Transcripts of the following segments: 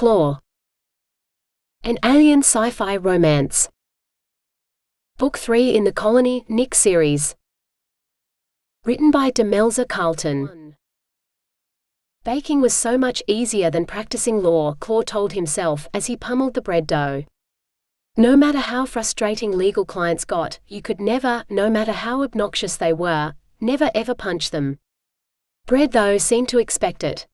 Claw. An alien sci-fi romance. Book 3 in the Colony, Nick series. Written by Demelza, Carlton. Baking was so much easier than practicing law, Claw told himself as he pummeled the bread dough. No matter how frustrating legal clients got, you could never, no matter how obnoxious they were, never ever punch them. Bread, though, seemed to expect it.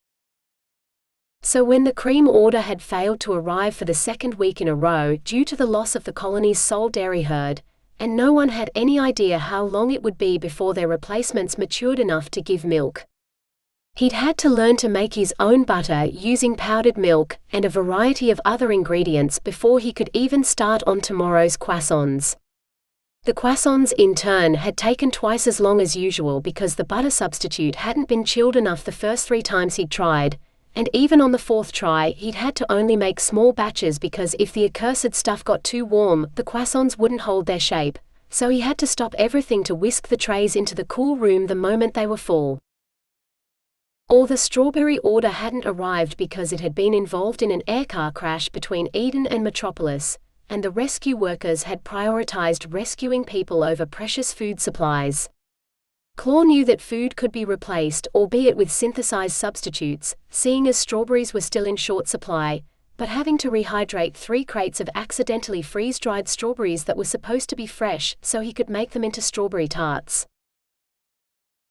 So when the cream order had failed to arrive for the second week in a row due to the loss of the colony's sole dairy herd, and no one had any idea how long it would be before their replacements matured enough to give milk, he'd had to learn to make his own butter using powdered milk and a variety of other ingredients before he could even start on tomorrow's croissants. The croissants, in turn, had taken twice as long as usual because the butter substitute hadn't been chilled enough the first 3 times he'd tried, and even on the 4th try he'd had to only make small batches because if the accursed stuff got too warm, the croissants wouldn't hold their shape, so he had to stop everything to whisk the trays into the cool room the moment they were full. Or the strawberry order hadn't arrived because it had been involved in an aircar crash between Eden and Metropolis, and the rescue workers had prioritized rescuing people over precious food supplies. Claw knew that food could be replaced, albeit with synthesized substitutes, seeing as strawberries were still in short supply, but having to rehydrate 3 crates of accidentally freeze-dried strawberries that were supposed to be fresh so he could make them into strawberry tarts.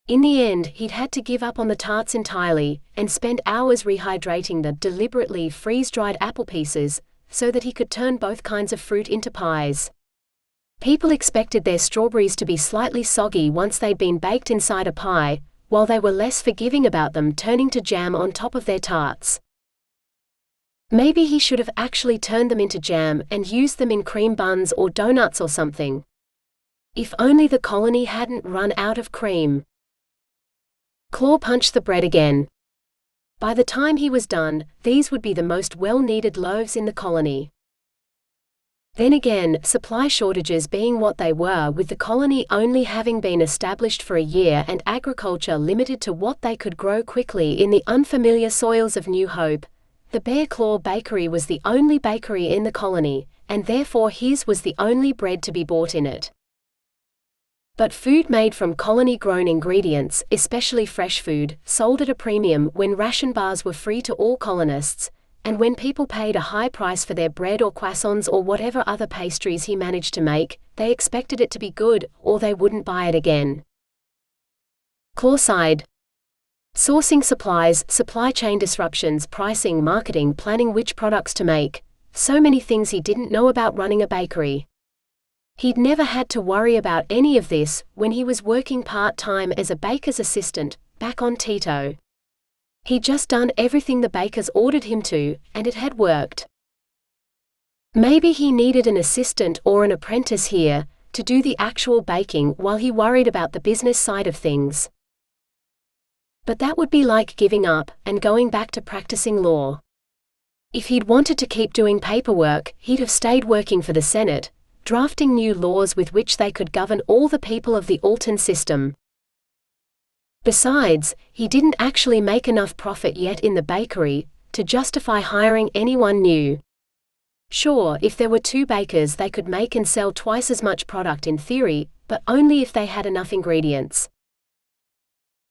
In the end, he'd had to give up on the tarts entirely, and spend hours rehydrating the deliberately freeze-dried apple pieces, so that he could turn both kinds of fruit into pies. People expected their strawberries to be slightly soggy once they'd been baked inside a pie, while they were less forgiving about them turning to jam on top of their tarts. Maybe he should have actually turned them into jam and used them in cream buns or donuts or something. If only the colony hadn't run out of cream. Claw punched the bread again. By the time he was done, these would be the most well-needed loaves in the colony. Then again, supply shortages being what they were, with the colony only having been established for a year and agriculture limited to what they could grow quickly in the unfamiliar soils of New Hope, the Bear Claw Bakery was the only bakery in the colony, and therefore his was the only bread to be bought in it. But food made from colony-grown ingredients, especially fresh food, sold at a premium when ration bars were free to all colonists, and when people paid a high price for their bread or croissants or whatever other pastries he managed to make, they expected it to be good, or they wouldn't buy it again. Claw sighed. Sourcing supplies, supply chain disruptions, pricing, marketing, planning which products to make, so many things he didn't know about running a bakery. He'd never had to worry about any of this when he was working part-time as a baker's assistant, back on Tito. He'd just done everything the bakers ordered him to, and it had worked. Maybe he needed an assistant or an apprentice here, to do the actual baking while he worried about the business side of things. But that would be like giving up and going back to practicing law. If he'd wanted to keep doing paperwork, he'd have stayed working for the Senate, drafting new laws with which they could govern all the people of the Alton system. Besides, he didn't actually make enough profit yet in the bakery to justify hiring anyone new. Sure, if there were 2 bakers they could make and sell twice as much product in theory, but only if they had enough ingredients.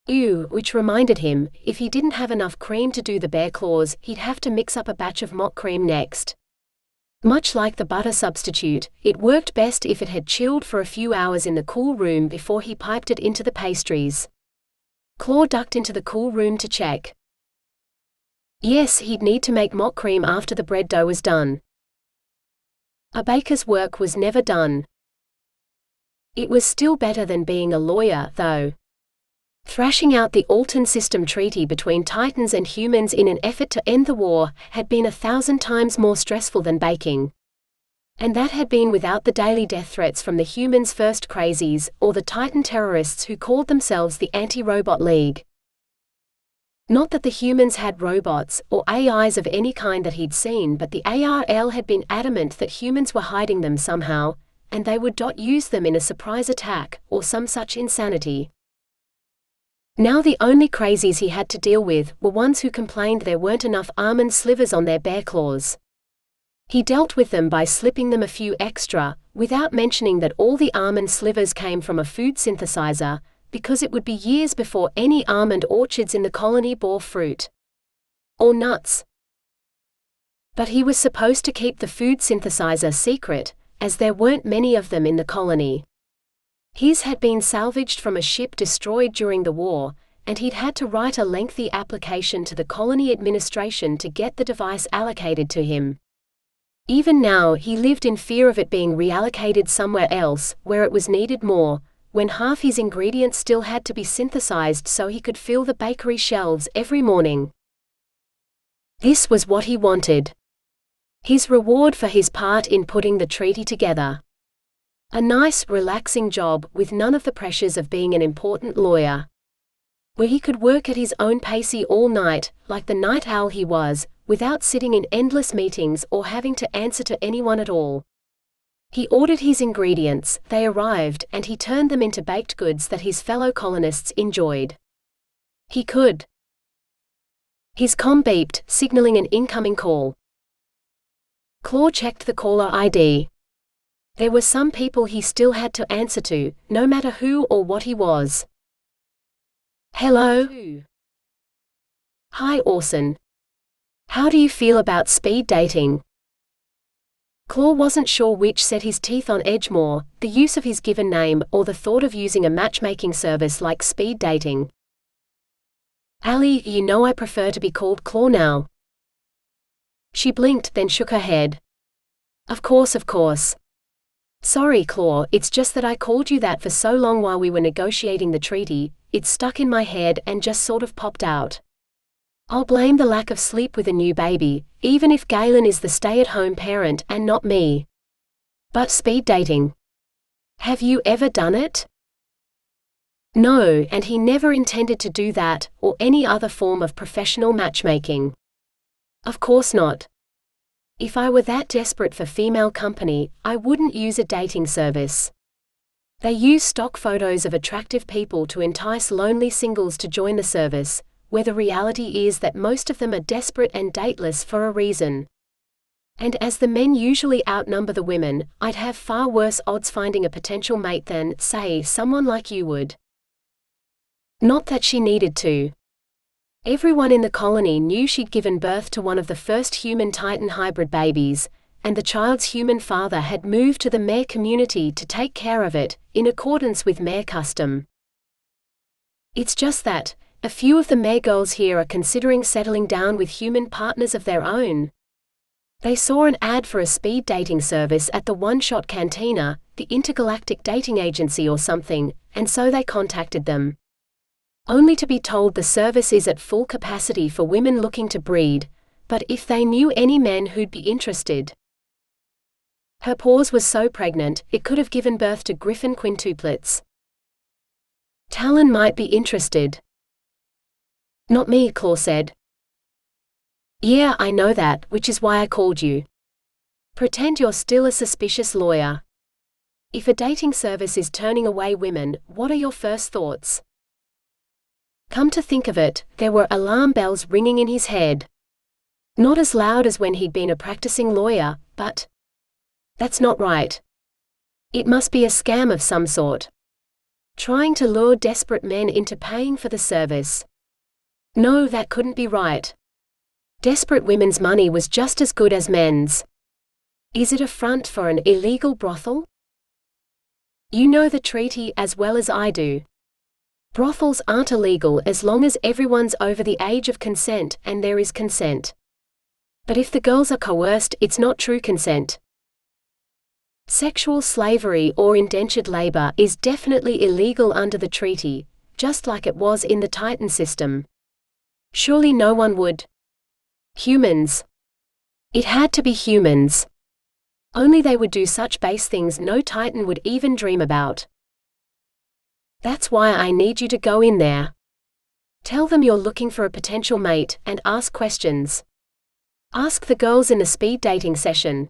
Which reminded him, if he didn't have enough cream to do the bear claws, he'd have to mix up a batch of mock cream next. Much like the butter substitute, it worked best if it had chilled for a few hours in the cool room before he piped it into the pastries. Claw ducked into the cool room to check. Yes, he'd need to make mock cream after the bread dough was done. A baker's work was never done. It was still better than being a lawyer, though. Thrashing out the Alton System Treaty between Titans and humans in an effort to end the war had been 1,000 times more stressful than baking. And that had been without the daily death threats from the humans' first crazies, or the Titan terrorists who called themselves the Anti-Robot League. Not that the humans had robots, or AIs of any kind that he'd seen, but the ARL had been adamant that humans were hiding them somehow, and they would use them in a surprise attack, or some such insanity. Now the only crazies he had to deal with were ones who complained there weren't enough almond slivers on their bear claws. He dealt with them by slipping them a few extra, without mentioning that all the almond slivers came from a food synthesizer, because it would be years before any almond orchards in the colony bore fruit. Or nuts. But he was supposed to keep the food synthesizer secret, as there weren't many of them in the colony. His had been salvaged from a ship destroyed during the war, and he'd had to write a lengthy application to the colony administration to get the device allocated to him. Even now he lived in fear of it being reallocated somewhere else, where it was needed more, when half his ingredients still had to be synthesized so he could fill the bakery shelves every morning. This was what he wanted. His reward for his part in putting the treaty together. A nice, relaxing job with none of the pressures of being an important lawyer. Where he could work at his own pace all night, like the night owl he was, without sitting in endless meetings or having to answer to anyone at all. He ordered his ingredients, they arrived, and he turned them into baked goods that his fellow colonists enjoyed. He could. His comm beeped, signaling an incoming call. Claw checked the caller ID. There were some people he still had to answer to, no matter who or what he was. Hello? Hi Orson. How do you feel about speed dating? Claw wasn't sure which set his teeth on edge more, the use of his given name or the thought of using a matchmaking service like speed dating. Allie, you know I prefer to be called Claw now. She blinked, then shook her head. Of course. Sorry, Claw, it's just that I called you that for so long while we were negotiating the treaty, it stuck in my head and just sort of popped out. I'll blame the lack of sleep with a new baby, even if Galen is the stay-at-home parent and not me. But speed dating. Have you ever done it? No, and he never intended to do that, or any other form of professional matchmaking. Of course not. If I were that desperate for female company, I wouldn't use a dating service. They use stock photos of attractive people to entice lonely singles to join the service, where the reality is that most of them are desperate and dateless for a reason. And as the men usually outnumber the women, I'd have far worse odds finding a potential mate than, say, someone like you would. Not that she needed to. Everyone in the colony knew she'd given birth to one of the first human-Titan hybrid babies, and the child's human father had moved to the mare community to take care of it, in accordance with mare custom. It's just that, a few of the mare girls here are considering settling down with human partners of their own. They saw an ad for a speed dating service at the one-shot cantina, the Intergalactic Dating Agency or something, and so they contacted them. Only to be told the service is at full capacity for women looking to breed, but if they knew any men who'd be interested. Her pause was so pregnant, it could have given birth to griffin quintuplets. Talon might be interested. Not me, Claw said. Yeah, I know that, which is why I called you. Pretend you're still a suspicious lawyer. If a dating service is turning away women, what are your first thoughts? Come to think of it, there were alarm bells ringing in his head. Not as loud as when he'd been a practicing lawyer, but that's not right. It must be a scam of some sort. Trying to lure desperate men into paying for the service. No, that couldn't be right. Desperate women's money was just as good as men's. Is it a front for an illegal brothel? You know the treaty as well as I do. Brothels aren't illegal as long as everyone's over the age of consent and there is consent. But if the girls are coerced, it's not true consent. Sexual slavery or indentured labor is definitely illegal under the treaty, just like it was in the Titan system. Surely no one would. Humans. It had to be humans. Only they would do such base things no Titan would even dream about. That's why I need you to go in there. Tell them you're looking for a potential mate and ask questions. Ask the girls in the speed dating session.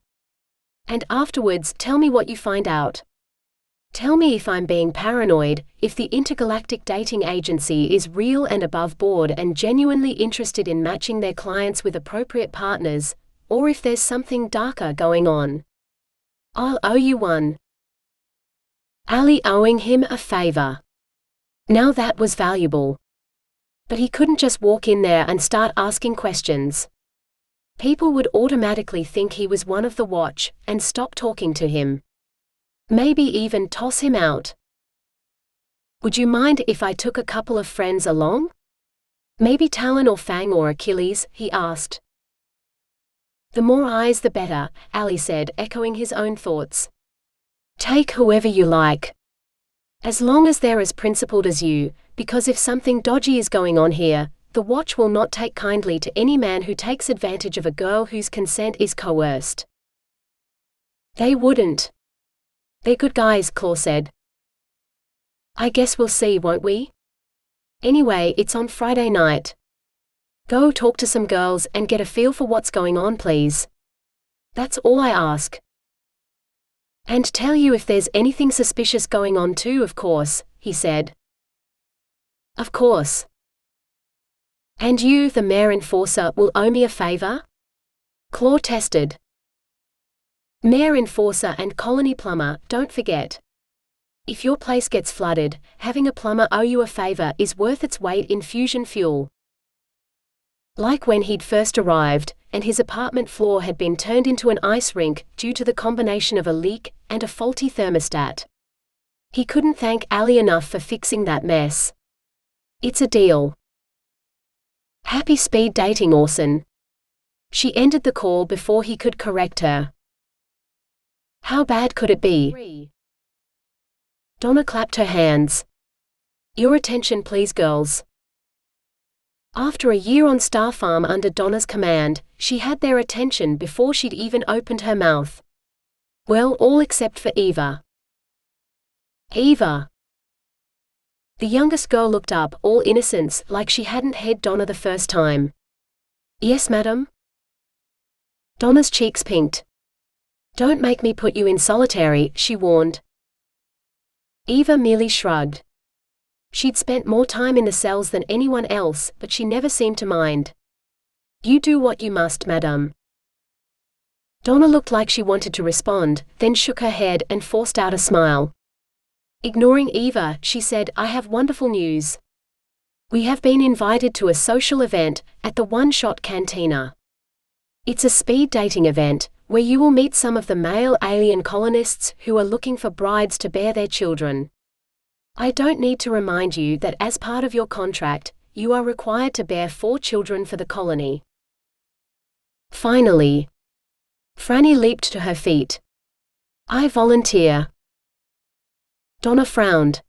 And afterwards tell me what you find out. Tell me if I'm being paranoid, if the Intergalactic Dating Agency is real and above board and genuinely interested in matching their clients with appropriate partners, or if there's something darker going on. I'll owe you one. Ali owing him a favor. Now that was valuable. But he couldn't just walk in there and start asking questions. People would automatically think he was one of the watch, and stop talking to him. Maybe even toss him out. Would you mind if I took a couple of friends along? Maybe Talon or Fang or Achilles, he asked. The more eyes the better, Ali said, echoing his own thoughts. Take whoever you like. As long as they're as principled as you, because if something dodgy is going on here, the watch will not take kindly to any man who takes advantage of a girl whose consent is coerced. They wouldn't. They're good guys, Claw said. I guess we'll see, won't we? Anyway, it's on Friday night. Go talk to some girls and get a feel for what's going on, please. That's all I ask. And tell you if there's anything suspicious going on too, of course, he said. Of course. And you, the mayor enforcer, will owe me a favor? Claw tested. Mayor enforcer and colony plumber, don't forget. If your place gets flooded, having a plumber owe you a favor is worth its weight in fusion fuel. Like when he'd first arrived, and his apartment floor had been turned into an ice rink due to the combination of a leak and a faulty thermostat. He couldn't thank Ali enough for fixing that mess. It's a deal. Happy speed dating, Orson. She ended the call before he could correct her. How bad could it be? Donna clapped her hands. Your attention please, girls. After a year on Star Farm under Donna's command, she had their attention before she'd even opened her mouth. Well, all except for Eva. Eva. The youngest girl looked up, all innocence, like she hadn't heard Donna the first time. Yes, madam? Donna's cheeks pinked. Don't make me put you in solitary, she warned. Eva merely shrugged. She'd spent more time in the cells than anyone else, but she never seemed to mind. You do what you must, madame. Donna looked like she wanted to respond, then shook her head and forced out a smile. Ignoring Eva, she said, I have wonderful news. We have been invited to a social event at the One Shot Cantina. It's a speed dating event, where you will meet some of the male alien colonists who are looking for brides to bear their children. I don't need to remind you that as part of your contract, you are required to bear 4 children for the colony. Finally. Franny leaped to her feet. I volunteer. Donna frowned.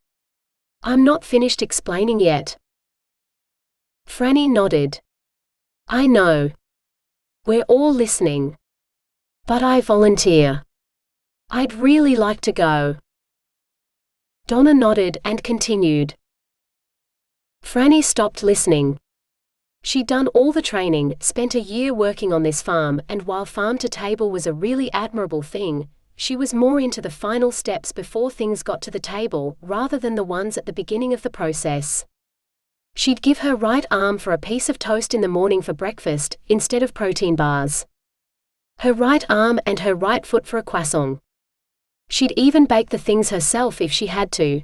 I'm not finished explaining yet. Franny nodded. I know. We're all listening. But I volunteer. I'd really like to go. Donna nodded and continued. Franny stopped listening. She'd done all the training, spent a year working on this farm, and while farm to table was a really admirable thing, she was more into the final steps before things got to the table, rather than the ones at the beginning of the process. She'd give her right arm for a piece of toast in the morning for breakfast, instead of protein bars. Her right arm and her right foot for a croissant. She'd even bake the things herself if she had to.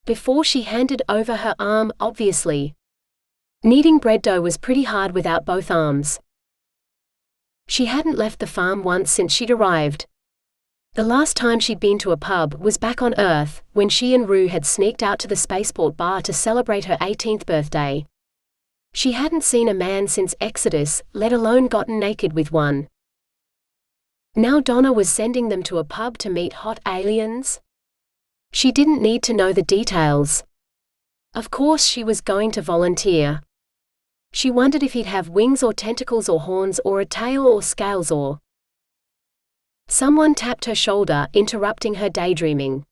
Before she handed over her arm, obviously. Kneading bread dough was pretty hard without both arms. She hadn't left the farm once since she'd arrived. The last time she'd been to a pub was back on Earth, when she and Rue had sneaked out to the spaceport bar to celebrate her 18th birthday. She hadn't seen a man since Exodus, let alone gotten naked with one. Now Donna was sending them to a pub to meet hot aliens? She didn't need to know the details. Of course she was going to volunteer. She wondered if he'd have wings or tentacles or horns or a tail or scales or... Someone tapped her shoulder, interrupting her daydreaming.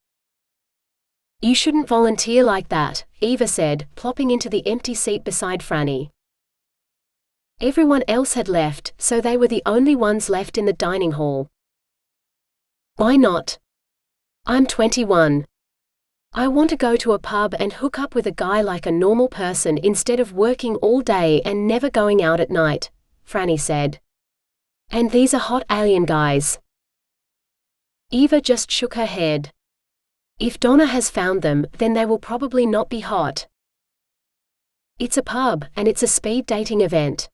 You shouldn't volunteer like that, Eva said, plopping into the empty seat beside Franny. Everyone else had left, so they were the only ones left in the dining hall. Why not? I'm 21. I want to go to a pub and hook up with a guy like a normal person instead of working all day and never going out at night, Franny said. And these are hot alien guys. Eva just shook her head. If Donna has found them, then they will probably not be hot. It's a pub, and it's a speed dating event.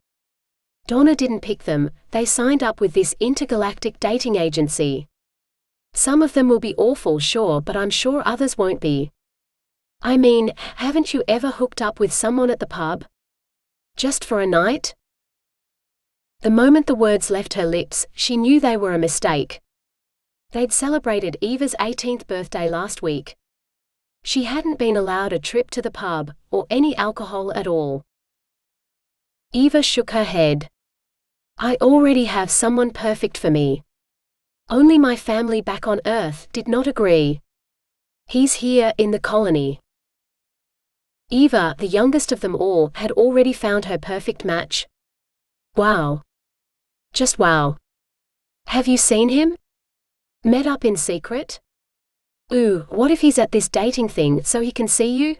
Donna didn't pick them, they signed up with this Intergalactic Dating Agency. Some of them will be awful, sure, but I'm sure others won't be. I mean, haven't you ever hooked up with someone at the pub? Just for a night? The moment the words left her lips, she knew they were a mistake. They'd celebrated Eva's 18th birthday last week. She hadn't been allowed a trip to the pub, or any alcohol at all. Eva shook her head. I already have someone perfect for me. Only my family back on Earth did not agree. He's here in the colony. Eva, the youngest of them all, had already found her perfect match. Wow. Just wow. Have you seen him? Met up in secret? Ooh, what if he's at this dating thing so he can see you?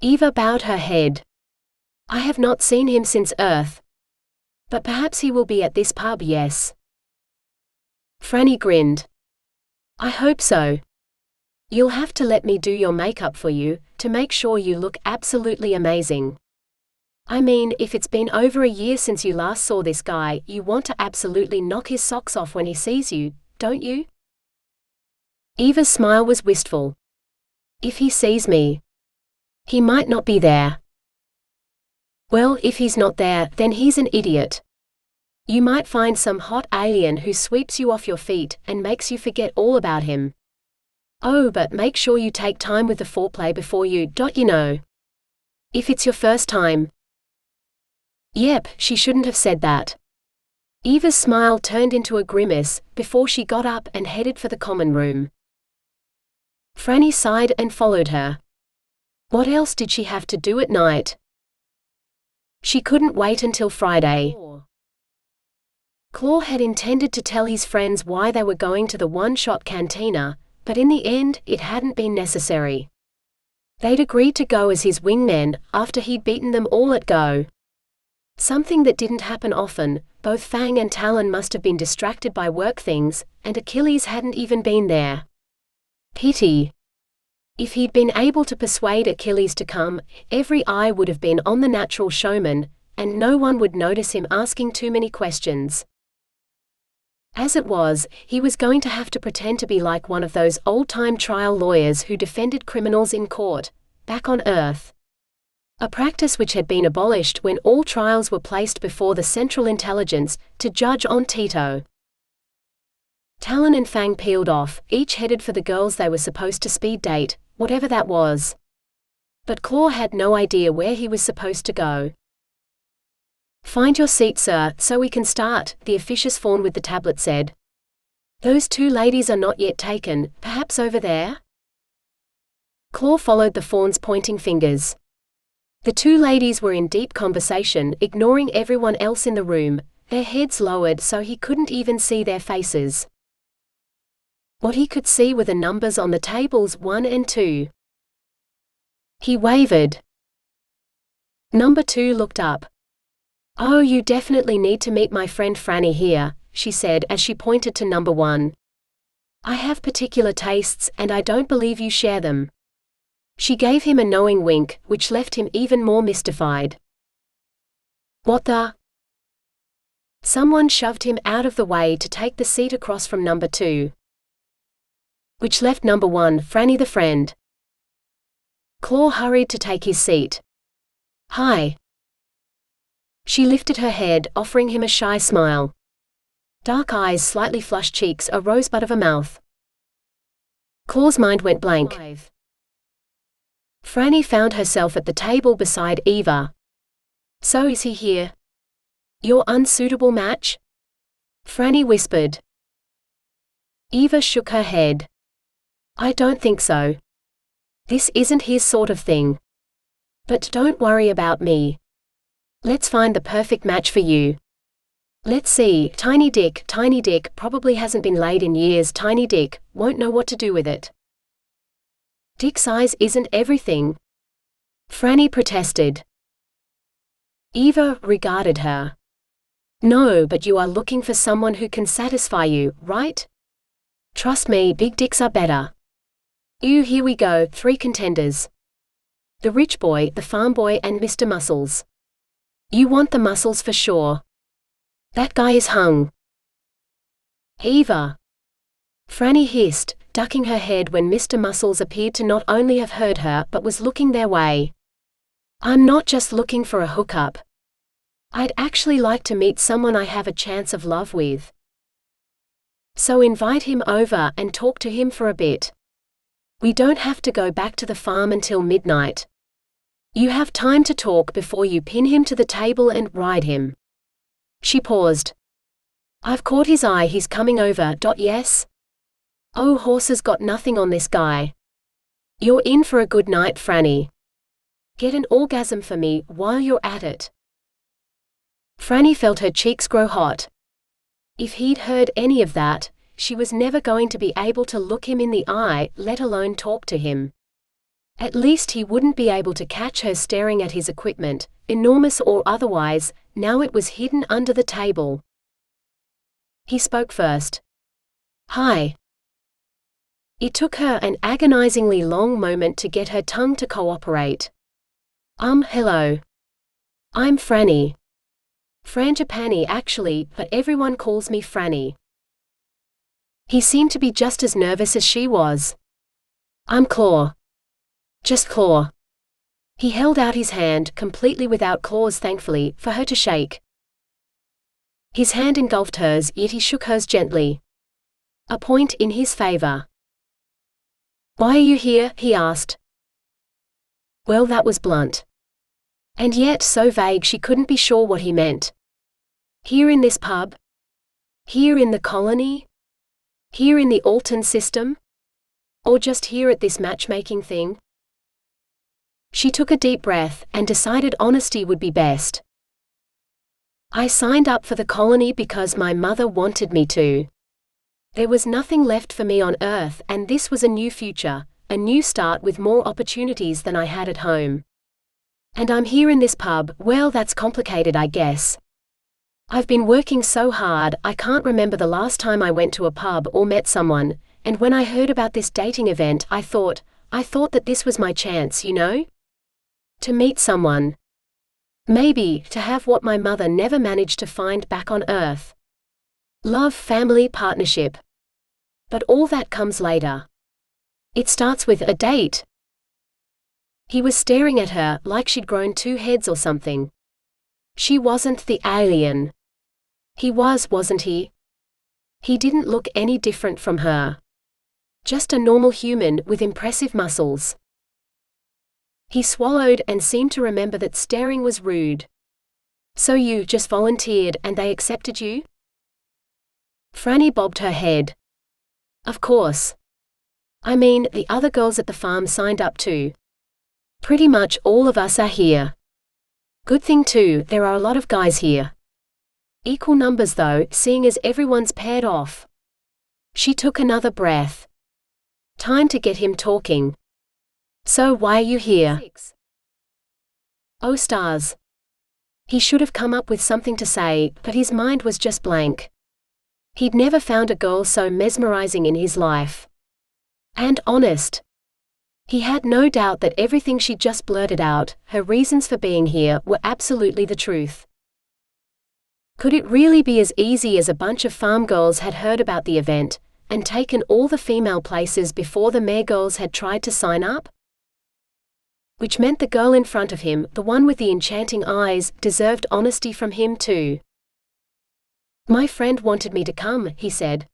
Eva bowed her head. I have not seen him since Earth. But perhaps he will be at this pub, yes. Franny grinned. I hope so. You'll have to let me do your makeup for you, to make sure you look absolutely amazing. I mean, if it's been over a year since you last saw this guy, you want to absolutely knock his socks off when he sees you, don't you? Eva's smile was wistful. If he sees me. He might not be there. Well, if he's not there, then he's an idiot. You might find some hot alien who sweeps you off your feet and makes you forget all about him. Oh, but make sure you take time with the foreplay before you, you know. If it's your first time. Yep, she shouldn't have said that. Eva's smile turned into a grimace before she got up and headed for the common room. Franny sighed and followed her. What else did she have to do at night? She couldn't wait until Friday. Claw had intended to tell his friends why they were going to the one-shot cantina, but in the end, it hadn't been necessary. They'd agreed to go as his wingmen after he'd beaten them all at Go. Something that didn't happen often. Both Fang and Talon must have been distracted by work things, and Achilles hadn't even been there. Pity. If he'd been able to persuade Achilles to come, every eye would have been on the natural showman, and no one would notice him asking too many questions. As it was, he was going to have to pretend to be like one of those old-time trial lawyers who defended criminals in court, back on Earth. A practice which had been abolished when all trials were placed before the Central Intelligence to judge on Tito. Talon and Fang peeled off, each headed for the girls they were supposed to speed date, whatever that was. But Claw had no idea where he was supposed to go. Find your seat, sir, so we can start, the officious fawn with the tablet said. Those two ladies are not yet taken, perhaps over there? Claw followed the fawn's pointing fingers. The two ladies were in deep conversation, ignoring everyone else in the room, their heads lowered so he couldn't even see their faces. What he could see were the numbers on the tables 1 and 2. He wavered. Number 2 looked up. Oh, you definitely need to meet my friend Franny here, she said as she pointed to number 1. I have particular tastes and I don't believe you share them. She gave him a knowing wink, which left him even more mystified. What the? Someone shoved him out of the way to take the seat across from number 2. Which left number 1, Franny the friend. Claw hurried to take his seat. Hi. She lifted her head, offering him a shy smile. Dark eyes, slightly flushed cheeks, a rosebud of a mouth. Claw's mind went blank. 5. Franny found herself at the table beside Eva. So is he here? Your unsuitable match? Franny whispered. Eva shook her head. I don't think so. This isn't his sort of thing. But don't worry about me. Let's find the perfect match for you. Let's see, Tiny Dick probably hasn't been laid in years. Tiny Dick won't know what to do with it. Dick size isn't everything, Franny protested. Eva regarded her. No, but you are looking for someone who can satisfy you, right? Trust me, big dicks are better. Ew, here we go, 3 contenders. The rich boy, the farm boy, and Mr. Muscles. You want the muscles for sure. That guy is hung. Eva. Franny hissed, ducking her head when Mr. Muscles appeared to not only have heard her but was looking their way. I'm not just looking for a hookup. I'd actually like to meet someone I have a chance of love with. So invite him over and talk to him for a bit. We don't have to go back to the farm until midnight. You have time to talk before you pin him to the table and ride him. She paused. I've caught his eye, he's coming over. Yes? Oh, horses got nothing on this guy. You're in for a good night, Franny. Get an orgasm for me while you're at it. Franny felt her cheeks grow hot. If he'd heard any of that, she was never going to be able to look him in the eye, let alone talk to him. At least he wouldn't be able to catch her staring at his equipment, enormous or otherwise. Now it was hidden under the table. He spoke first. Hi. It took her an agonizingly long moment to get her tongue to cooperate. Hello. I'm Franny. Frangipani actually, but everyone calls me Franny. He seemed to be just as nervous as she was. I'm Claw. Just Claw. He held out his hand, completely without claws thankfully, for her to shake. His hand engulfed hers, yet he shook hers gently. A point in his favor. Why are you here? He asked. Well, that was blunt. And yet so vague she couldn't be sure what he meant. Here in this pub? Here in the colony? Here in the Alton system? Or just here at this matchmaking thing? She took a deep breath and decided honesty would be best. I signed up for the colony because my mother wanted me to. There was nothing left for me on Earth, and this was a new future, a new start with more opportunities than I had at home. And I'm here in this pub. Well, that's complicated, I guess. I've been working so hard, I can't remember the last time I went to a pub or met someone, and when I heard about this dating event, I thought that this was my chance, you know? To meet someone. Maybe to have what my mother never managed to find back on Earth. Love, family, partnership. But all that comes later. It starts with a date. He was staring at her like she'd grown 2 heads or something. She wasn't the alien. He was, wasn't he? He didn't look any different from her. Just a normal human with impressive muscles. He swallowed and seemed to remember that staring was rude. So you just volunteered and they accepted you? Franny bobbed her head. Of course. I mean, the other girls at the farm signed up too. Pretty much all of us are here. Good thing too, there are a lot of guys here. Equal numbers though, seeing as everyone's paired off. She took another breath. Time to get him talking. So why are you here? Oh stars. He should have come up with something to say, but his mind was just blank. He'd never found a girl so mesmerizing in his life. And honest. He had no doubt that everything she just blurted out, her reasons for being here, were absolutely the truth. Could it really be as easy as a bunch of farm girls had heard about the event, and taken all the female places before the mare girls had tried to sign up? Which meant the girl in front of him, the one with the enchanting eyes, deserved honesty from him too. My friend wanted me to come, he said.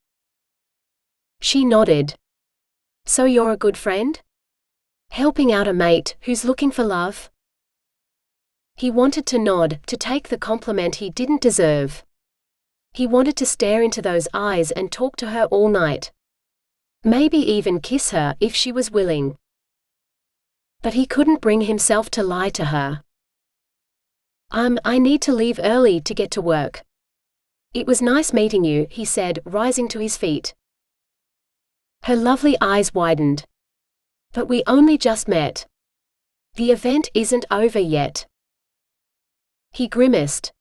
She nodded. So you're a good friend? Helping out a mate who's looking for love? He wanted to nod, to take the compliment he didn't deserve. He wanted to stare into those eyes and talk to her all night. Maybe even kiss her if she was willing. But he couldn't bring himself to lie to her. I need to leave early to get to work. "It was nice meeting you," he said, rising to his feet. Her lovely eyes widened. "But we only just met. The event isn't over yet." He grimaced.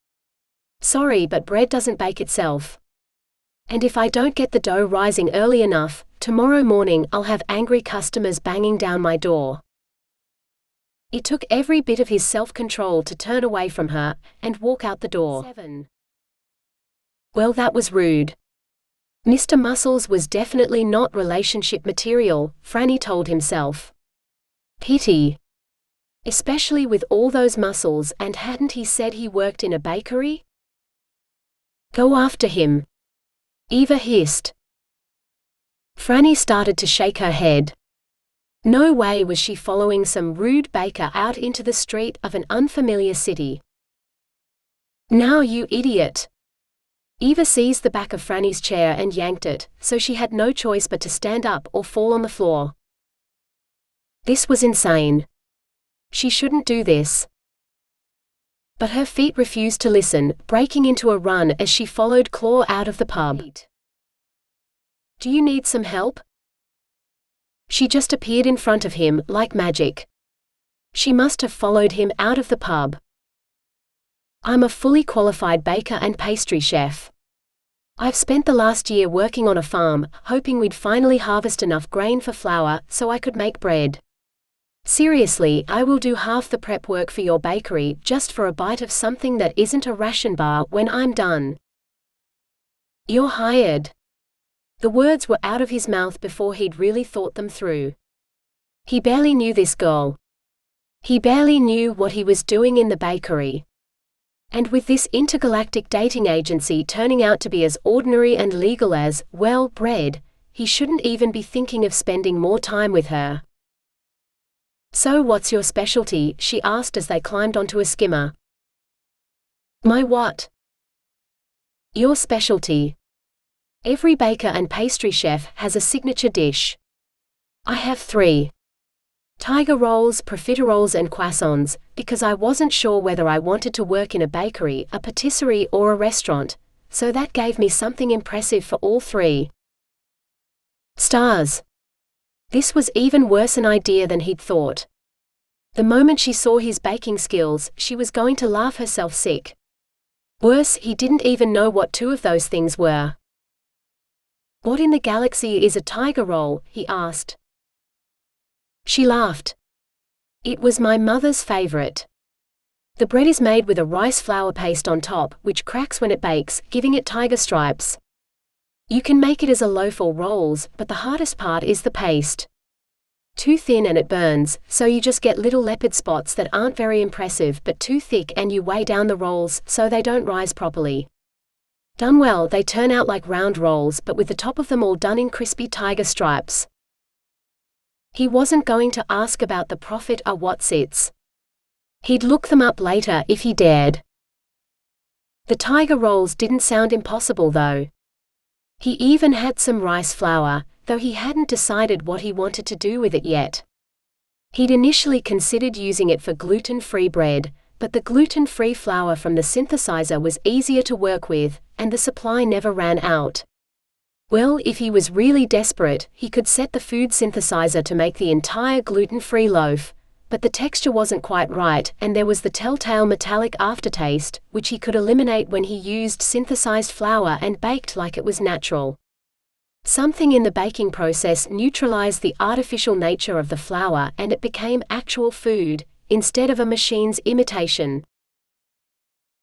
"Sorry, but bread doesn't bake itself. And if I don't get the dough rising early enough, tomorrow morning I'll have angry customers banging down my door." It took every bit of his self-control to turn away from her and walk out the door. 7. Well, that was rude. Mr. Muscles was definitely not relationship material, Franny told himself. Pity. Especially with all those muscles, and hadn't he said he worked in a bakery? "Go after him," Eva hissed. Franny started to shake her head. No way was she following some rude baker out into the street of an unfamiliar city. "Now, you idiot!" Eva seized the back of Franny's chair and yanked it, so she had no choice but to stand up or fall on the floor. This was insane. She shouldn't do this. But her feet refused to listen, breaking into a run as she followed Claw out of the pub. "Do you need some help?" She just appeared in front of him, like magic. She must have followed him out of the pub. "I'm a fully qualified baker and pastry chef. I've spent the last year working on a farm, hoping we'd finally harvest enough grain for flour so I could make bread. Seriously, I will do half the prep work for your bakery just for a bite of something that isn't a ration bar when I'm done." "You're hired." The words were out of his mouth before he'd really thought them through. He barely knew this girl. He barely knew what he was doing in the bakery. And with this intergalactic dating agency turning out to be as ordinary and legal as, well, bread, he shouldn't even be thinking of spending more time with her. "So what's your specialty?" she asked as they climbed onto a skimmer. "My what?" "Your specialty. Every baker and pastry chef has a signature dish. I have 3. Tiger rolls, profiteroles and croissants, because I wasn't sure whether I wanted to work in a bakery, a patisserie or a restaurant, so that gave me something impressive for all 3. Stars. This was even worse an idea than he'd thought. The moment she saw his baking skills, she was going to laugh herself sick. Worse, he didn't even know what 2 of those things were. "What in the galaxy is a tiger roll?" he asked. She laughed. "It was my mother's favorite. The bread is made with a rice flour paste on top, which cracks when it bakes, giving it tiger stripes. You can make it as a loaf or rolls, but the hardest part is the paste. Too thin and it burns, so you just get little leopard spots that aren't very impressive but too thick, and you weigh down the rolls so they don't rise properly. Done well, they turn out like round rolls, but with the top of them all done in crispy tiger stripes." He wasn't going to ask about the profit or what's its. He'd look them up later if he dared. The tiger rolls didn't sound impossible though. He even had some rice flour, though he hadn't decided what he wanted to do with it yet. He'd initially considered using it for gluten-free bread, but the gluten-free flour from the synthesizer was easier to work with, and the supply never ran out. Well, if he was really desperate, he could set the food synthesizer to make the entire gluten-free loaf, but the texture wasn't quite right, and there was the telltale metallic aftertaste, which he could eliminate when he used synthesized flour and baked like it was natural. Something in the baking process neutralized the artificial nature of the flour, and it became actual food, instead of a machine's imitation.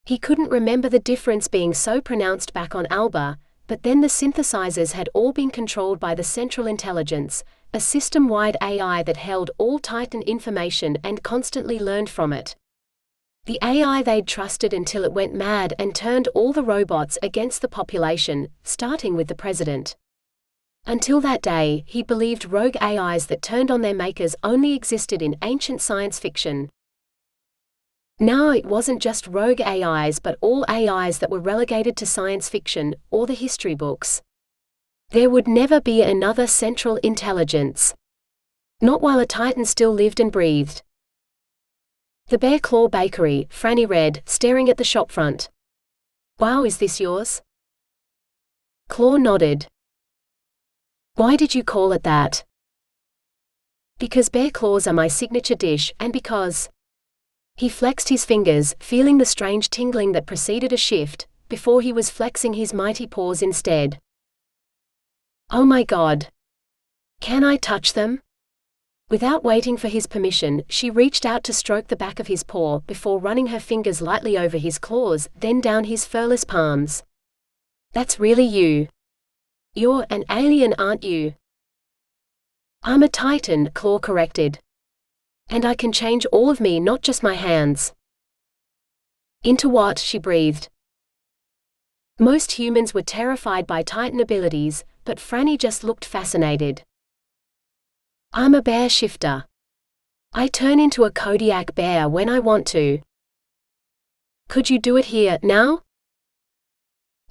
He couldn't remember the difference being so pronounced back on Alba, but then the synthesizers had all been controlled by the Central Intelligence, a system-wide AI that held all Titan information and constantly learned from it. The AI they'd trusted until it went mad and turned all the robots against the population, starting with the president. Until that day, he believed rogue AIs that turned on their makers only existed in ancient science fiction. Now it wasn't just rogue AIs but all AIs that were relegated to science fiction, or the history books. There would never be another central intelligence. Not while a Titan still lived and breathed. "The Bear Claw Bakery," Franny read, staring at the shopfront. "Wow, is this yours?" Claw nodded. Why did you call it that? Because bear claws are my signature dish, and because... He flexed his fingers, feeling the strange tingling that preceded a shift, before he was flexing his mighty paws instead. Oh my God! Can I touch them? Without waiting for his permission, she reached out to stroke the back of his paw before running her fingers lightly over his claws, then down his furless palms. That's really you. You're an alien, aren't you? I'm a Titan, Claw corrected. And I can change all of me, not just my hands. Into what? She breathed. Most humans were terrified by Titan abilities, but Franny just looked fascinated. I'm a bear shifter. I turn into a Kodiak bear when I want to. Could you do it here, now?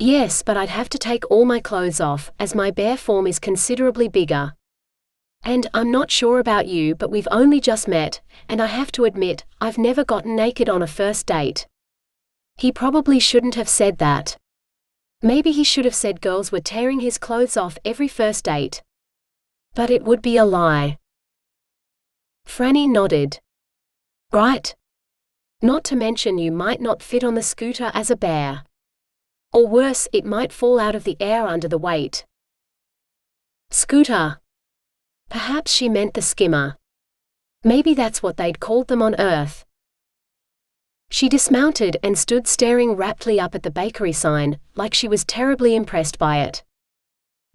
Yes, but I'd have to take all my clothes off, as my bear form is considerably bigger. And I'm not sure about you, but we've only just met, and I have to admit, I've never gotten naked on a first date. He probably shouldn't have said that. Maybe he should have said girls were tearing his clothes off every first date. But it would be a lie. Franny nodded. Right. Not to mention you might not fit on the scooter as a bear. Or worse, it might fall out of the air under the weight. Scooter. Perhaps she meant the skimmer. Maybe that's what they'd called them on Earth. She dismounted and stood staring raptly up at the bakery sign, like she was terribly impressed by it.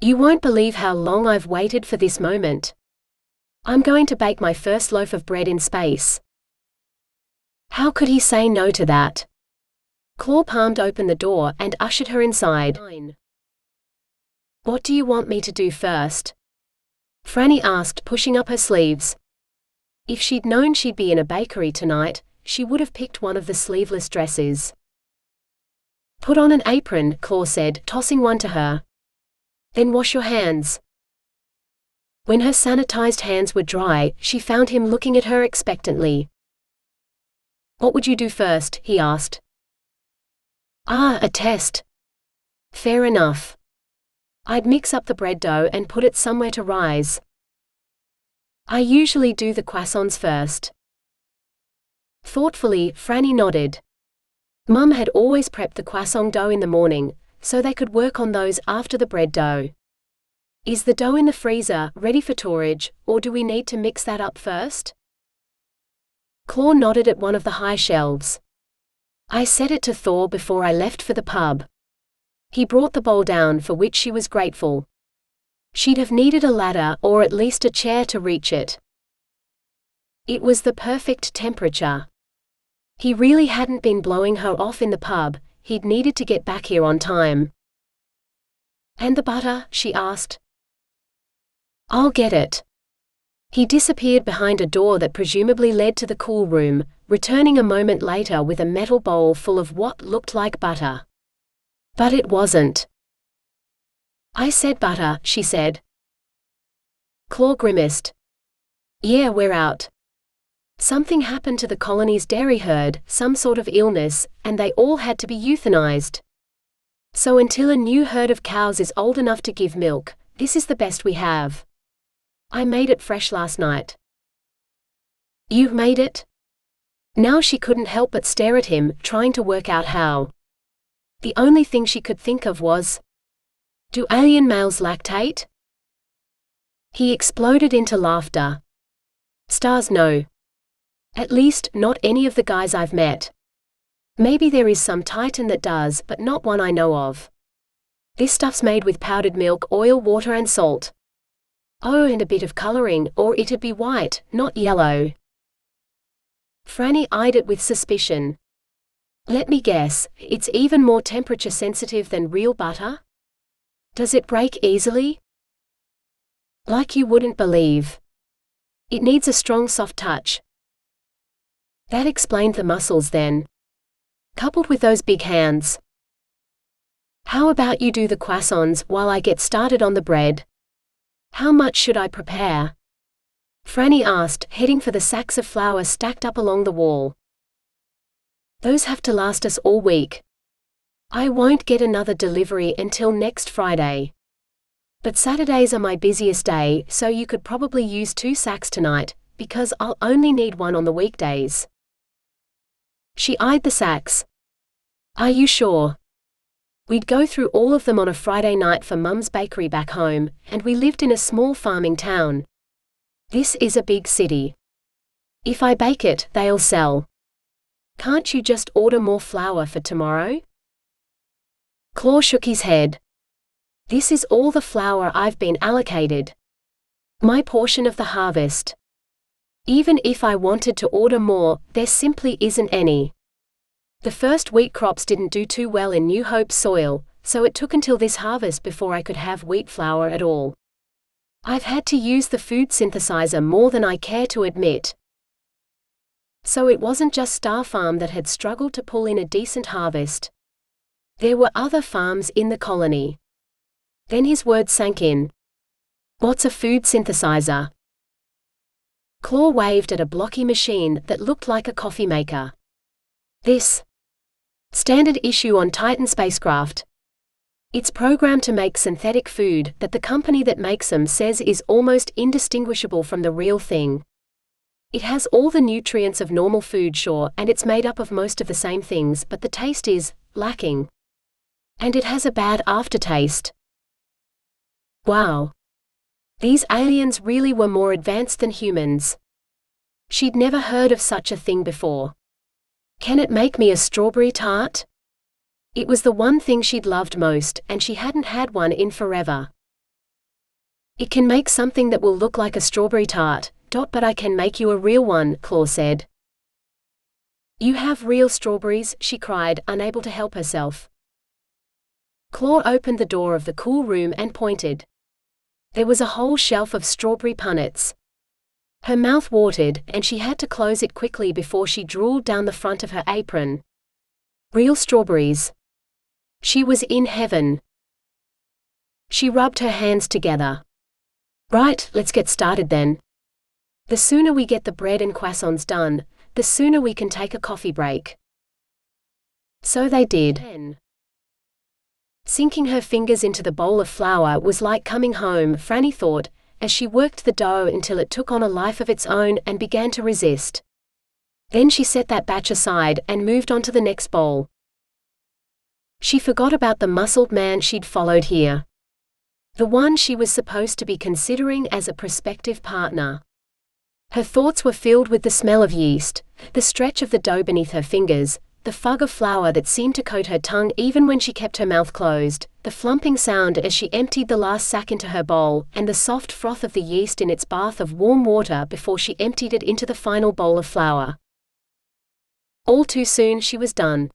You won't believe how long I've waited for this moment. I'm going to bake my first loaf of bread in space. How could he say no to that? Claw palmed open the door and ushered her inside. What do you want me to do first? Franny asked, pushing up her sleeves. If she'd known she'd be in a bakery tonight, she would have picked one of the sleeveless dresses. Put on an apron, Claw said, tossing one to her. Then wash your hands. When her sanitized hands were dry, she found him looking at her expectantly. What would you do first? He asked. A test. Fair enough. I'd mix up the bread dough and put it somewhere to rise. I usually do the croissants first. Thoughtfully, Franny nodded. Mum had always prepped the croissant dough in the morning, so they could work on those after the bread dough. Is the dough in the freezer, ready for storage, or do we need to mix that up first? Claw nodded at one of the high shelves. I set it to thaw before I left for the pub. He brought the bowl down, for which she was grateful. She'd have needed a ladder or at least a chair to reach it. It was the perfect temperature. He really hadn't been blowing her off in the pub, he'd needed to get back here on time. And the butter? She asked. I'll get it. He disappeared behind a door that presumably led to the cool room, returning a moment later with a metal bowl full of what looked like butter. But it wasn't. I said butter, she said. Claw grimaced. Yeah, we're out. Something happened to the colony's dairy herd, some sort of illness, and they all had to be euthanized. So until a new herd of cows is old enough to give milk, this is the best we have. I made it fresh last night. You made it? Now she couldn't help but stare at him, trying to work out how. The only thing she could think of was, do alien males lactate? He exploded into laughter. Stars, no. At least, not any of the guys I've met. Maybe there is some Titan that does, but not one I know of. This stuff's made with powdered milk, oil, water and salt. Oh, and a bit of coloring, or it'd be white, not yellow. Franny eyed it with suspicion. Let me guess, it's even more temperature sensitive than real butter? Does it break easily? Like you wouldn't believe. It needs a strong soft touch. That explained the muscles then. Coupled with those big hands. How about you do the croissants while I get started on the bread? How much should I prepare? Franny asked, heading for the sacks of flour stacked up along the wall. Those have to last us all week. I won't get another delivery until next Friday. But Saturdays are my busiest day, so you could probably use 2 sacks tonight, because I'll only need 1 on the weekdays. She eyed the sacks. Are you sure? We'd go through all of them on a Friday night for Mum's bakery back home, and we lived in a small farming town. This is a big city. If I bake it, they'll sell. Can't you just order more flour for tomorrow? Claw shook his head. This is all the flour I've been allocated. My portion of the harvest. Even if I wanted to order more, there simply isn't any. The first wheat crops didn't do too well in New Hope's soil, so it took until this harvest before I could have wheat flour at all. I've had to use the food synthesizer more than I care to admit. So it wasn't just Star Farm that had struggled to pull in a decent harvest. There were other farms in the colony. Then his words sank in. What's a food synthesizer? Claw waved at a blocky machine that looked like a coffee maker. This. Standard issue on Titan spacecraft. It's programmed to make synthetic food that the company that makes them says is almost indistinguishable from the real thing. It has all the nutrients of normal food, sure, and it's made up of most of the same things, but the taste is lacking. And it has a bad aftertaste. Wow. These aliens really were more advanced than humans. She'd never heard of such a thing before. Can it make me a strawberry tart? It was the one thing she'd loved most, and she hadn't had one in forever. It can make something that will look like a strawberry tart, but I can make you a real one, Claw said. You have real strawberries, she cried, unable to help herself. Claw opened the door of the cool room and pointed. There was a whole shelf of strawberry punnets. Her mouth watered, and she had to close it quickly before she drooled down the front of her apron. Real strawberries. She was in heaven. She rubbed her hands together. Right, let's get started then. The sooner we get the bread and croissants done, the sooner we can take a coffee break. So they did. Sinking her fingers into the bowl of flour was like coming home, Franny thought, as she worked the dough until it took on a life of its own and began to resist. Then she set that batch aside and moved on to the next bowl. She forgot about the muscled man she'd followed here. The one she was supposed to be considering as a prospective partner. Her thoughts were filled with the smell of yeast, the stretch of the dough beneath her fingers, the fug of flour that seemed to coat her tongue even when she kept her mouth closed, the flumping sound as she emptied the last sack into her bowl, and the soft froth of the yeast in its bath of warm water before she emptied it into the final bowl of flour. All too soon she was done.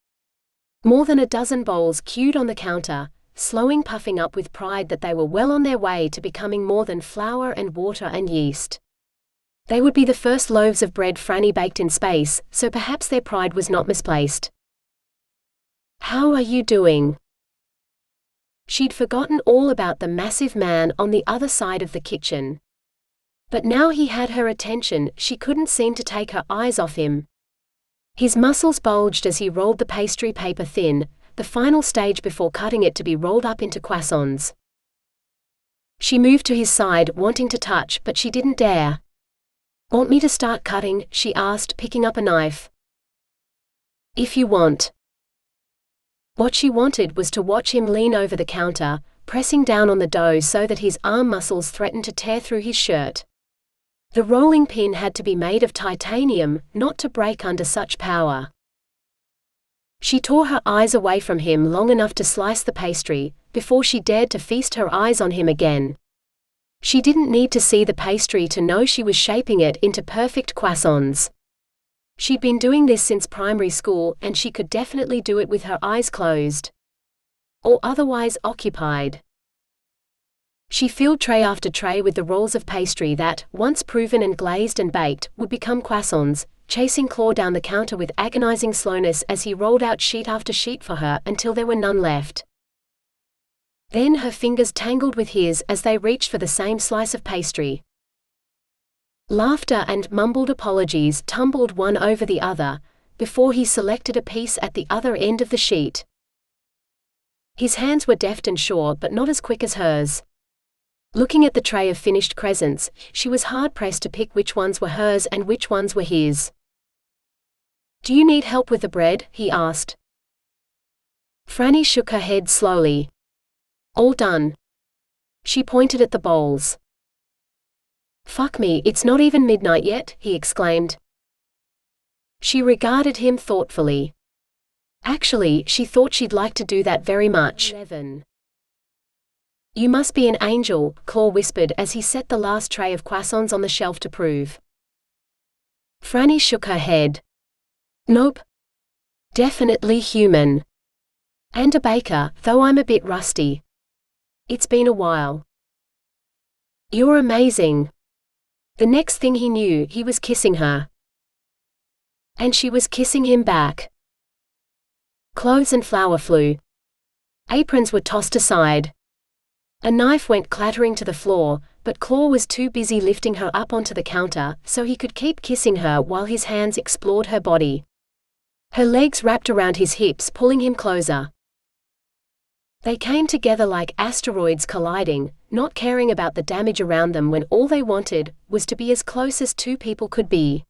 More than a dozen bowls queued on the counter, slowing, puffing up with pride that they were well on their way to becoming more than flour and water and yeast. They would be the first loaves of bread Franny baked in space, so perhaps their pride was not misplaced. How are you doing? She'd forgotten all about the massive man on the other side of the kitchen. But now he had her attention, she couldn't seem to take her eyes off him. His muscles bulged as he rolled the pastry paper thin, the final stage before cutting it to be rolled up into croissants. She moved to his side, wanting to touch, but she didn't dare. Want me to start cutting? She asked, picking up a knife. If you want. What she wanted was to watch him lean over the counter, pressing down on the dough so that his arm muscles threatened to tear through his shirt. The rolling pin had to be made of titanium, not to break under such power. She tore her eyes away from him long enough to slice the pastry, before she dared to feast her eyes on him again. She didn't need to see the pastry to know she was shaping it into perfect croissants. She'd been doing this since primary school, and she could definitely do it with her eyes closed. Or otherwise occupied. She filled tray after tray with the rolls of pastry that, once proven and glazed and baked, would become croissants, chasing Claw down the counter with agonizing slowness as he rolled out sheet after sheet for her until there were none left. Then her fingers tangled with his as they reached for the same slice of pastry. Laughter and mumbled apologies tumbled one over the other, before he selected a piece at the other end of the sheet. His hands were deft and sure, but not as quick as hers. Looking at the tray of finished crescents, she was hard-pressed to pick which ones were hers and which ones were his. "Do you need help with the bread?" he asked. Franny shook her head slowly. "All done." She pointed at the bowls. "Fuck me, it's not even midnight yet," he exclaimed. She regarded him thoughtfully. Actually, she thought she'd like to do that very much. 11. "You must be an angel," Claw whispered as he set the last tray of croissants on the shelf to prove. Franny shook her head. "Nope. Definitely human. And a baker, though I'm a bit rusty. It's been a while." "You're amazing." The next thing he knew, he was kissing her. And she was kissing him back. Clothes and flour flew. Aprons were tossed aside. A knife went clattering to the floor, but Claw was too busy lifting her up onto the counter, so he could keep kissing her while his hands explored her body. Her legs wrapped around his hips, pulling him closer. They came together like asteroids colliding, not caring about the damage around them when all they wanted was to be as close as two people could be.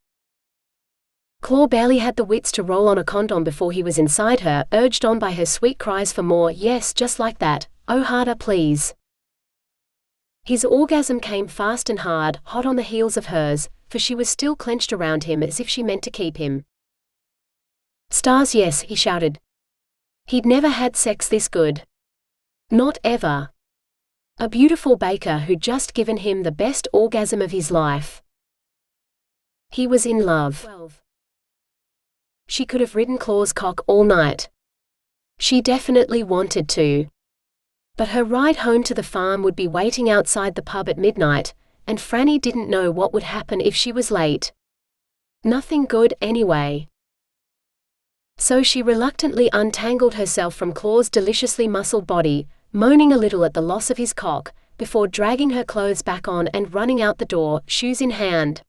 Claw barely had the wits to roll on a condom before he was inside her, urged on by her sweet cries for more. "Yes, just like that. Oh, harder, please." His orgasm came fast and hard, hot on the heels of hers, for she was still clenched around him as if she meant to keep him. "Stars, yes," he shouted. He'd never had sex this good. Not ever. A beautiful baker who'd just given him the best orgasm of his life. He was in love. 12. She could have ridden Claw's cock all night. She definitely wanted to. But her ride home to the farm would be waiting outside the pub at midnight, and Franny didn't know what would happen if she was late. Nothing good anyway. So she reluctantly untangled herself from Claw's deliciously muscled body, moaning a little at the loss of his cock, before dragging her clothes back on and running out the door, shoes in hand.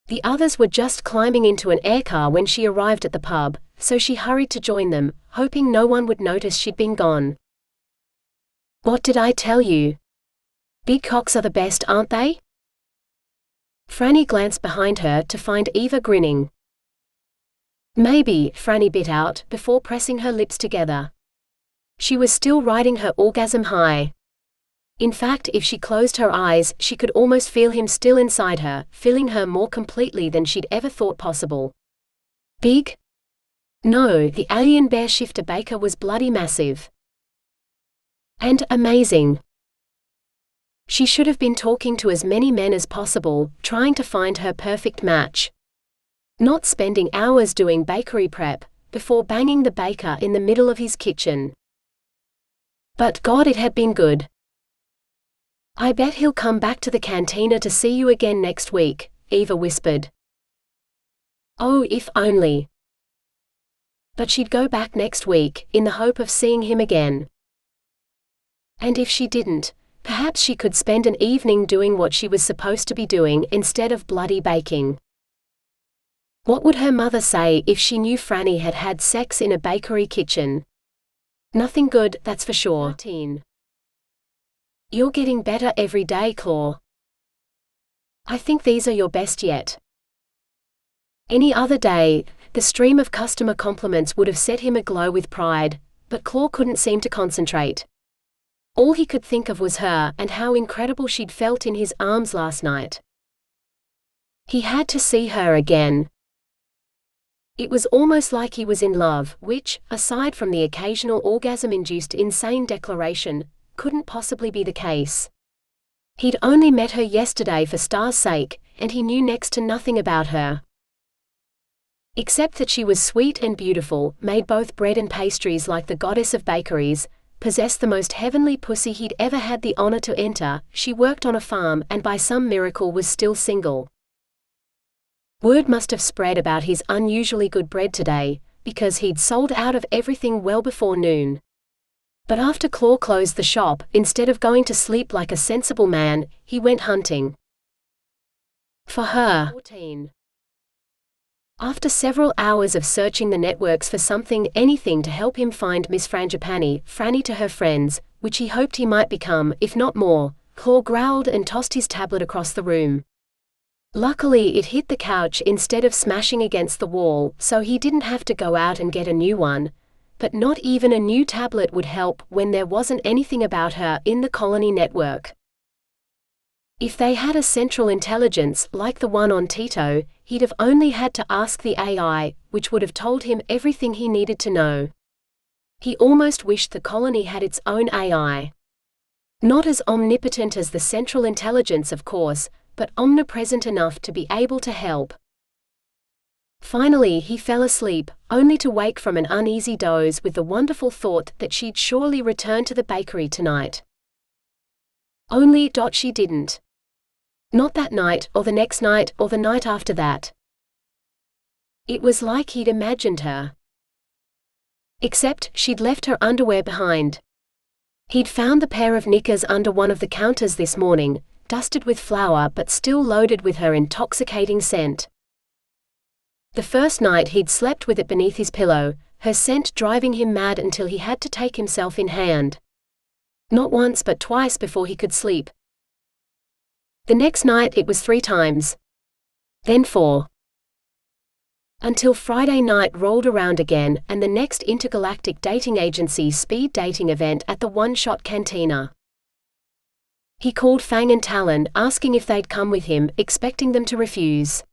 The others were just climbing into an aircar when she arrived at the pub, so she hurried to join them, hoping no one would notice she'd been gone. "What did I tell you? Big cocks are the best, aren't they?" Franny glanced behind her to find Eva grinning. "Maybe," Franny bit out, before pressing her lips together. She was still riding her orgasm high. In fact, if she closed her eyes, she could almost feel him still inside her, filling her more completely than she'd ever thought possible. Big? No, the alien bear shifter baker was bloody massive. And amazing. She should have been talking to as many men as possible, trying to find her perfect match. Not spending hours doing bakery prep, before banging the baker in the middle of his kitchen. But God, it had been good. "I bet he'll come back to the cantina to see you again next week," Eva whispered. Oh, if only. But she'd go back next week, in the hope of seeing him again. And if she didn't, perhaps she could spend an evening doing what she was supposed to be doing instead of bloody baking. What would her mother say if she knew Franny had had sex in a bakery kitchen? Nothing good, that's for sure. 13. "You're getting better every day, Claw. I think these are your best yet." Any other day, the stream of customer compliments would have set him aglow with pride, but Claw couldn't seem to concentrate. All he could think of was her and how incredible she'd felt in his arms last night. He had to see her again. It was almost like he was in love, which, aside from the occasional orgasm-induced insane declaration, couldn't possibly be the case. He'd only met her yesterday for Star's sake, and he knew next to nothing about her. Except that she was sweet and beautiful, made both bread and pastries like the goddess of bakeries, possessed the most heavenly pussy he'd ever had the honor to enter, she worked on a farm and by some miracle was still single. Word must have spread about his unusually good bread today, because he'd sold out of everything well before noon. But after Claw closed the shop, instead of going to sleep like a sensible man, he went hunting. For her. 14. After several hours of searching the networks for anything to help him find Miss Frangipani, Franny to her friends, which he hoped he might become, if not more, Claw growled and tossed his tablet across the room. Luckily it hit the couch instead of smashing against the wall, so he didn't have to go out and get a new one. But not even a new tablet would help when there wasn't anything about her in the colony network. If they had a central intelligence like the one on Tito, he'd have only had to ask the AI, which would have told him everything he needed to know. He almost wished the colony had its own AI. Not as omnipotent as the central intelligence, of course, but omnipresent enough to be able to help. Finally he fell asleep, only to wake from an uneasy doze with the wonderful thought that she'd surely return to the bakery tonight. Only she didn't. Not that night, or the next night, or the night after that. It was like he'd imagined her. Except she'd left her underwear behind. He'd found the pair of knickers under one of the counters this morning, dusted with flour but still loaded with her intoxicating scent. The first night he'd slept with it beneath his pillow, her scent driving him mad until he had to take himself in hand. Not once but twice before he could sleep. The next night it was 3 times. Then 4. Until Friday night rolled around again and the next Intergalactic Dating Agency speed dating event at the One-Shot Cantina. He called Fang and Talon asking if they'd come with him, expecting them to refuse.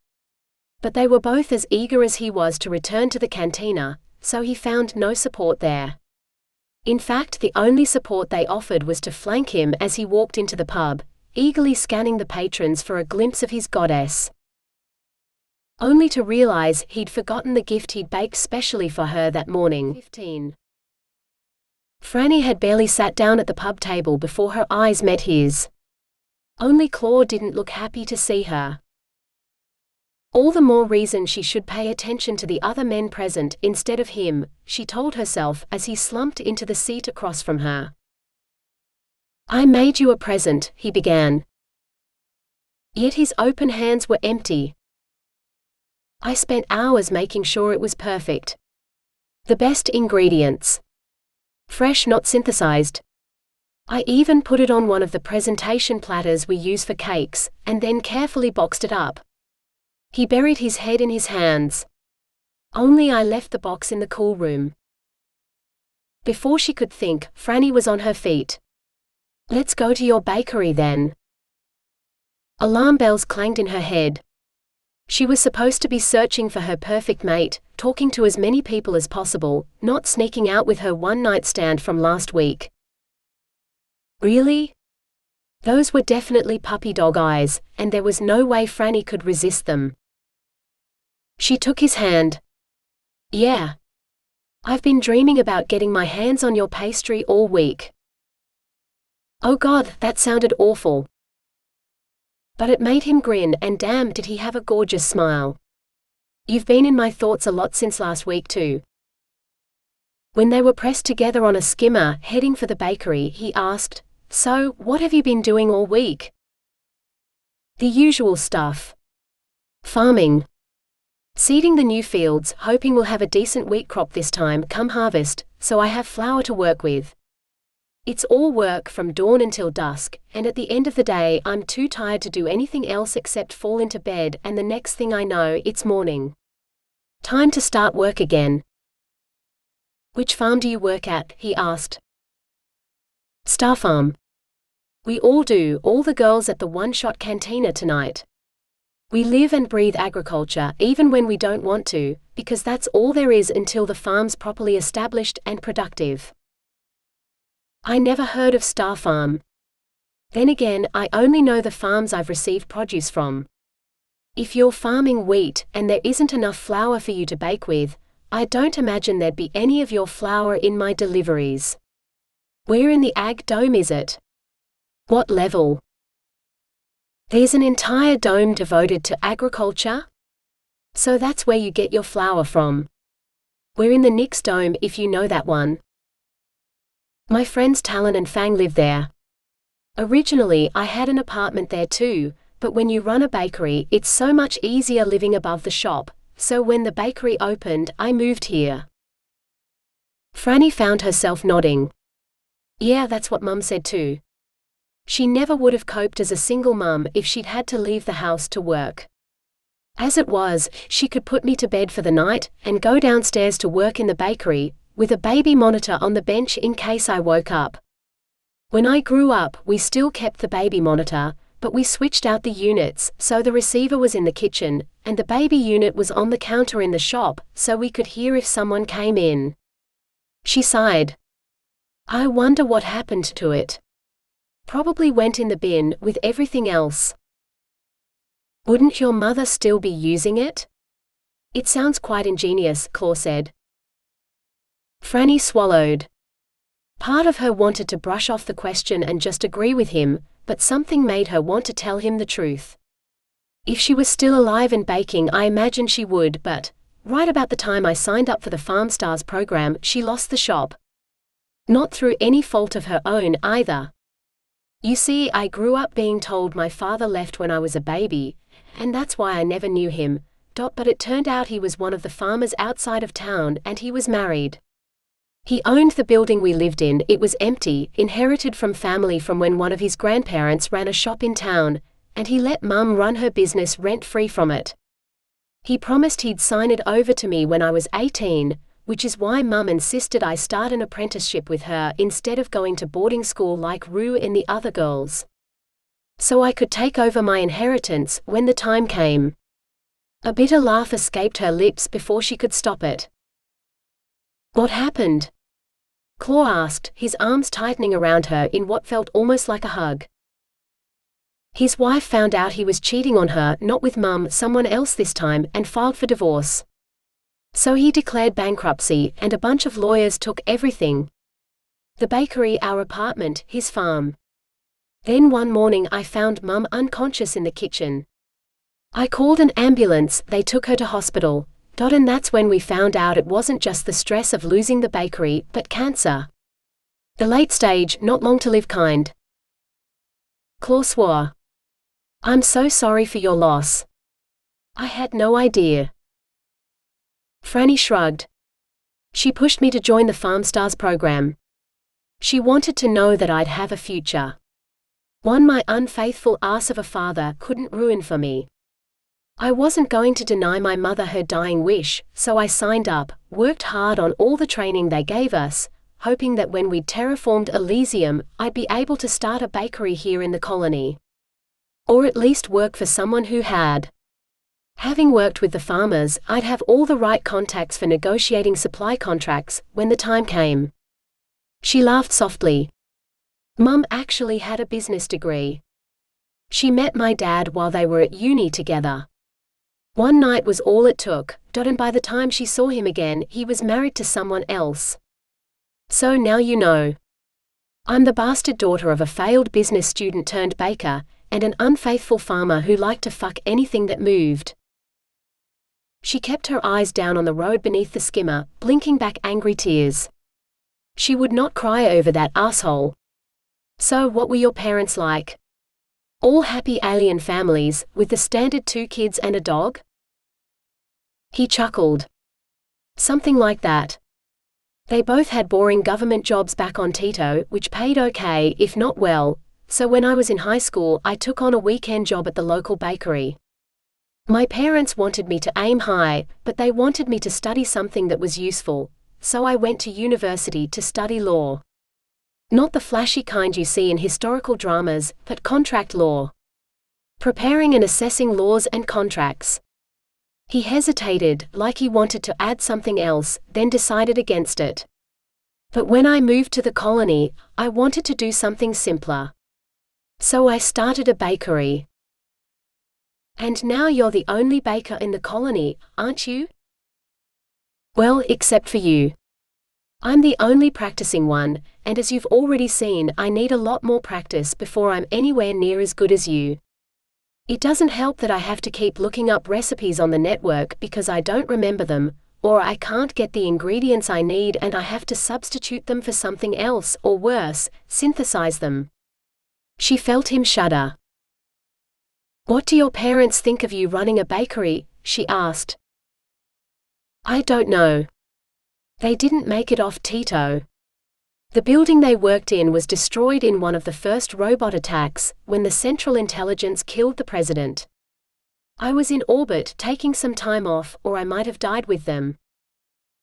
But they were both as eager as he was to return to the cantina, so he found no support there. In fact, the only support they offered was to flank him as he walked into the pub, eagerly scanning the patrons for a glimpse of his goddess. Only to realize he'd forgotten the gift he'd baked specially for her that morning. 15. Franny had barely sat down at the pub table before her eyes met his. Only Claw didn't look happy to see her. All the more reason she should pay attention to the other men present instead of him, she told herself as he slumped into the seat across from her. "I made you a present," he began. Yet his open hands were empty. "I spent hours making sure it was perfect. The best ingredients. Fresh, not synthesized. I even put it on one of the presentation platters we use for cakes, and then carefully boxed it up." He buried his head in his hands. "Only I left the box in the cool room." Before she could think, Franny was on her feet. "Let's go to your bakery then." Alarm bells clanged in her head. She was supposed to be searching for her perfect mate, talking to as many people as possible, not sneaking out with her one-night stand from last week. Really? Those were definitely puppy dog eyes, and there was no way Franny could resist them. She took his hand. "Yeah. I've been dreaming about getting my hands on your pastry all week." Oh God, that sounded awful. But it made him grin, and damn did he have a gorgeous smile. "You've been in my thoughts a lot since last week too." When they were pressed together on a skimmer heading for the bakery, he asked, "So, what have you been doing all week?" "The usual stuff. Farming. Seeding the new fields, hoping we'll have a decent wheat crop this time come harvest, so I have flour to work with. It's all work from dawn until dusk, and at the end of the day I'm too tired to do anything else except fall into bed, and the next thing I know it's morning. Time to start work again." "Which farm do you work at?" he asked. "Star Farm. We all do, all the girls at the One-Shot Cantina tonight. We live and breathe agriculture even when we don't want to, because that's all there is until the farm's properly established and productive." "I never heard of Star Farm. Then again, I only know the farms I've received produce from. If you're farming wheat and there isn't enough flour for you to bake with, I don't imagine there'd be any of your flour in my deliveries. Where in the Ag Dome is it? What level?" "There's an entire dome devoted to agriculture? So that's where you get your flour from. We're in the Nix Dome, if you know that one. My friends Talon and Fang live there. Originally I had an apartment there too, but when you run a bakery it's so much easier living above the shop, so when the bakery opened, I moved here." Franny found herself nodding. "Yeah, that's what Mum said too. She never would have coped as a single mum if she'd had to leave the house to work. As it was, she could put me to bed for the night and go downstairs to work in the bakery, with a baby monitor on the bench in case I woke up. When I grew up, we still kept the baby monitor, but we switched out the units, so the receiver was in the kitchen, and the baby unit was on the counter in the shop, so we could hear if someone came in." She sighed. "I wonder what happened to it. Probably went in the bin with everything else." "Wouldn't your mother still be using it?" "It sounds quite ingenious," Claw said. Franny swallowed. Part of her wanted to brush off the question and just agree with him, but something made her want to tell him the truth. If she was still alive and baking, I imagine she would, but right about the time I signed up for the Farm Stars program, she lost the shop. Not through any fault of her own, either. You see, I grew up being told my father left when I was a baby, and that's why I never knew him, but it turned out he was one of the farmers outside of town and he was married. He owned the building we lived in. It was empty, inherited from family from when one of his grandparents ran a shop in town, and he let Mum run her business rent-free from it. He promised he'd sign it over to me when I was 18, which is why Mum insisted I start an apprenticeship with her instead of going to boarding school like Rue and the other girls. So I could take over my inheritance when the time came." A bitter laugh escaped her lips before she could stop it. "What happened?" Claw asked, his arms tightening around her in what felt almost like a hug. "His wife found out he was cheating on her, not with Mum, someone else this time, and filed for divorce. So he declared bankruptcy, and a bunch of lawyers took everything. The bakery, our apartment, his farm. Then one morning I found Mum unconscious in the kitchen. I called an ambulance, they took her to hospital, and that's when we found out it wasn't just the stress of losing the bakery, but cancer. The late stage, not long to live kind." Claw swore. "I'm so sorry for your loss. I had no idea." Franny shrugged. "She pushed me to join the Farm Stars program. She wanted to know that I'd have a future. One my unfaithful ass of a father couldn't ruin for me. I wasn't going to deny my mother her dying wish, so I signed up, worked hard on all the training they gave us, hoping that when we'd terraformed Elysium, I'd be able to start a bakery here in the colony. Or at least work for someone who had. Having worked with the farmers, I'd have all the right contacts for negotiating supply contracts when the time came." She laughed softly. "Mum actually had a business degree. She met my dad while they were at uni together. One night was all it took, and by the time she saw him again, he was married to someone else. So now you know. I'm the bastard daughter of a failed business student turned baker, and an unfaithful farmer who liked to fuck anything that moved." She kept her eyes down on the road beneath the skimmer, blinking back angry tears. She would not cry over that asshole. "So what were your parents like? All happy alien families, with the standard 2 kids and a dog?" He chuckled. "Something like that. They both had boring government jobs back on Tito, which paid okay, if not well, so when I was in high school I took on a weekend job at the local bakery. My parents wanted me to aim high, but they wanted me to study something that was useful, so I went to university to study law. Not the flashy kind you see in historical dramas, but contract law. Preparing and assessing laws and contracts." He hesitated, like he wanted to add something else, then decided against it. "But when I moved to the colony, I wanted to do something simpler. So I started a bakery." "And now you're the only baker in the colony, aren't you?" "Well, except for you. I'm the only practicing one, and as you've already seen, I need a lot more practice before I'm anywhere near as good as you. It doesn't help that I have to keep looking up recipes on the network because I don't remember them, or I can't get the ingredients I need and I have to substitute them for something else, or worse, synthesize them." She felt him shudder. "What do your parents think of you running a bakery?" she asked. I don't know. They didn't make it off Tito. The building they worked in was destroyed in one of the first robot attacks, when the Central Intelligence killed the president. I was in orbit taking some time off, or I might have died with them.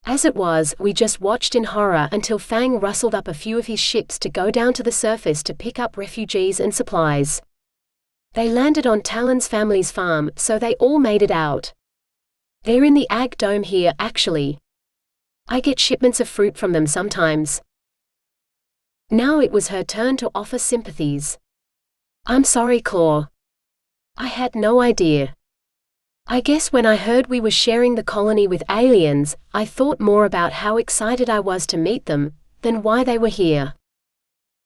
As it was, we just watched in horror until Fang rustled up a few of his ships to go down to the surface to pick up refugees and supplies. They landed on Talon's family's farm, so they all made it out. They're in the Ag Dome here, actually. I get shipments of fruit from them sometimes. Now it was her turn to offer sympathies. I'm sorry, Claw. I had no idea. I guess when I heard we were sharing the colony with aliens, I thought more about how excited I was to meet them, than why they were here.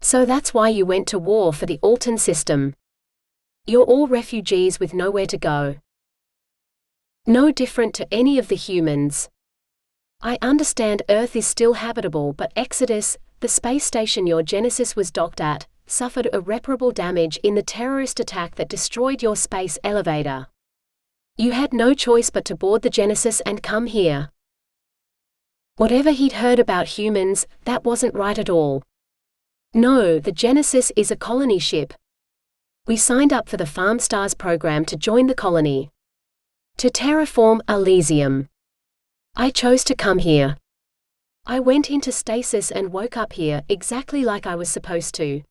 So that's why you went to war for the Alton system. You're all refugees with nowhere to go. No different to any of the humans. I understand Earth is still habitable, but Exodus, the space station your Genesis was docked at, suffered irreparable damage in the terrorist attack that destroyed your space elevator. You had no choice but to board the Genesis and come here. Whatever he'd heard about humans, that wasn't right at all. No, the Genesis is a colony ship. We signed up for the Farm Stars program to join the colony. To terraform Elysium. I chose to come here. I went into stasis and woke up here, exactly like I was supposed to.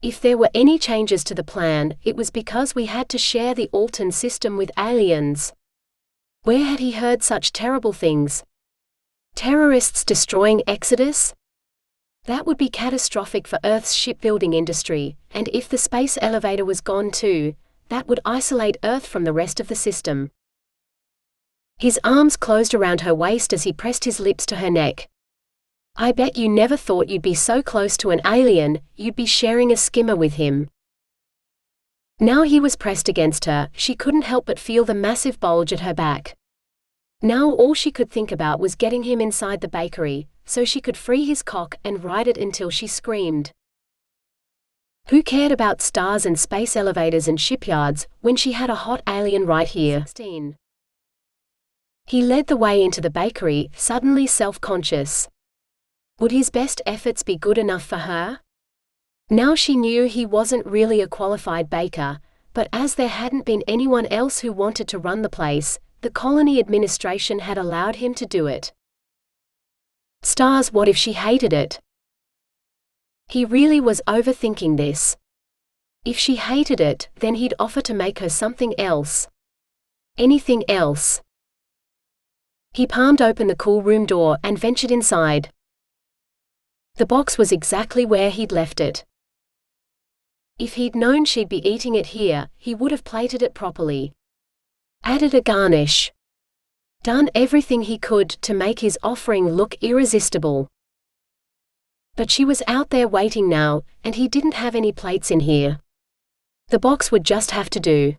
If there were any changes to the plan, it was because we had to share the Alton system with aliens. Where had he heard such terrible things? Terrorists destroying Exodus? That would be catastrophic for Earth's shipbuilding industry, and if the space elevator was gone too, that would isolate Earth from the rest of the system. His arms closed around her waist as he pressed his lips to her neck. I bet you never thought you'd be so close to an alien, you'd be sharing a skimmer with him. Now he was pressed against her, she couldn't help but feel the massive bulge at her back. Now all she could think about was getting him inside the bakery, so she could free his cock and ride it until she screamed. Who cared about stars and space elevators and shipyards, when she had a hot alien right here? 16. He led the way into the bakery, suddenly self-conscious. Would his best efforts be good enough for her? Now she knew he wasn't really a qualified baker, but as there hadn't been anyone else who wanted to run the place, the colony administration had allowed him to do it. Stars, what if she hated it? He really was overthinking this. If she hated it, then he'd offer to make her something else. Anything else. He palmed open the cool room door and ventured inside. The box was exactly where he'd left it. If he'd known she'd be eating it here, he would have plated it properly. Added a garnish. Done everything he could to make his offering look irresistible. But she was out there waiting now, and he didn't have any plates in here. The box would just have to do.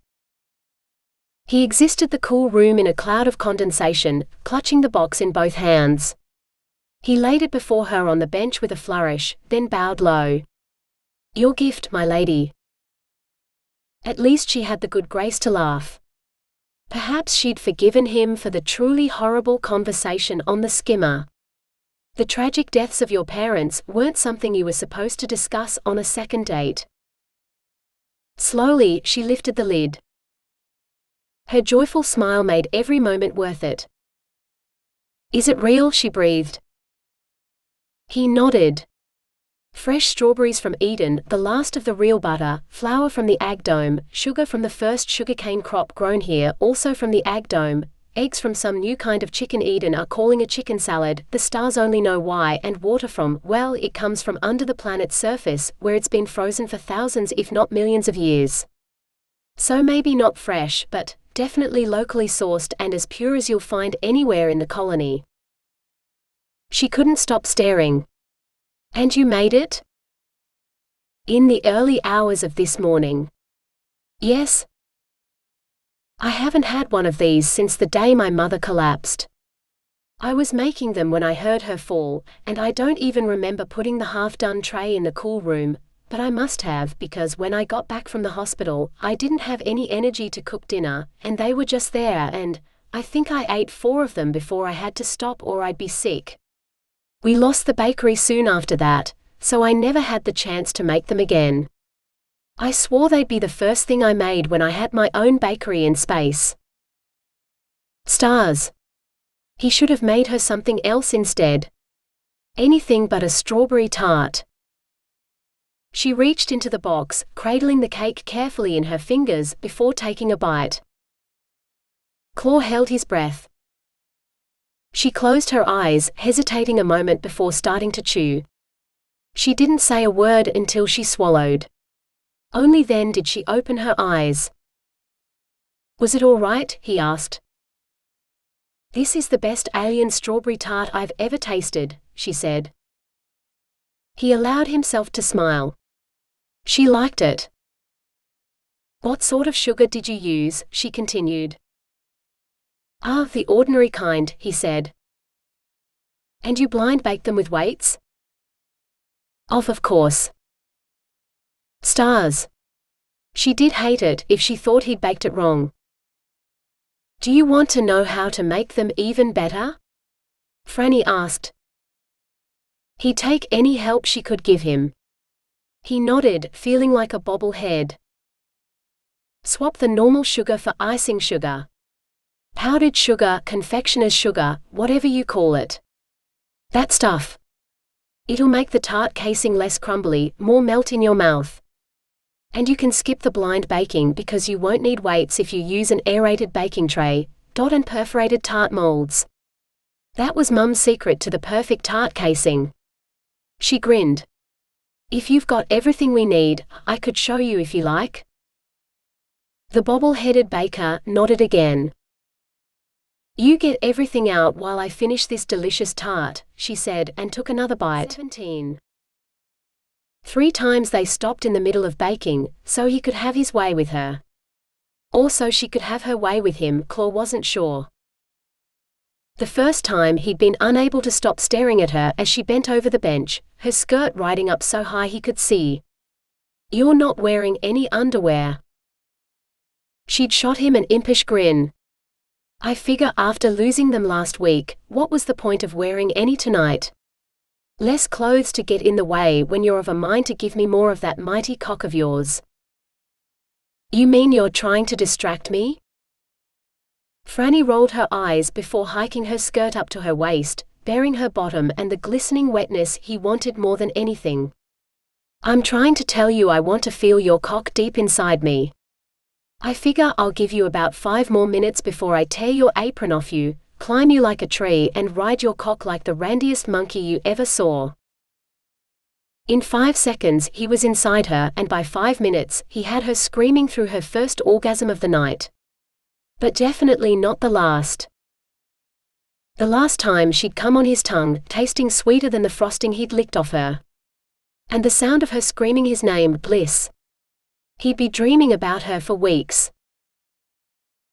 He exited the cool room in a cloud of condensation, clutching the box in both hands. He laid it before her on the bench with a flourish, then bowed low. Your gift, my lady. At least she had the good grace to laugh. Perhaps she'd forgiven him for the truly horrible conversation on the skimmer. The tragic deaths of your parents weren't something you were supposed to discuss on a second date. Slowly, she lifted the lid. Her joyful smile made every moment worth it. Is it real? She breathed. He nodded. Fresh strawberries from Eden, the last of the real butter, flour from the Ag Dome, sugar from the first sugarcane crop grown here, also from the Ag Dome, eggs from some new kind of chicken Eden are calling a chicken salad, the stars only know why, and water from, well, it comes from under the planet's surface, where it's been frozen for thousands if not millions of years. So maybe not fresh, but definitely locally sourced and as pure as you'll find anywhere in the colony. She couldn't stop staring. And you made it? In the early hours of this morning. Yes. I haven't had one of these since the day my mother collapsed. I was making them when I heard her fall, and I don't even remember putting the half-done tray in the cool room, but I must have because when I got back from the hospital, I didn't have any energy to cook dinner, and they were just there and, I think I ate 4 of them before I had to stop or I'd be sick. We lost the bakery soon after that, so I never had the chance to make them again. I swore they'd be the first thing I made when I had my own bakery in space. Stars. He should have made her something else instead. Anything but a strawberry tart. She reached into the box, cradling the cake carefully in her fingers before taking a bite. Claw held his breath. She closed her eyes, hesitating a moment before starting to chew. She didn't say a word until she swallowed. Only then did she open her eyes. Was it all right? He asked. This is the best alien strawberry tart I've ever tasted, she said. He allowed himself to smile. She liked it. What sort of sugar did you use? She continued. Ah, the ordinary kind, he said. And you blind baked them with weights? Of course. Stars. She did hate it if she thought he'd baked it wrong. Do you want to know how to make them even better? Franny asked. He'd take any help she could give him. He nodded, feeling like a bobblehead. Swap the normal sugar for icing sugar. Powdered sugar, confectioner's sugar, whatever you call it. That stuff. It'll make the tart casing less crumbly, more melt in your mouth. And you can skip the blind baking because you won't need weights if you use an aerated baking tray, and perforated tart molds. That was Mum's secret to the perfect tart casing. She grinned. If you've got everything we need, I could show you if you like. The bobble-headed baker nodded again. You get everything out while I finish this delicious tart, she said, and took another bite. 17. 3 times they stopped in the middle of baking, so he could have his way with her. Or so she could have her way with him, Claw wasn't sure. The first time he'd been unable to stop staring at her as she bent over the bench, her skirt riding up so high he could see. You're not wearing any underwear. She'd shot him an impish grin. I figure after losing them last week, what was the point of wearing any tonight? Less clothes to get in the way when you're of a mind to give me more of that mighty cock of yours. You mean you're trying to distract me? Franny rolled her eyes before hiking her skirt up to her waist, baring her bottom and the glistening wetness he wanted more than anything. I'm trying to tell you I want to feel your cock deep inside me. I figure I'll give you about 5 more minutes before I tear your apron off you, climb you like a tree and ride your cock like the randiest monkey you ever saw. In 5 seconds he was inside her, and by 5 minutes he had her screaming through her first orgasm of the night. But definitely not the last. The last time she'd come on his tongue, tasting sweeter than the frosting he'd licked off her. And the sound of her screaming his name, bliss. He'd be dreaming about her for weeks.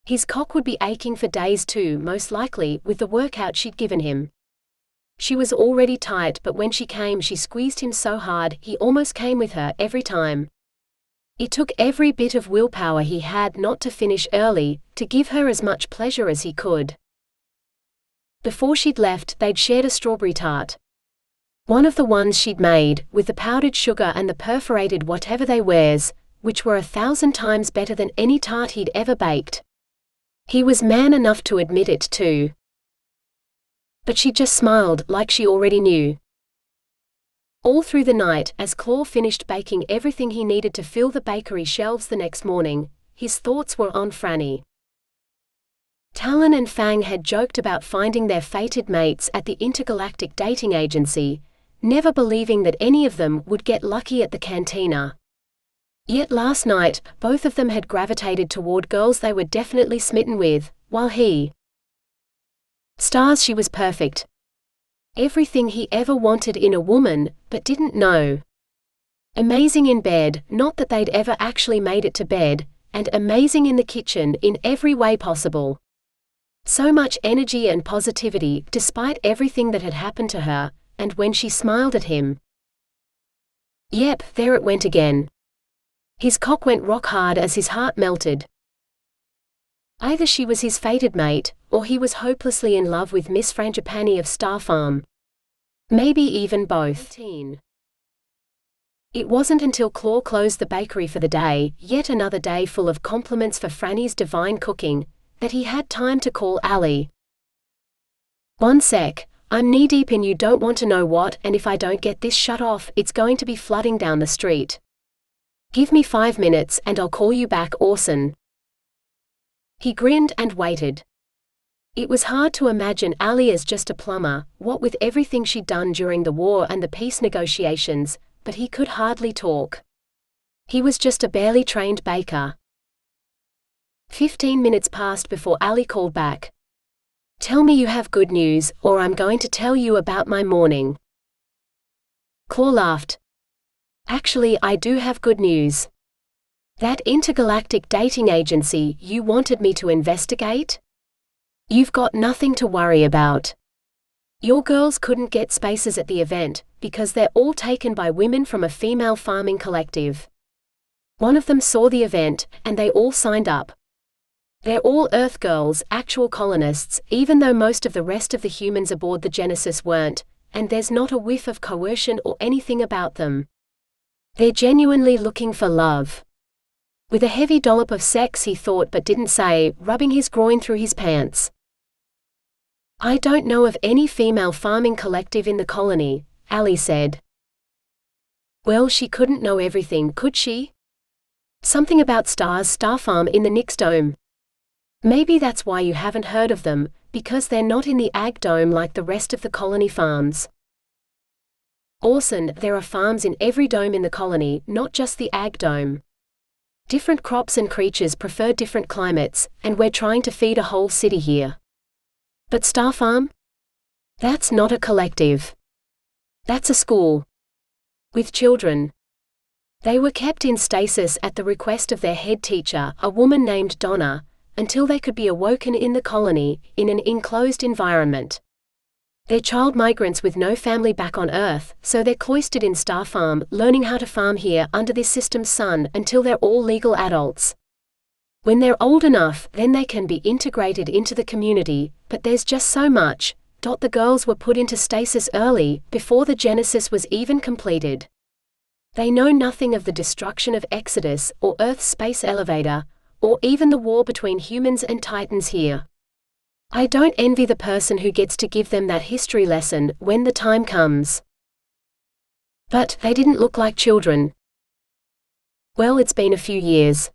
His cock would be aching for days too, most likely, with the workout she'd given him. She was already tight, but when she came she squeezed him so hard he almost came with her every time. It took every bit of willpower he had not to finish early, to give her as much pleasure as he could. Before she'd left, they'd shared a strawberry tart. One of the ones she'd made, with the powdered sugar and the perforated whatever they wears, which were 1,000 times better than any tart he'd ever baked. He was man enough to admit it too. But she just smiled like she already knew. All through the night, as Claw finished baking everything he needed to fill the bakery shelves the next morning, his thoughts were on Franny. Talon and Fang had joked about finding their fated mates at the Intergalactic Dating Agency, never believing that any of them would get lucky at the cantina. Yet last night, both of them had gravitated toward girls they were definitely smitten with, while he... Stars, she was perfect. Everything he ever wanted in a woman, but didn't know. Amazing in bed, not that they'd ever actually made it to bed, and amazing in the kitchen in every way possible. So much energy and positivity, despite everything that had happened to her, and when she smiled at him. Yep, there it went again. His cock went rock hard as his heart melted. Either she was his fated mate, or he was hopelessly in love with Miss Frangipani of Star Farm. Maybe even both. 18. It wasn't until Claw closed the bakery for the day, yet another day full of compliments for Franny's divine cooking, that he had time to call Ali. "One sec, I'm knee-deep in you don't want to know what, and if I don't get this shut off, it's going to be flooding down the street. Give me 5 minutes and I'll call you back, Orson." He grinned and waited. It was hard to imagine Ali as just a plumber, what with everything she'd done during the war and the peace negotiations, but he could hardly talk. He was just a barely trained baker. 15 minutes passed before Ali called back. "Tell me you have good news, or I'm going to tell you about my morning." Claw laughed. "Actually, I do have good news. That Intergalactic Dating Agency you wanted me to investigate? You've got nothing to worry about. Your girls couldn't get spaces at the event, because they're all taken by women from a female farming collective. One of them saw the event, and they all signed up. They're all Earth girls, actual colonists, even though most of the rest of the humans aboard the Genesis weren't, and there's not a whiff of coercion or anything about them. They're genuinely looking for love." With a heavy dollop of sex, he thought but didn't say, rubbing his groin through his pants. "I don't know of any female farming collective in the colony," Ali said. Well, she couldn't know everything, could she? Something about Star Farm in the Nix Dome. Maybe that's why you haven't heard of them, because they're not in the Ag Dome like the rest of the colony farms. Orson, there are farms in every dome in the colony, not just the Ag Dome. Different crops and creatures prefer different climates, and we're trying to feed a whole city here. But Star Farm? That's not a collective. That's a school. With children. They were kept in stasis at the request of their head teacher, a woman named Donna, until they could be awoken in the colony, in an enclosed environment. They're child migrants with no family back on Earth, so they're cloistered in Star Farm, learning how to farm here under this system's sun until they're all legal adults. When they're old enough, then they can be integrated into the community, but there's just so much. The girls were put into stasis early, before the Genesis was even completed. They know nothing of the destruction of Exodus, or Earth's space elevator, or even the war between humans and Titans here. I don't envy the person who gets to give them that history lesson when the time comes. But they didn't look like children. Well, it's been a few years.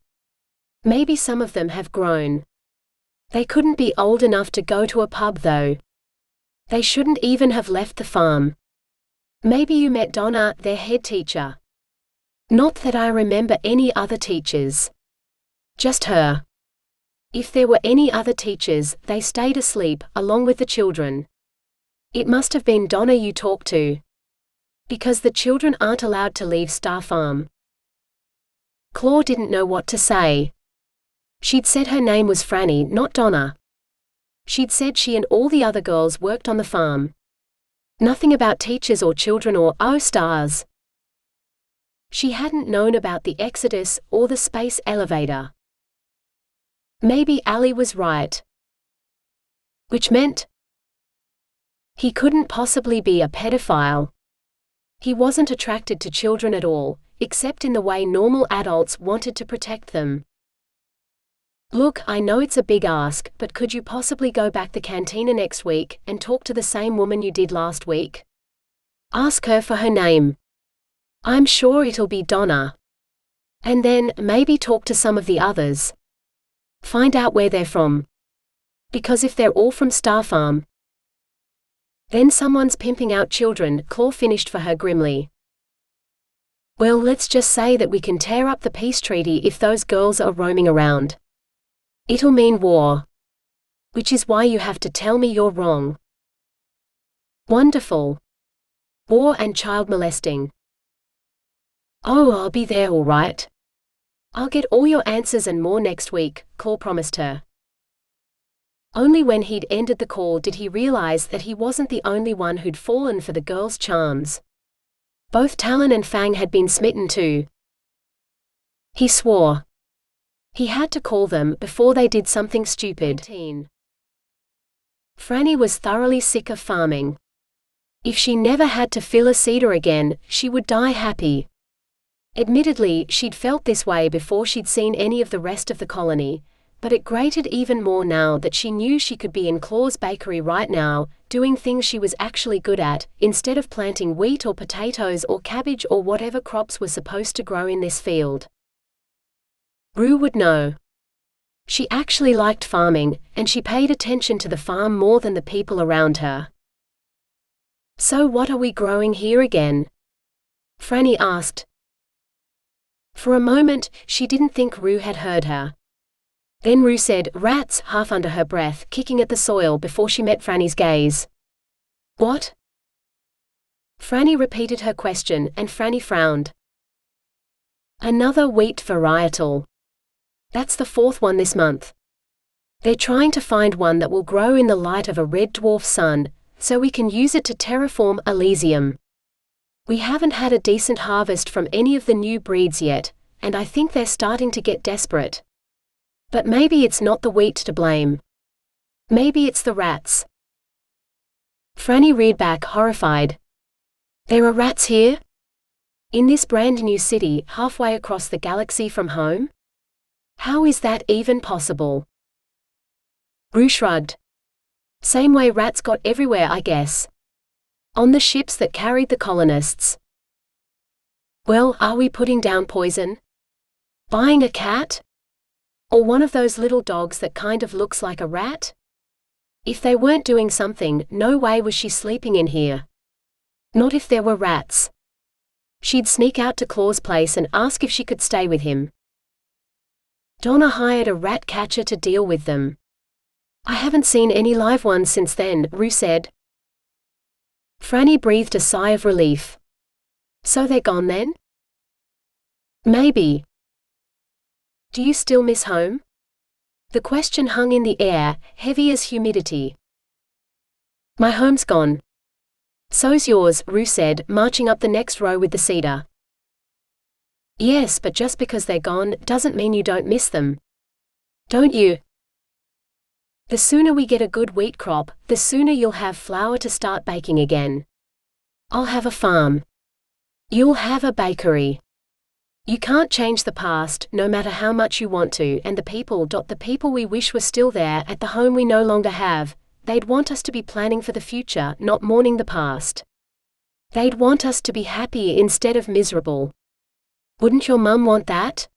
Maybe some of them have grown. They couldn't be old enough to go to a pub though. They shouldn't even have left the farm. Maybe you met Donna, their head teacher. Not that I remember any other teachers. Just her. If there were any other teachers, they stayed asleep, along with the children. It must have been Donna you talked to. Because the children aren't allowed to leave Star Farm. Claw didn't know what to say. She'd said her name was Franny, not Donna. She'd said she and all the other girls worked on the farm. Nothing about teachers or children or, oh stars. She hadn't known about the Exodus, or the space elevator. Maybe Ali was right. Which meant he couldn't possibly be a pedophile. He wasn't attracted to children at all, except in the way normal adults wanted to protect them. Look, I know it's a big ask, but could you possibly go back the cantina next week, and talk to the same woman you did last week? Ask her for her name. I'm sure it'll be Donna. And then, maybe talk to some of the others. Find out where they're from. Because if they're all from Star Farm, then someone's pimping out children, Claw finished for her grimly. Well, let's just say that we can tear up the peace treaty if those girls are roaming around. It'll mean war. Which is why you have to tell me you're wrong. Wonderful. War and child molesting. Oh, I'll be there all right. I'll get all your answers and more next week, Claw promised her. Only when he'd ended the call did he realize that he wasn't the only one who'd fallen for the girl's charms. Both Talon and Fang had been smitten too. He swore. He had to call them before they did something stupid. Franny was thoroughly sick of farming. If she never had to fill a cedar again, she would die happy. Admittedly, she'd felt this way before she'd seen any of the rest of the colony, but it grated even more now that she knew she could be in Claw's bakery right now, doing things she was actually good at, instead of planting wheat or potatoes or cabbage or whatever crops were supposed to grow in this field. Rue would know. She actually liked farming, and she paid attention to the farm more than the people around her. "So what are we growing here again?" Franny asked. For a moment, she didn't think Rue had heard her. Then Rue said, "Rats," half under her breath, kicking at the soil before she met Franny's gaze. "What?" Franny repeated her question, and Franny frowned. "Another wheat varietal. That's the fourth one this month. They're trying to find one that will grow in the light of a red dwarf sun, so we can use it to terraform Elysium. We haven't had a decent harvest from any of the new breeds yet, and I think they're starting to get desperate. But maybe it's not the wheat to blame. Maybe it's the rats." Franny reared back, horrified. "There are rats here? In this brand new city, halfway across the galaxy from home? How is that even possible?" Rue shrugged. "Same way rats got everywhere, I guess. On the ships that carried the colonists." "Well, are we putting down poison? Buying a cat? Or one of those little dogs that kind of looks like a rat? If they weren't doing something, no way was she sleeping in here. Not if there were rats. She'd sneak out to Claw's place and ask if she could stay with him. Donna hired a rat catcher to deal with them. I haven't seen any live ones since then," Rue said. Franny breathed a sigh of relief. "So they're gone then?" "Maybe." "Do you still miss home?" The question hung in the air, heavy as humidity. "My home's gone." "So's yours," Rue said, marching up the next row with the cedar. "Yes, but just because they're gone doesn't mean you don't miss them. Don't you? The sooner we get a good wheat crop, the sooner you'll have flour to start baking again. I'll have a farm. You'll have a bakery. You can't change the past, no matter how much you want to, and the people we wish were still there at the home we no longer have, they'd want us to be planning for the future, not mourning the past. They'd want us to be happy instead of miserable. Wouldn't your mum want that?"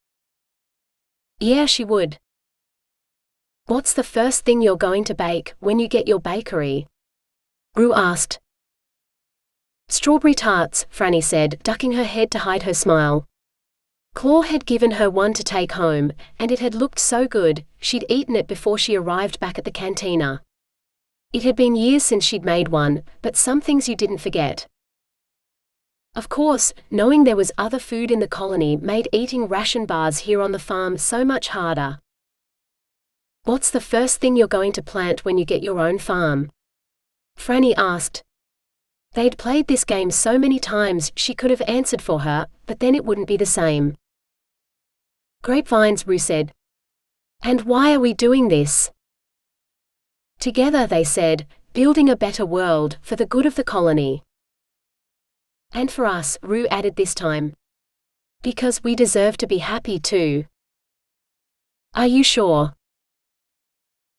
"Yeah, she would." "What's the first thing you're going to bake when you get your bakery?" Rue asked. "Strawberry tarts," Franny said, ducking her head to hide her smile. Claw had given her one to take home, and it had looked so good, she'd eaten it before she arrived back at the cantina. It had been years since she'd made one, but some things you didn't forget. Of course, knowing there was other food in the colony made eating ration bars here on the farm so much harder. "What's the first thing you're going to plant when you get your own farm?" Franny asked. They'd played this game so many times she could have answered for her, but then it wouldn't be the same. "Grapevines," Rue said. "And why are we doing this?" Together, they said, building a better world, for the good of the colony. "And for us," Rue added this time. "Because we deserve to be happy too." "Are you sure?"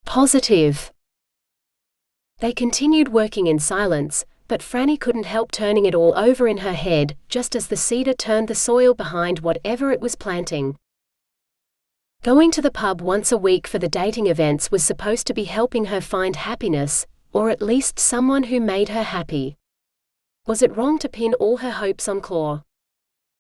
"Positive." They continued working in silence, but Franny couldn't help turning it all over in her head, just as the cedar turned the soil behind whatever it was planting. Going to the pub once a week for the dating events was supposed to be helping her find happiness, or at least someone who made her happy. Was it wrong to pin all her hopes on Claw?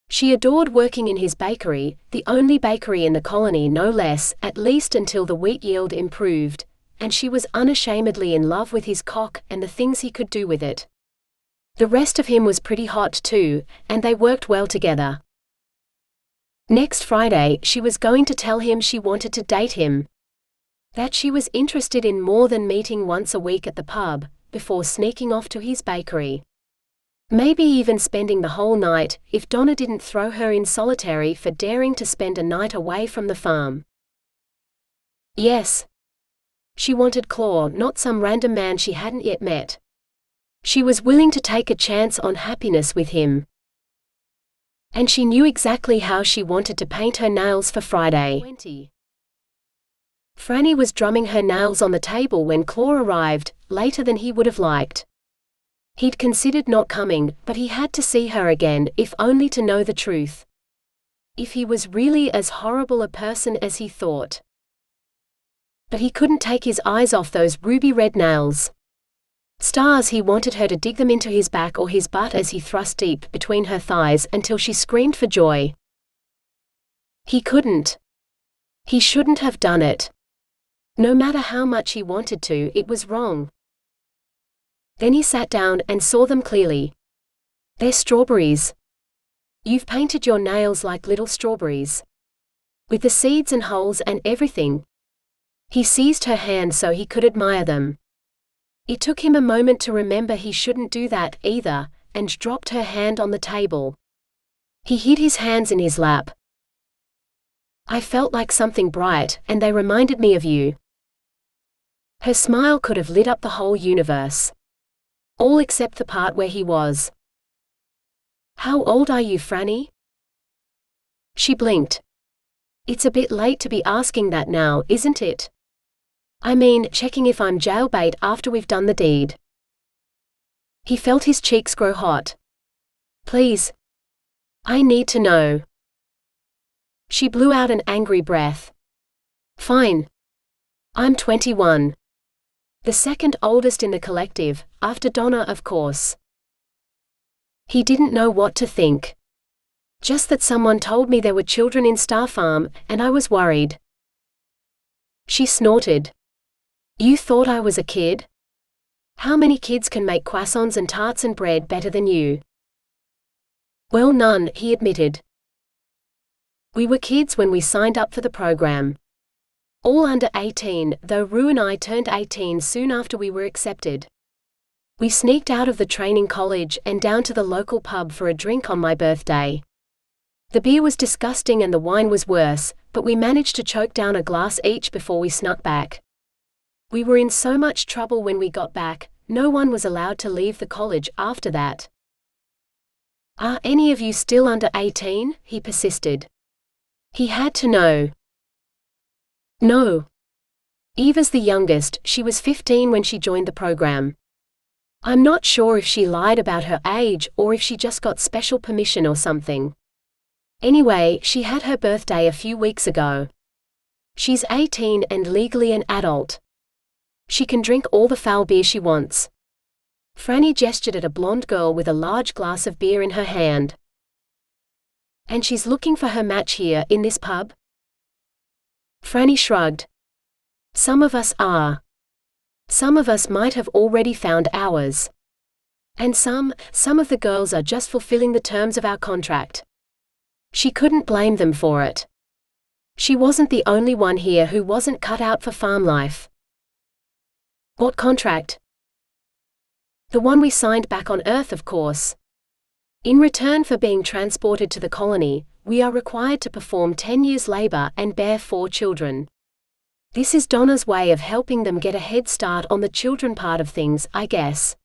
She adored working in his bakery, the only bakery in the colony no less, at least until the wheat yield improved, and she was unashamedly in love with his cock and the things he could do with it. The rest of him was pretty hot too, and they worked well together. Next Friday, she was going to tell him she wanted to date him. That she was interested in more than meeting once a week at the pub, before sneaking off to his bakery. Maybe even spending the whole night, if Donna didn't throw her in solitary for daring to spend a night away from the farm. Yes. She wanted Claw, not some random man she hadn't yet met. She was willing to take a chance on happiness with him. And she knew exactly how she wanted to paint her nails for Friday. 20. Franny was drumming her nails on the table when Claw arrived, later than he would have liked. He'd considered not coming, but he had to see her again, if only to know the truth. If he was really as horrible a person as he thought. But he couldn't take his eyes off those ruby-red nails. Stars, he wanted her to dig them into his back or his butt as he thrust deep between her thighs until she screamed for joy. He couldn't. He shouldn't have done it. No matter how much he wanted to, it was wrong. Then he sat down and saw them clearly. They're strawberries. You've painted your nails like little strawberries. With the seeds and holes and everything. He seized her hand so he could admire them. It took him a moment to remember he shouldn't do that either, and dropped her hand on the table. He hid his hands in his lap. I felt like something bright, and they reminded me of you. Her smile could have lit up the whole universe. All except the part where he was. How old are you, Franny? She blinked. It's a bit late to be asking that now, isn't it? I mean, checking if I'm jailbait after we've done the deed. He felt his cheeks grow hot. Please. I need to know. She blew out an angry breath. Fine. I'm 21. The second oldest in the collective, after Donna, of course. He didn't know what to think. Just that someone told me there were children in Star Farm, and I was worried. She snorted. You thought I was a kid? How many kids can make croissants and tarts and bread better than you? Well, none, he admitted. We were kids when we signed up for the program. All under 18, though Rue and I turned 18 soon after we were accepted. We sneaked out of the training college and down to the local pub for a drink on my birthday. The beer was disgusting and the wine was worse, but we managed to choke down a glass each before we snuck back. We were in so much trouble when we got back, no one was allowed to leave the college after that. Are any of you still under 18? He persisted. He had to know. No. Eva's the youngest, she was 15 when she joined the program. I'm not sure if she lied about her age or if she just got special permission or something. Anyway, she had her birthday a few weeks ago. She's 18 and legally an adult. She can drink all the foul beer she wants. Franny gestured at a blonde girl with a large glass of beer in her hand. And she's looking for her match here, in this pub? Franny shrugged. Some of us are. Some of us might have already found ours. And some of the girls are just fulfilling the terms of our contract. She couldn't blame them for it. She wasn't the only one here who wasn't cut out for farm life. What contract? The one we signed back on Earth, of course. In return for being transported to the colony, we are required to perform 10 years' labor and bear 4 children. This is Donna's way of helping them get a head start on the children part of things, I guess.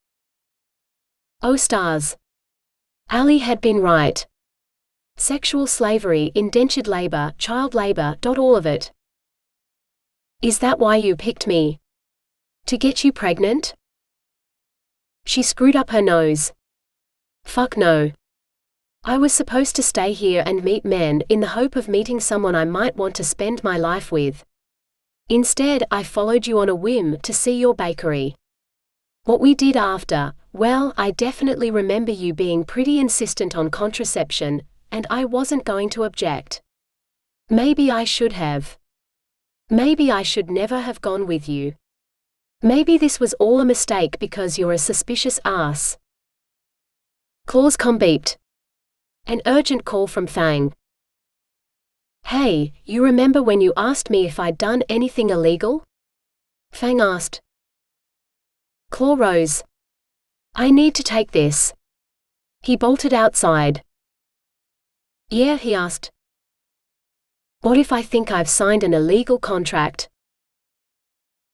Oh stars. Ali had been right. Sexual slavery, indentured labor, child labor, all of it. Is that why you picked me? To get you pregnant? She screwed up her nose. Fuck no. I was supposed to stay here and meet men in the hope of meeting someone I might want to spend my life with. Instead, I followed you on a whim to see your bakery. What we did after, well, I definitely remember you being pretty insistent on contraception, and I wasn't going to object. Maybe I should have. Maybe I should never have gone with you. Maybe this was all a mistake because you're a suspicious ass. Claw's com beeped. An urgent call from Fang. Hey, you remember when you asked me if I'd done anything illegal? Fang asked. Claw rose. I need to take this. He bolted outside. Yeah, he asked. What if I think I've signed an illegal contract?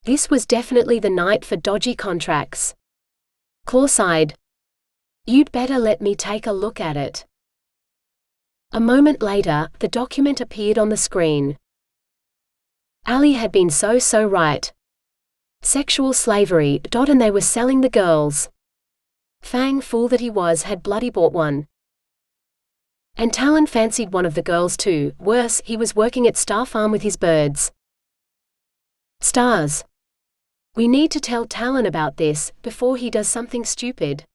This was definitely the night for dodgy contracts. Claw sighed. You'd better let me take a look at it. A moment later, the document appeared on the screen. Ali had been so right. Sexual slavery, and they were selling the girls. Fang, fool that he was, had bloody bought one. And Talon fancied one of the girls too. Worse, he was working at Star Farm with his birds. Stars. We need to tell Talon about this, before he does something stupid.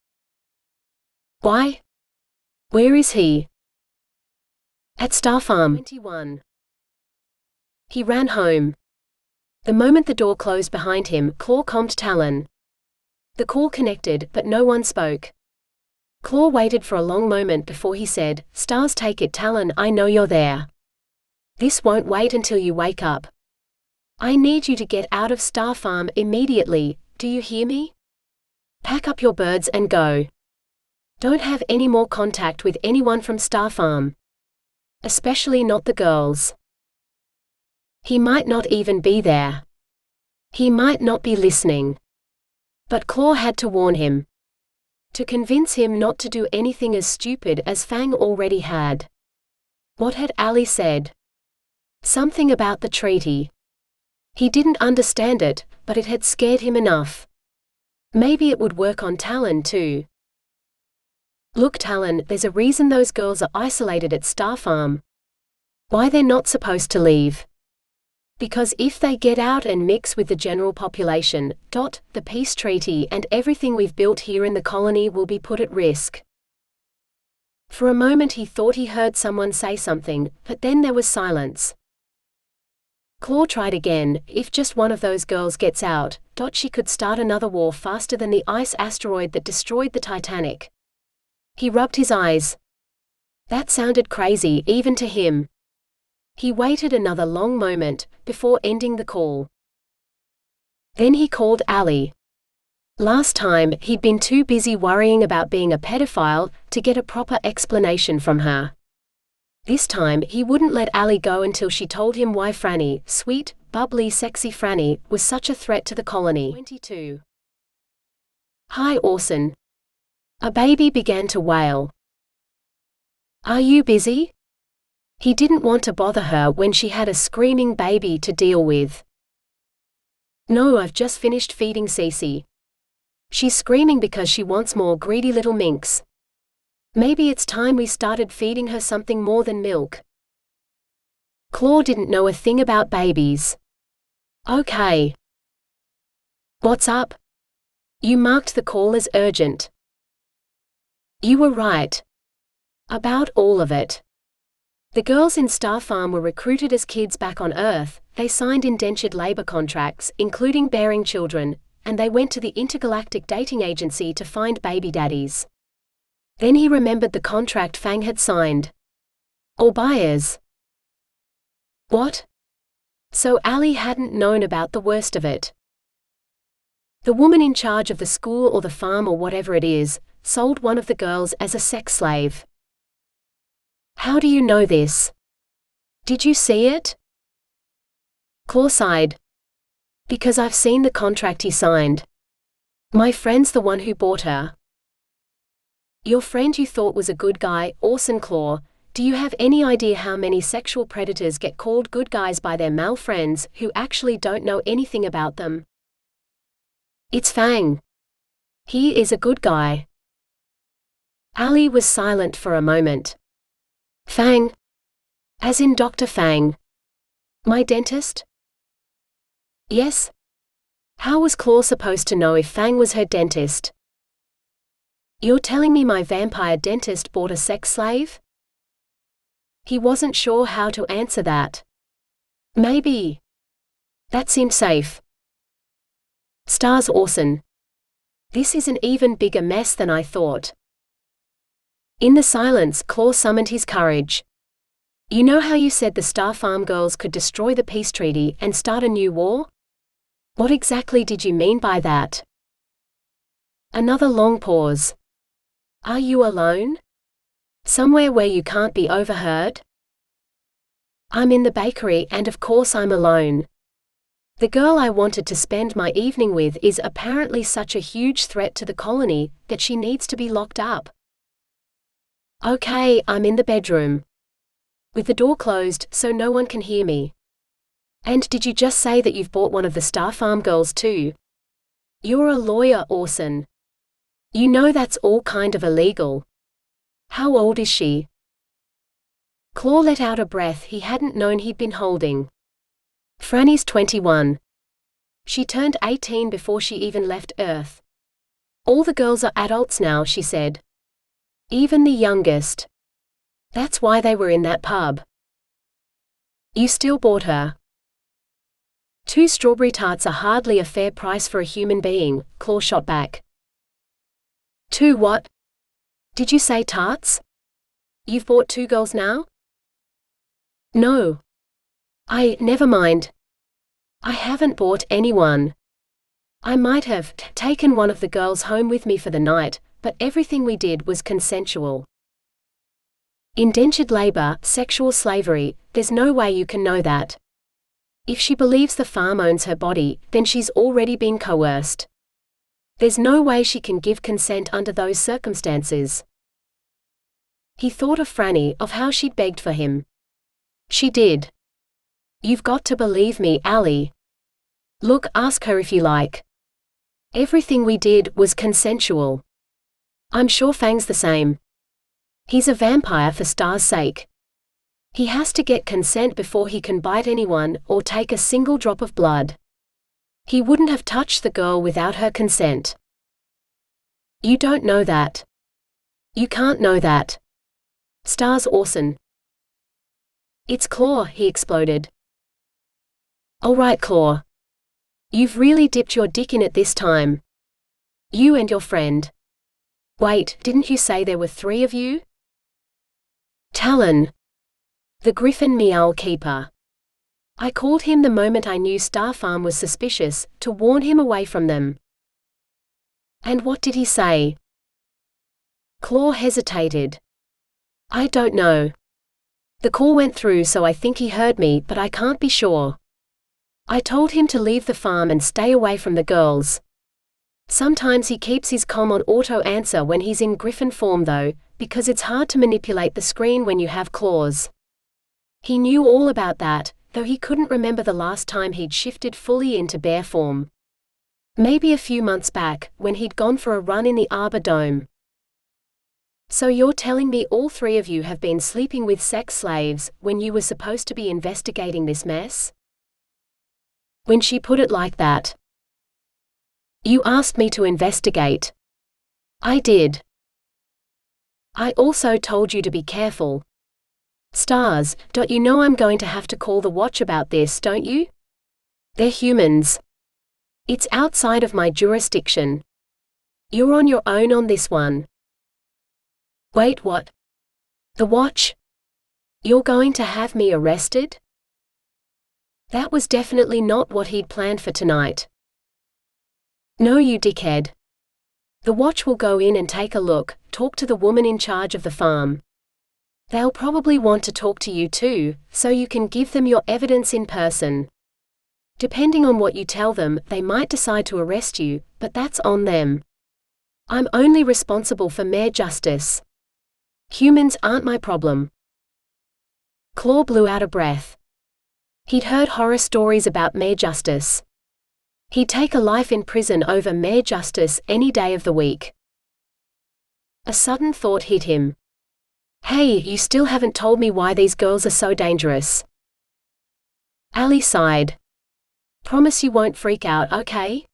Why? Where is he? At Star Farm. 21. He ran home. The moment the door closed behind him, Claw calmed Talon. The call connected, but no one spoke. Claw waited for a long moment before he said, Stars, take it, Talon, I know you're there. This won't wait until you wake up. I need you to get out of Star Farm immediately, do you hear me? Pack up your birds and go. Don't have any more contact with anyone from Star Farm. Especially not the girls. He might not even be there. He might not be listening. But Claw had to warn him. To convince him not to do anything as stupid as Fang already had. What had Ali said? Something about the treaty. He didn't understand it, but it had scared him enough. Maybe it would work on Talon too. Look, Talon, there's a reason those girls are isolated at Star Farm. Why they're not supposed to leave. Because if they get out and mix with the general population, the peace treaty and everything we've built here in the colony will be put at risk. For a moment he thought he heard someone say something, but then there was silence. Claw tried again. If just one of those girls gets out, she could start another war faster than the ice asteroid that destroyed the Titanic. He rubbed his eyes. That sounded crazy even to him. He waited another long moment, before ending the call. Then he called Ali. Last time, he'd been too busy worrying about being a pedophile, to get a proper explanation from her. This time, he wouldn't let Ali go until she told him why Franny, sweet, bubbly, sexy Franny, was such a threat to the colony. 22. Hi Orson. A baby began to wail. Are you busy? He didn't want to bother her when she had a screaming baby to deal with. No, I've just finished feeding Cece. She's screaming because she wants more, greedy little minx. Maybe it's time we started feeding her something more than milk. Claw didn't know a thing about babies. Okay. What's up? You marked the call as urgent. You were right. About all of it. The girls in Star Farm were recruited as kids back on Earth, they signed indentured labor contracts, including bearing children, and they went to the Intergalactic Dating Agency to find baby daddies. Then he remembered the contract Fang had signed. All buyers. What? So Ali hadn't known about the worst of it. The woman in charge of the school or the farm or whatever it is, sold one of the girls as a sex slave. How do you know this? Did you see it? Claw sighed. Because I've seen the contract he signed. My friend's the one who bought her. Your friend you thought was a good guy, Orson Claw, do you have any idea how many sexual predators get called good guys by their male friends who actually don't know anything about them? It's Fang. He is a good guy. Ali was silent for a moment. Fang? As in Dr. Fang? My dentist? Yes. How was Claw supposed to know if Fang was her dentist? You're telling me my vampire dentist bought a sex slave? He wasn't sure how to answer that. Maybe. That seemed safe. Stars Orson. This is an even bigger mess than I thought. In the silence, Claw summoned his courage. You know how you said the Star Farm girls could destroy the peace treaty and start a new war? What exactly did you mean by that? Another long pause. Are you alone? Somewhere where you can't be overheard? I'm in the bakery and of course I'm alone. The girl I wanted to spend my evening with is apparently such a huge threat to the colony that she needs to be locked up. Okay, I'm in the bedroom. With the door closed so no one can hear me. And did you just say that you've bought one of the Star Farm girls too? You're a lawyer, Orson. You know that's all kind of illegal. How old is she? Claw let out a breath he hadn't known he'd been holding. Franny's 21. She turned 18 before she even left Earth. All the girls are adults now, she said. Even the youngest. That's why they were in that pub. You still bought her. 2 strawberry tarts are hardly a fair price for a human being, Claw shot back. 2 what? Did you say tarts? You've bought 2 girls now? No. Never mind. I haven't bought anyone. I might have taken one of the girls home with me for the night, but everything we did was consensual. Indentured labor, sexual slavery, there's no way you can know that. If she believes the farm owns her body, then she's already been coerced. There's no way she can give consent under those circumstances. He thought of Franny, of how she'd begged for him. She did. You've got to believe me, Allie. Look, ask her if you like. Everything we did was consensual. I'm sure Fang's the same. He's a vampire for Star's sake. He has to get consent before he can bite anyone or take a single drop of blood. He wouldn't have touched the girl without her consent. You don't know that. You can't know that. Star's Orson. It's Claw, he exploded. All right, Claw. You've really dipped your dick in it this time. You and your friend. Wait, didn't you say there were 3 of you? Talon. The Griffin Meow Keeper. I called him the moment I knew Star Farm was suspicious, to warn him away from them. And what did he say? Claw hesitated. I don't know. The call went through, so I think he heard me, but I can't be sure. I told him to leave the farm and stay away from the girls. Sometimes he keeps his comm on auto answer when he's in Griffin form though, because it's hard to manipulate the screen when you have claws. He knew all about that, though he couldn't remember the last time he'd shifted fully into bear form. Maybe a few months back, when he'd gone for a run in the Arbor Dome. So you're telling me all 3 of you have been sleeping with sex slaves, when you were supposed to be investigating this mess? When she put it like that. You asked me to investigate. I did. I also told you to be careful. Stars, don't you know I'm going to have to call the watch about this, don't you? They're humans. It's outside of my jurisdiction. You're on your own on this one. Wait, what? The watch? You're going to have me arrested? That was definitely not what he'd planned for tonight. No, you dickhead. The watch will go in and take a look, talk to the woman in charge of the farm. They'll probably want to talk to you too, so you can give them your evidence in person. Depending on what you tell them, they might decide to arrest you, but that's on them. I'm only responsible for mere justice. Humans aren't my problem. Claw blew out a breath. He'd heard horror stories about mere justice. He'd take a life in prison over mere justice any day of the week. A sudden thought hit him. Hey, you still haven't told me why these girls are so dangerous. Allie sighed. Promise you won't freak out, okay?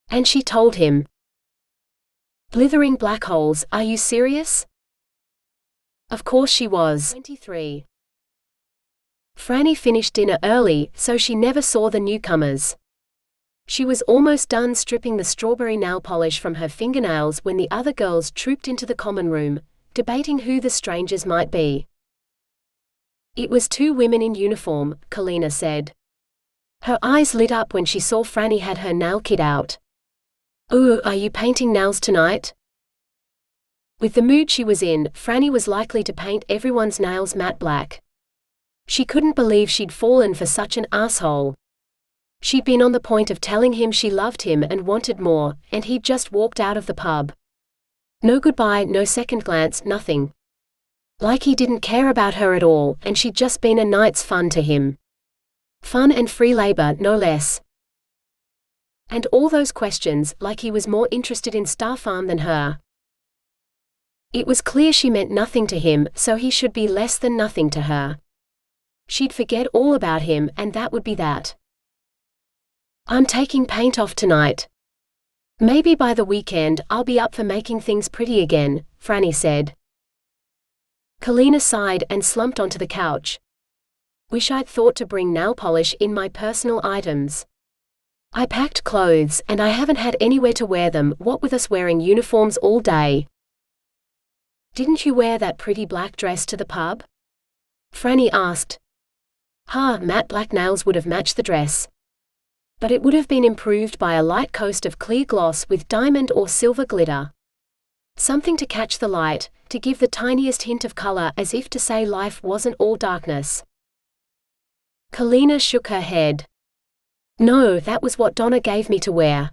And she told him. Blithering black holes, are you serious? Of course she was. 23. Franny finished dinner early, so she never saw the newcomers. She was almost done stripping the strawberry nail polish from her fingernails when the other girls trooped into the common room, debating who the strangers might be. It was 2 women in uniform, Kalina said. Her eyes lit up when she saw Franny had her nail kit out. Ooh, are you painting nails tonight? With the mood she was in, Franny was likely to paint everyone's nails matte black. She couldn't believe she'd fallen for such an asshole. She'd been on the point of telling him she loved him and wanted more, and he'd just walked out of the pub. No goodbye, no second glance, nothing. Like he didn't care about her at all, and she'd just been a night's fun to him. Fun and free labor, no less. And all those questions, like he was more interested in Star Farm than her. It was clear she meant nothing to him, so he should be less than nothing to her. She'd forget all about him, and that would be that. I'm taking paint off tonight. Maybe by the weekend I'll be up for making things pretty again, Franny said. Kalina sighed and slumped onto the couch. Wish I'd thought to bring nail polish in my personal items. I packed clothes and I haven't had anywhere to wear them, what with us wearing uniforms all day. Didn't you wear that pretty black dress to the pub? Franny asked. Matte black nails would have matched the dress. But it would have been improved by a light coat of clear gloss with diamond or silver glitter. Something to catch the light, to give the tiniest hint of color, as if to say life wasn't all darkness. Kalina shook her head. No, that was what Donna gave me to wear.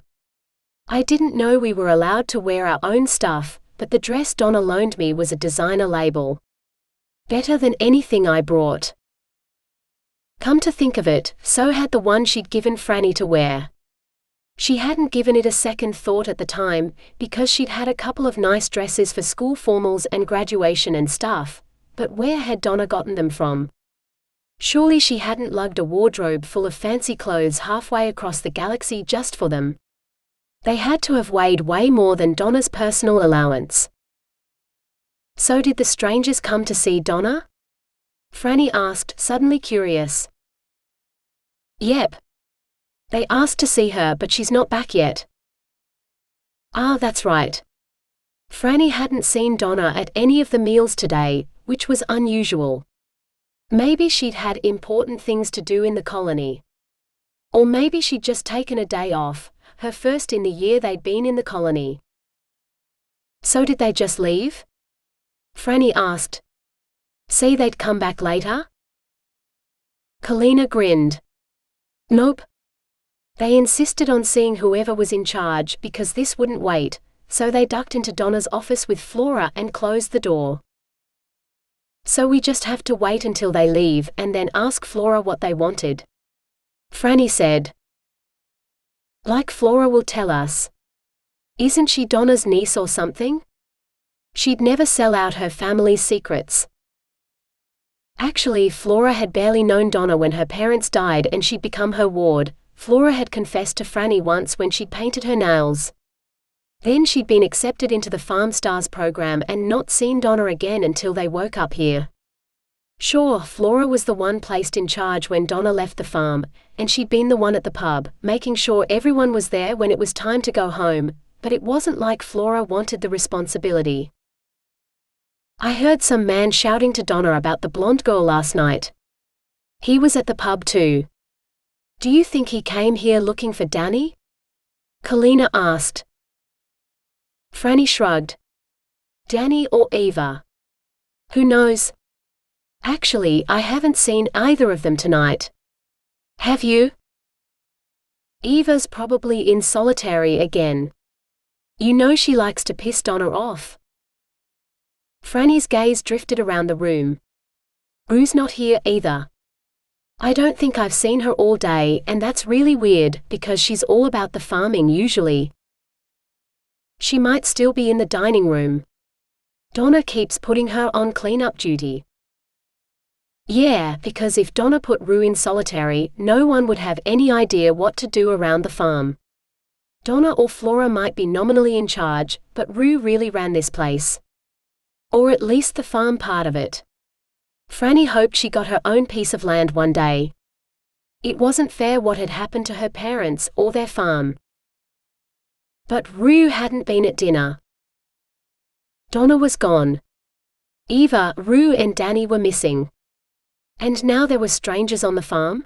I didn't know we were allowed to wear our own stuff, but the dress Donna loaned me was a designer label. Better than anything I brought. Come to think of it, so had the one she'd given Franny to wear. She hadn't given it a second thought at the time, because she'd had a couple of nice dresses for school formals and graduation and stuff, but where had Donna gotten them from? Surely she hadn't lugged a wardrobe full of fancy clothes halfway across the galaxy just for them. They had to have weighed way more than Donna's personal allowance. So did the strangers come to see Donna? Franny asked, suddenly curious. Yep. They asked to see her, but she's not back yet. Ah, that's right. Franny hadn't seen Donna at any of the meals today, which was unusual. Maybe she'd had important things to do in the colony. Or maybe she'd just taken a day off, her first in the year they'd been in the colony. So did they just leave? Franny asked. See they'd come back later? Kalina grinned. Nope. They insisted on seeing whoever was in charge because this wouldn't wait, so they ducked into Donna's office with Flora and closed the door. So we just have to wait until they leave and then ask Flora what they wanted. Franny said. Like Flora will tell us. Isn't she Donna's niece or something? She'd never sell out her family's secrets. Actually, Flora had barely known Donna when her parents died and she'd become her ward. Flora had confessed to Franny once when she'd painted her nails. Then she'd been accepted into the Farm Stars program and not seen Donna again until they woke up here. Sure, Flora was the one placed in charge when Donna left the farm, and she'd been the one at the pub, making sure everyone was there when it was time to go home, but it wasn't like Flora wanted the responsibility. I heard some man shouting to Donna about the blonde girl last night. He was at the pub too. Do you think he came here looking for Danny? Kalina asked. Franny shrugged. Danny or Eva? Who knows? Actually, I haven't seen either of them tonight. Have you? Eva's probably in solitary again. You know she likes to piss Donna off. Franny's gaze drifted around the room. Rue's not here either. I don't think I've seen her all day, and that's really weird, because she's all about the farming usually. She might still be in the dining room. Donna keeps putting her on cleanup duty. Yeah, because if Donna put Rue in solitary, no one would have any idea what to do around the farm. Donna or Flora might be nominally in charge, but Rue really ran this place. Or at least the farm part of it. Franny hoped she got her own piece of land one day. It wasn't fair what had happened to her parents or their farm. But Rue hadn't been at dinner. Donna was gone. Eva, Rue and Danny were missing. And now there were strangers on the farm?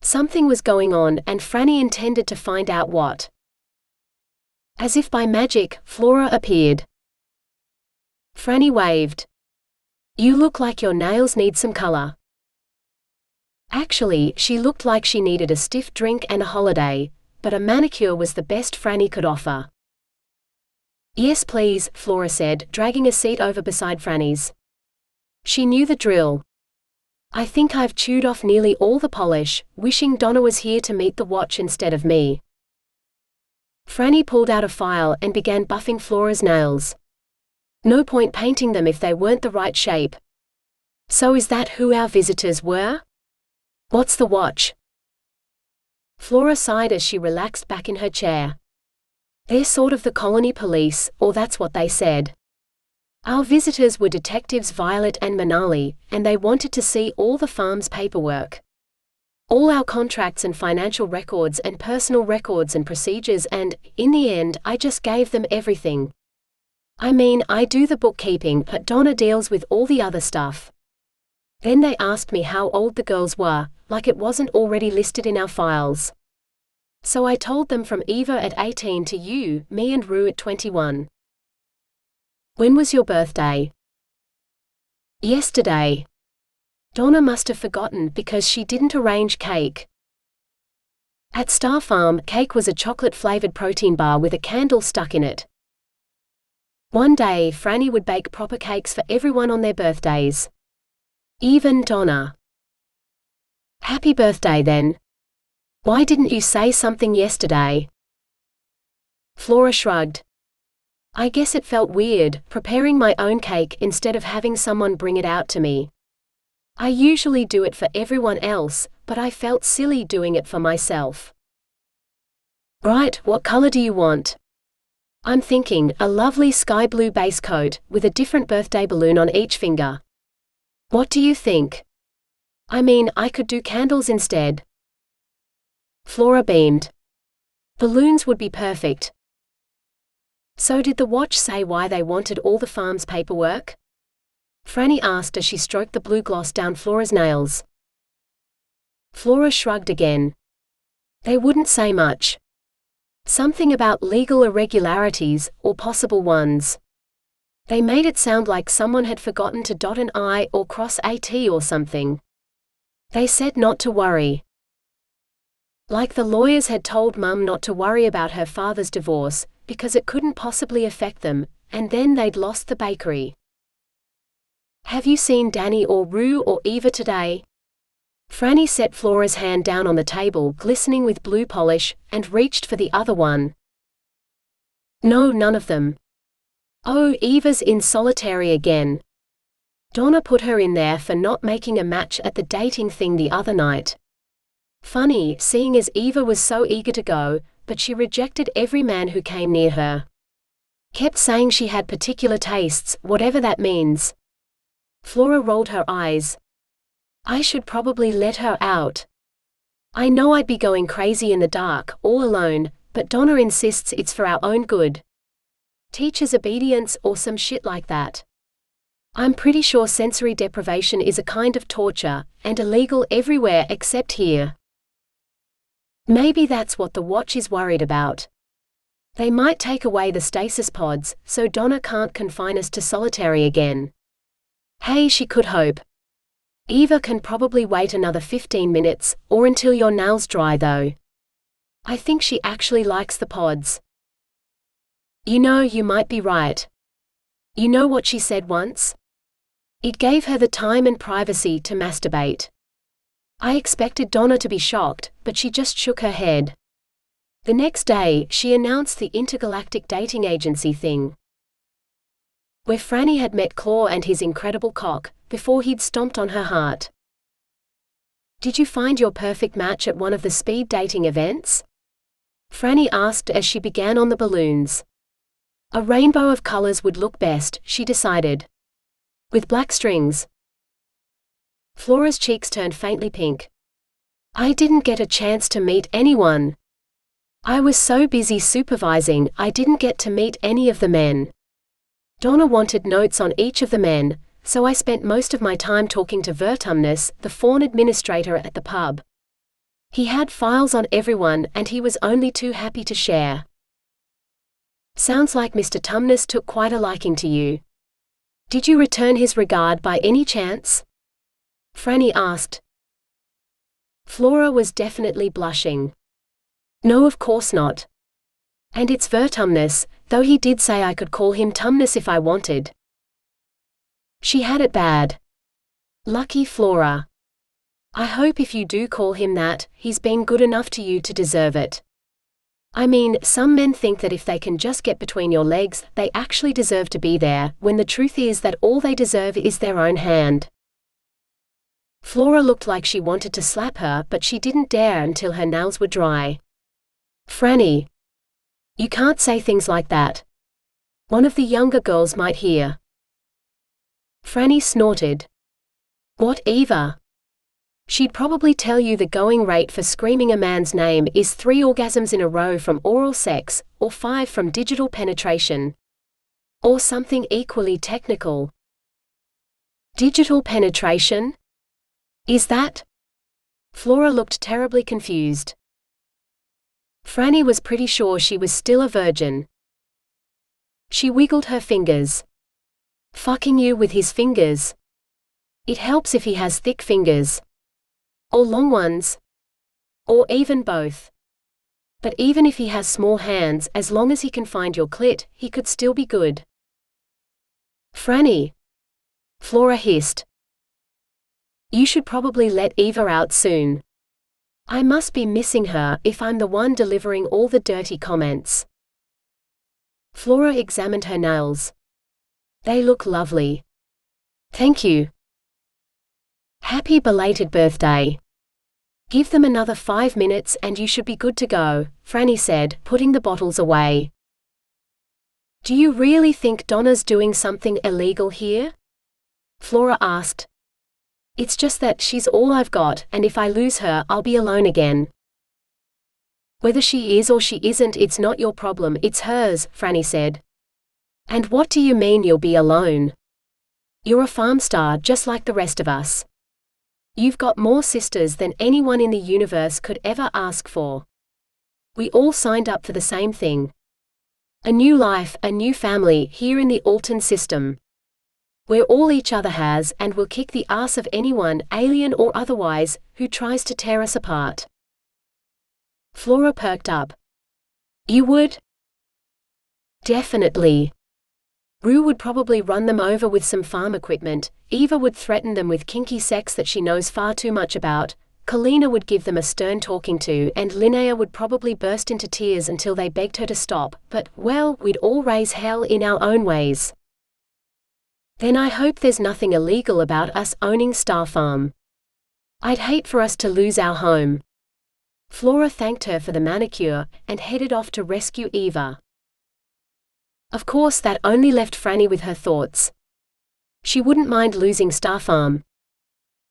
Something was going on and Franny intended to find out what. As if by magic, Flora appeared. Franny waved. You look like your nails need some color. Actually, she looked like she needed a stiff drink and a holiday, but a manicure was the best Franny could offer. "Yes please," Flora said, dragging a seat over beside Franny's. She knew the drill. "I think I've chewed off nearly all the polish, wishing Donna was here to meet the watch instead of me." Franny pulled out a file and began buffing Flora's nails. No point painting them if they weren't the right shape. "So is that who our visitors were? What's the watch?" Flora sighed as she relaxed back in her chair. "They're sort of the colony police, or that's what they said. Our visitors were detectives Violet and Manali, and they wanted to see all the farm's paperwork. All our contracts and financial records and personal records and procedures, and, in the end, I just gave them everything. I mean, I do the bookkeeping, but Donna deals with all the other stuff. Then they asked me how old the girls were, like it wasn't already listed in our files. So I told them from Eva at 18 to you, me and Rue at 21. When was your birthday?" "Yesterday." Donna must have forgotten because she didn't arrange cake. At Star Farm, cake was a chocolate-flavored protein bar with a candle stuck in it. One day, Franny would bake proper cakes for everyone on their birthdays. Even Donna. "Happy birthday then. Why didn't you say something yesterday?" Flora shrugged. "I guess it felt weird, preparing my own cake instead of having someone bring it out to me. I usually do it for everyone else, but I felt silly doing it for myself." "Right, what color do you want?" "I'm thinking, a lovely sky blue base coat, with a different birthday balloon on each finger. What do you think? I mean, I could do candles instead." Flora beamed. "Balloons would be perfect." "So did the watch say why they wanted all the farm's paperwork?" Franny asked as she stroked the blue gloss down Flora's nails. Flora shrugged again. "They wouldn't say much. Something about legal irregularities, or possible ones. They made it sound like someone had forgotten to dot an I or cross a T or something. They said not to worry. Like the lawyers had told Mum not to worry about her father's divorce, because it couldn't possibly affect them, and then they'd lost the bakery." "Have you seen Danny or Rue or Eva today?" Franny set Flora's hand down on the table, glistening with blue polish, and reached for the other one. "No, none of them. Oh, Eva's in solitary again. Donna put her in there for not making a match at the dating thing the other night. Funny, seeing as Eva was so eager to go, but she rejected every man who came near her. Kept saying she had particular tastes, whatever that means." Flora rolled her eyes. "I should probably let her out. I know I'd be going crazy in the dark, all alone, but Donna insists it's for our own good. Teacher's obedience or some shit like that. I'm pretty sure sensory deprivation is a kind of torture, and illegal everywhere except here. Maybe that's what the watch is worried about. They might take away the stasis pods, so Donna can't confine us to solitary again. Hey, she could hope. Eva can probably wait another 15 minutes, or until your nails dry though. I think she actually likes the pods." "You know, you might be right. You know what she said once? It gave her the time and privacy to masturbate. I expected Donna to be shocked, but she just shook her head. The next day, she announced the Intergalactic Dating Agency thing, where Franny had met Claw and his incredible cock, before he'd stomped on her heart. "Did you find your perfect match at one of the speed dating events?" Franny asked as she began on the balloons. A rainbow of colors would look best, she decided. With black strings. Flora's cheeks turned faintly pink. "I didn't get a chance to meet anyone. I was so busy supervising, I didn't get to meet any of the men. Donna wanted notes on each of the men, so I spent most of my time talking to Vertumnus, the fawn administrator at the pub. He had files on everyone and he was only too happy to share." "Sounds like Mr. Tumnus took quite a liking to you. Did you return his regard by any chance?" Franny asked. Flora was definitely blushing. No, of course not. And it's Vertumnus, though he did say I could call him Tumnus if I wanted. She had it bad. Lucky Flora. I hope if you do call him that, he's been good enough to you to deserve it. I mean, some men think that if they can just get between your legs, they actually deserve to be there, when the truth is that all they deserve is their own hand. Flora looked like she wanted to slap her, but she didn't dare until her nails were dry. Franny. You can't say things like that. One of the younger girls might hear. Franny snorted. What, Eva? She'd probably tell you the going rate for screaming a man's name is 3 orgasms in a row from oral sex, or 5 from digital penetration. Or something equally technical. Digital penetration? Is that? Flora looked terribly confused. Franny was pretty sure she was still a virgin. She wiggled her fingers. Fucking you with his fingers. It helps if he has thick fingers. Or long ones. Or even both. But even if he has small hands, as long as he can find your clit, he could still be good. Franny. Flora hissed. You should probably let Eva out soon. I must be missing her if I'm the one delivering all the dirty comments. Flora examined her nails. They look lovely. Thank you. Happy belated birthday. Give them another 5 minutes and you should be good to go, Franny said, putting the bottles away. Do you really think Donna's doing something illegal here? Flora asked. It's just that she's all I've got, and if I lose her, I'll be alone again. Whether she is or she isn't, it's not your problem, it's hers, Franny said. And what do you mean you'll be alone? You're a farm star just like the rest of us. You've got more sisters than anyone in the universe could ever ask for. We all signed up for the same thing. A new life, a new family, here in the Alton system. We're all each other has, and will kick the ass of anyone, alien or otherwise, who tries to tear us apart. Flora perked up. You would? Definitely. Rue would probably run them over with some farm equipment, Eva would threaten them with kinky sex that she knows far too much about, Kalina would give them a stern talking to, and Linnea would probably burst into tears until they begged her to stop, but, well, we'd all raise hell in our own ways. Then I hope there's nothing illegal about us owning Star Farm. I'd hate for us to lose our home. Flora thanked her for the manicure, and headed off to rescue Eva. Of course that only left Franny with her thoughts. She wouldn't mind losing Star Farm.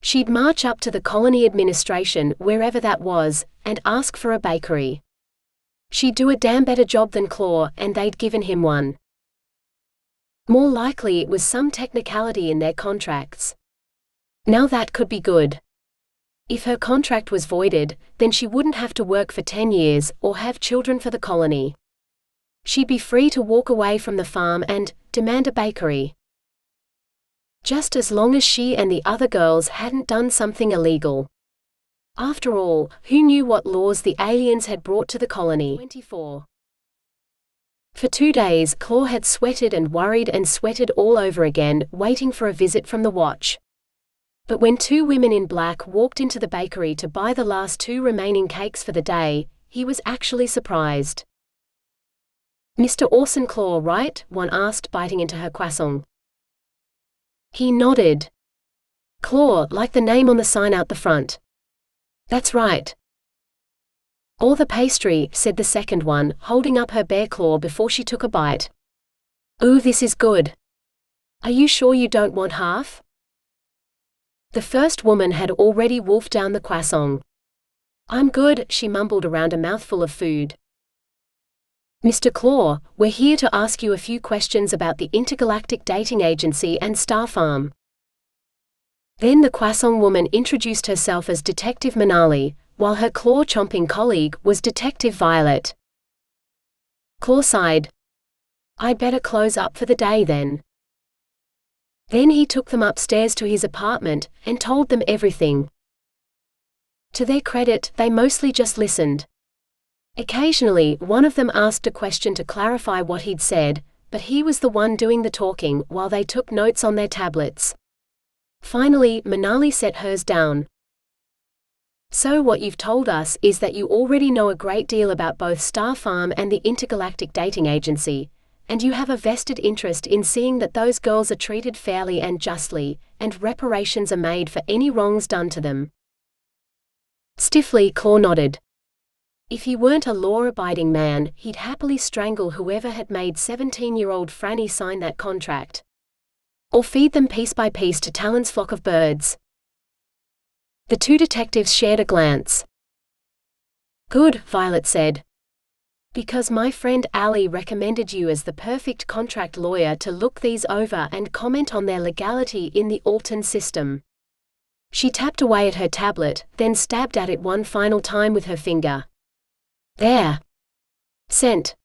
She'd march up to the colony administration, wherever that was, and ask for a bakery. She'd do a damn better job than Claw, and they'd given him one. More likely it was some technicality in their contracts. Now that could be good. If her contract was voided, then she wouldn't have to work for 10 years, or have children for the colony. She'd be free to walk away from the farm and demand a bakery. Just as long as she and the other girls hadn't done something illegal. After all, who knew what laws the aliens had brought to the colony? 24. For 2 days, Claw had sweated and worried and sweated all over again, waiting for a visit from the watch. But when 2 women in black walked into the bakery to buy the last 2 remaining cakes for the day, he was actually surprised. Mr. Orson Claw, right? One asked, biting into her croissant. He nodded. Claw, like the name on the sign out the front. That's right. Or the pastry, said the second one, holding up her bare claw before she took a bite. Ooh, this is good. Are you sure you don't want half? The first woman had already wolfed down the croissant. I'm good, she mumbled around a mouthful of food. Mr. Claw, we're here to ask you a few questions about the Intergalactic Dating Agency and Star Farm. Then the croissant woman introduced herself as Detective Manali, while her claw-chomping colleague was Detective Violet. Claw sighed. I'd better close up for the day then. Then he took them upstairs to his apartment, and told them everything. To their credit, they mostly just listened. Occasionally, one of them asked a question to clarify what he'd said, but he was the one doing the talking while they took notes on their tablets. Finally, Manali set hers down. So what you've told us is that you already know a great deal about both Star Farm and the Intergalactic Dating Agency, and you have a vested interest in seeing that those girls are treated fairly and justly, and reparations are made for any wrongs done to them. Stiffly, Claw nodded. If he weren't a law-abiding man, he'd happily strangle whoever had made 17-year-old Franny sign that contract. Or feed them piece by piece to Talon's flock of birds. The two detectives shared a glance. Good, Violet said. Because my friend Ali recommended you as the perfect contract lawyer to look these over and comment on their legality in the Alton system. She tapped away at her tablet, then stabbed at it one final time with her finger. There. Sent.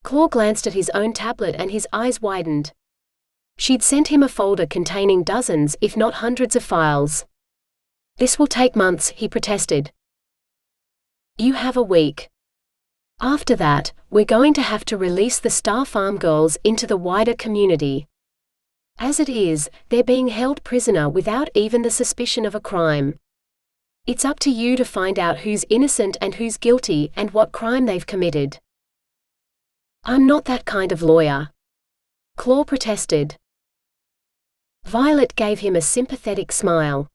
Claw glanced at his own tablet and his eyes widened. She'd sent him a folder containing dozens, if not hundreds of files. This will take months, he protested. You have a week. After that, we're going to have to release the Star Farm girls into the wider community. As it is, they're being held prisoner without even the suspicion of a crime. It's up to you to find out who's innocent and who's guilty and what crime they've committed. I'm not that kind of lawyer. Claw protested. Violet gave him a sympathetic smile.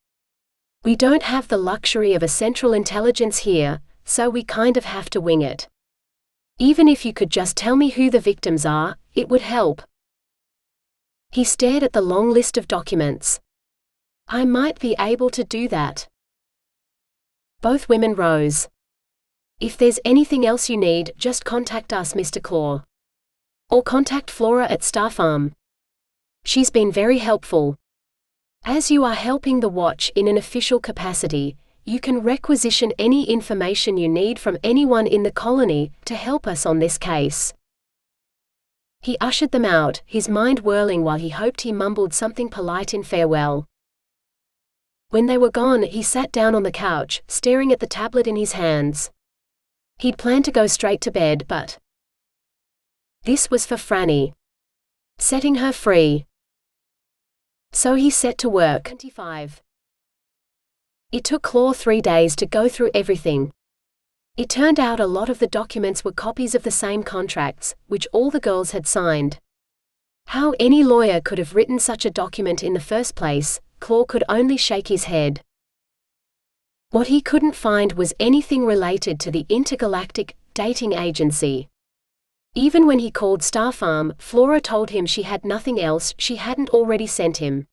We don't have the luxury of a central intelligence here, so we kind of have to wing it. Even if you could just tell me who the victims are, it would help. He stared at the long list of documents. I might be able to do that. Both women rose. If there's anything else you need, just contact us, Mr. Claw. Or contact Flora at Star Farm. She's been very helpful. As you are helping the Watch in an official capacity, you can requisition any information you need from anyone in the colony to help us on this case. He ushered them out, his mind whirling while he hoped he mumbled something polite in farewell. When they were gone, he sat down on the couch, staring at the tablet in his hands. He'd planned to go straight to bed, but this was for Franny. Setting her free. So he set to work. 25. It took Claw 3 days to go through everything. It turned out a lot of the documents were copies of the same contracts, which all the girls had signed. How any lawyer could have written such a document in the first place, Claw could only shake his head. What he couldn't find was anything related to the Intergalactic Dating Agency. Even when he called Star Farm, Flora told him she had nothing else she hadn't already sent him.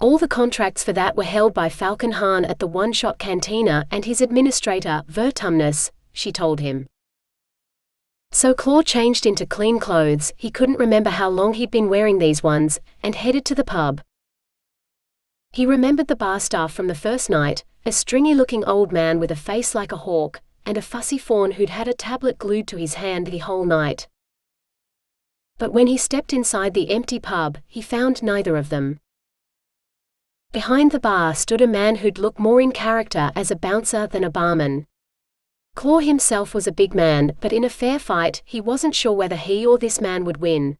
All the contracts for that were held by Falcon Han at the One-Shot Cantina and his administrator, Vertumnus, she told him. So Claw changed into clean clothes, he couldn't remember how long he'd been wearing these ones, and headed to the pub. He remembered the bar staff from the first night, a stringy-looking old man with a face like a hawk, and a fussy fawn who'd had a tablet glued to his hand the whole night. But when he stepped inside the empty pub, he found neither of them. Behind the bar stood a man who'd look more in character as a bouncer than a barman. Claw himself was a big man, but in a fair fight, he wasn't sure whether he or this man would win.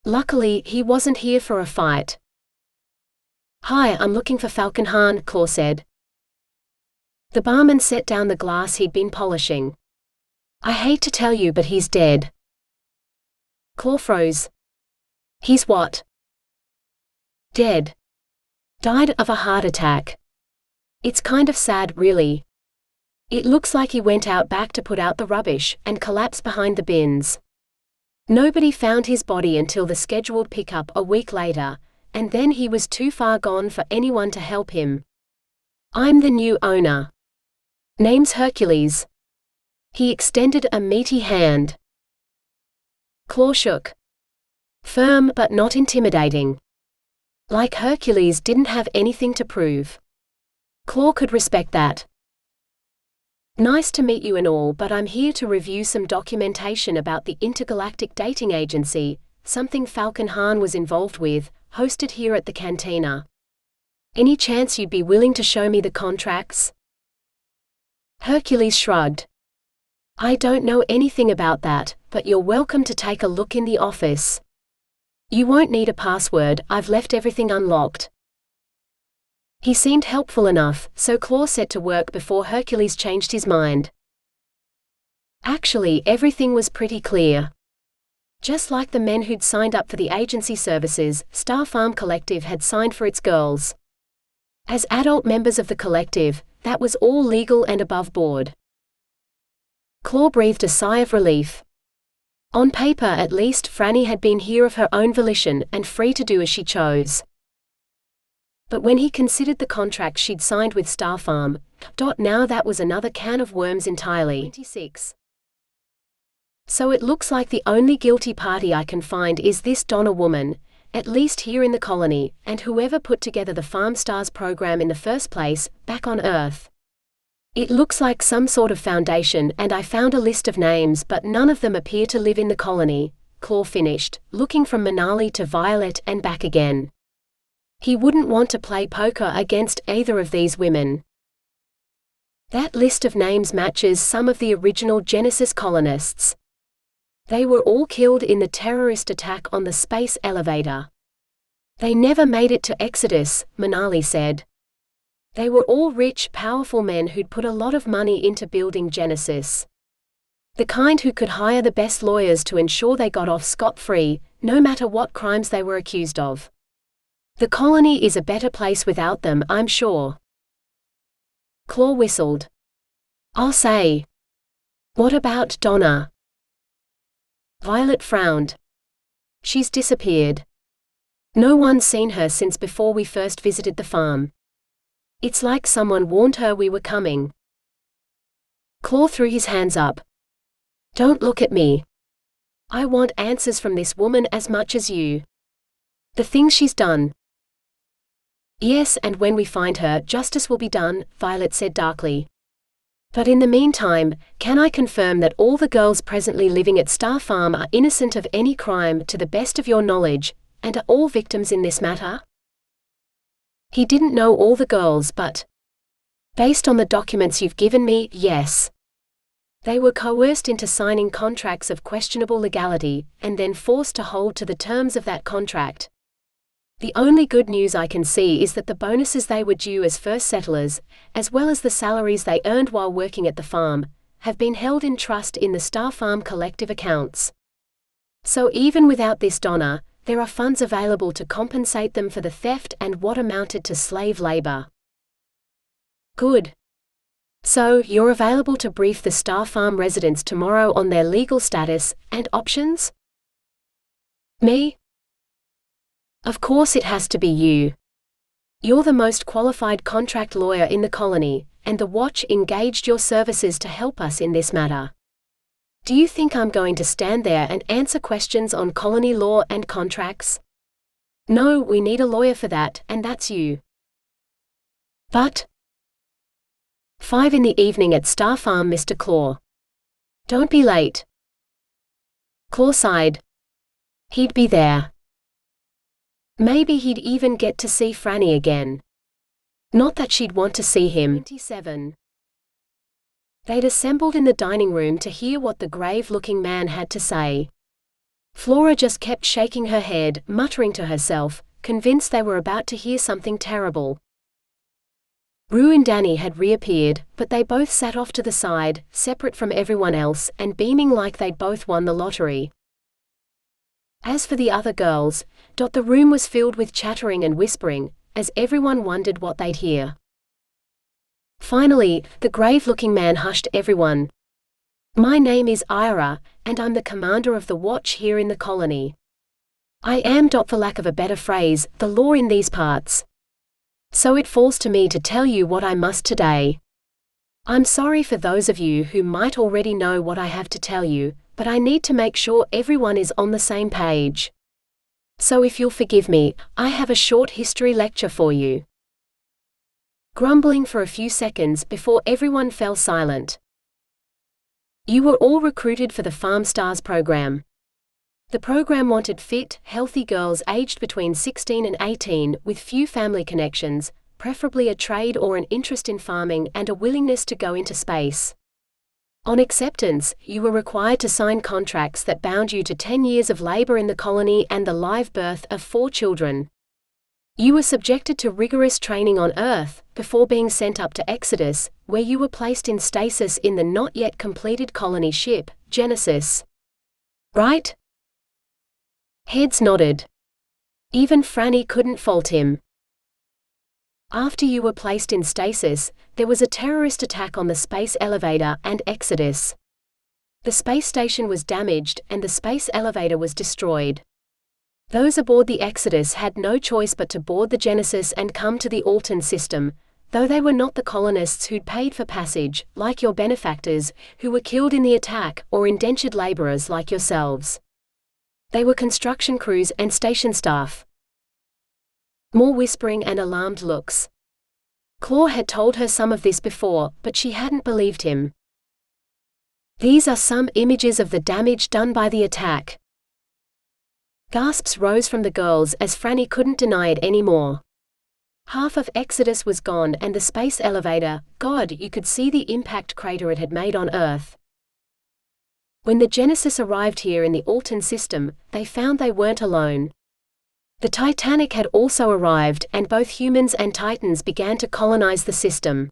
Luckily, he wasn't here for a fight. Hi, I'm looking for Falcon Han, Claw said. The barman set down the glass he'd been polishing. I hate to tell you, but he's dead. Claw froze. He's what? Dead. Died of a heart attack. It's kind of sad, really. It looks like he went out back to put out the rubbish, and collapsed behind the bins. Nobody found his body until the scheduled pickup a week later, and then he was too far gone for anyone to help him. I'm the new owner. Name's Hercules. He extended a meaty hand. Claw shook. Firm but not intimidating. Like Hercules didn't have anything to prove. Claw could respect that. Nice to meet you and all, but I'm here to review some documentation about the Intergalactic Dating Agency, something Falcon Han was involved with, hosted here at the cantina. Any chance you'd be willing to show me the contracts? Hercules shrugged. I don't know anything about that, but you're welcome to take a look in the office. You won't need a password, I've left everything unlocked. He seemed helpful enough, so Claw set to work before Hercules changed his mind. Actually, everything was pretty clear. Just like the men who'd signed up for the agency services, Star Farm Collective had signed for its girls. As adult members of the collective, that was all legal and above board. Claw breathed a sigh of relief. On paper at least, Franny had been here of her own volition and free to do as she chose. But when he considered the contract she'd signed with Star Farm, now that was another can of worms entirely. 26. So it looks like the only guilty party I can find is this Donna woman, at least here in the colony, and whoever put together the Farm Stars program in the first place, back on Earth. It looks like some sort of foundation, and I found a list of names, but none of them appear to live in the colony, Claw finished, looking from Manali to Violet and back again. He wouldn't want to play poker against either of these women. That list of names matches some of the original Genesis colonists. They were all killed in the terrorist attack on the space elevator. They never made it to Exodus, Manali said. They were all rich, powerful men who'd put a lot of money into building Genesis. The kind who could hire the best lawyers to ensure they got off scot-free, no matter what crimes they were accused of. The colony is a better place without them, I'm sure. Claw whistled. I'll say. What about Donna? Violet frowned. She's disappeared. No one's seen her since before we first visited the farm. It's like someone warned her we were coming. Claw threw his hands up. Don't look at me. I want answers from this woman as much as you. The things she's done. Yes, and when we find her, justice will be done, Violet said darkly. But in the meantime, can I confirm that all the girls presently living at Star Farm are innocent of any crime to the best of your knowledge, and are all victims in this matter? He didn't know all the girls, but based on the documents you've given me, yes. They were coerced into signing contracts of questionable legality, and then forced to hold to the terms of that contract. The only good news I can see is that the bonuses they were due as first settlers, as well as the salaries they earned while working at the farm, have been held in trust in the Star Farm collective accounts. So even without this Donna, there are funds available to compensate them for the theft and what amounted to slave labor. Good. So, you're available to brief the Star Farm residents tomorrow on their legal status and options? Me? Of course it has to be you. You're the most qualified contract lawyer in the colony, and the Watch engaged your services to help us in this matter. Do you think I'm going to stand there and answer questions on colony law and contracts? No, we need a lawyer for that, and that's you. But 5 in the evening at Star Farm, Mr. Claw. Don't be late. Claw sighed. He'd be there. Maybe he'd even get to see Franny again. Not that she'd want to see him. 27. They'd assembled in the dining room to hear what the grave-looking man had to say. Flora just kept shaking her head, muttering to herself, convinced they were about to hear something terrible. Rue and Danny had reappeared, but they both sat off to the side, separate from everyone else, and beaming like they'd both won the lottery. As for the other girls, the room was filled with chattering and whispering, as everyone wondered what they'd hear. Finally, the grave-looking man hushed everyone. My name is Ira, and I'm the commander of the Watch here in the colony. I am, for lack of a better phrase, the law in these parts. So it falls to me to tell you what I must today. I'm sorry for those of you who might already know what I have to tell you, but I need to make sure everyone is on the same page. So if you'll forgive me, I have a short history lecture for you. Grumbling for a few seconds before everyone fell silent. You were all recruited for the Farm Stars program. The program wanted fit, healthy girls aged between 16 and 18 with few family connections, preferably a trade or an interest in farming and a willingness to go into space. On acceptance, you were required to sign contracts that bound you to 10 years of labor in the colony and the live birth of 4 children. You were subjected to rigorous training on Earth, before being sent up to Exodus, where you were placed in stasis in the not yet completed colony ship, Genesis. Right? Heads nodded. Even Franny couldn't fault him. After you were placed in stasis, there was a terrorist attack on the space elevator and Exodus. The space station was damaged and the space elevator was destroyed. Those aboard the Exodus had no choice but to board the Genesis and come to the Alton system, though they were not the colonists who'd paid for passage, like your benefactors, who were killed in the attack, or indentured laborers like yourselves. They were construction crews and station staff. More whispering and alarmed looks. Claw had told her some of this before, but she hadn't believed him. These are some images of the damage done by the attack. Gasps rose from the girls as Franny couldn't deny it anymore. Half of Exodus was gone and the space elevator, God, you could see the impact crater it had made on Earth. When the Genesis arrived here in the Alton system, they found they weren't alone. The Titanic had also arrived, and both humans and Titans began to colonize the system.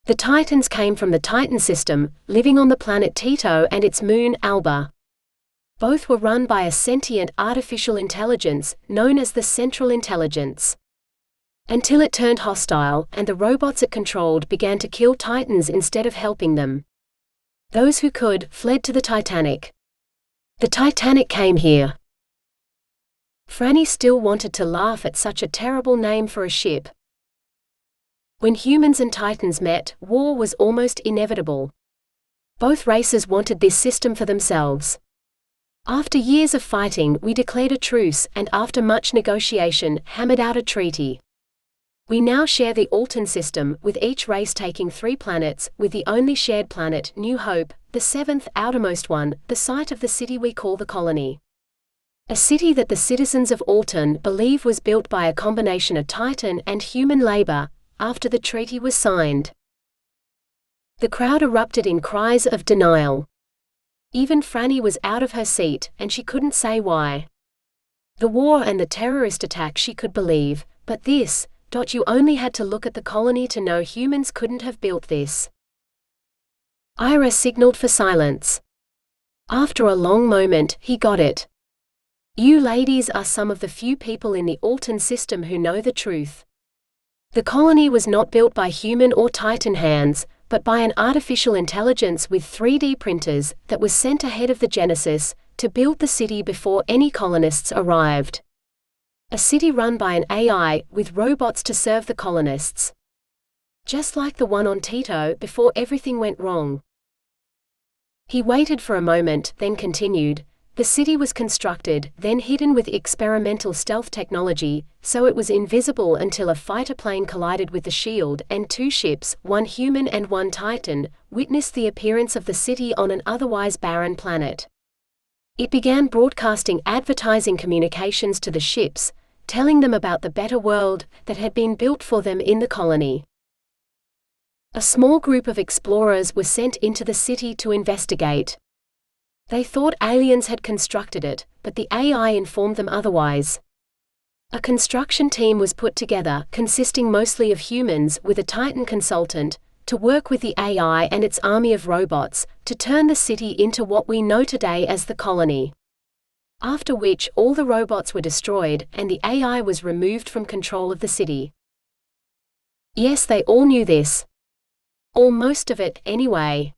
The Titans came from the Titan system, living on the planet Tito and its moon, Alba. Both were run by a sentient artificial intelligence, known as the Central Intelligence. Until it turned hostile, and the robots it controlled began to kill Titans instead of helping them. Those who could, fled to the Titanic. The Titanic came here. Franny still wanted to laugh at such a terrible name for a ship. When humans and Titans met, war was almost inevitable. Both races wanted this system for themselves. After years of fighting, we declared a truce, and after much negotiation, hammered out a treaty. We now share the Alton system, with each race taking 3 planets, with the only shared planet, New Hope, the 7th, outermost one, the site of the city we call the colony. A city that the citizens of Alton believe was built by a combination of Titan and human labor, after the treaty was signed. The crowd erupted in cries of denial. Even Franny was out of her seat, and she couldn't say why. The war and the terrorist attack she could believe, but this, you only had to look at the colony to know humans couldn't have built this. Ira signaled for silence. After a long moment, he got it. You ladies are some of the few people in the Alton system who know the truth. The colony was not built by human or Titan hands, but by an artificial intelligence with 3D printers that was sent ahead of the Genesis to build the city before any colonists arrived. A city run by an AI with robots to serve the colonists. Just like the one on Tito before everything went wrong. He waited for a moment, then continued. The city was constructed, then hidden with experimental stealth technology, so it was invisible until a fighter plane collided with the shield and 2 ships, one human and one Titan, witnessed the appearance of the city on an otherwise barren planet. It began broadcasting advertising communications to the ships, telling them about the better world that had been built for them in the colony. A small group of explorers were sent into the city to investigate. They thought aliens had constructed it, but the AI informed them otherwise. A construction team was put together, consisting mostly of humans with a Titan consultant, to work with the AI and its army of robots, to turn the city into what we know today as the colony. After which all the robots were destroyed, and the AI was removed from control of the city. Yes, they all knew this. Or most of it, anyway.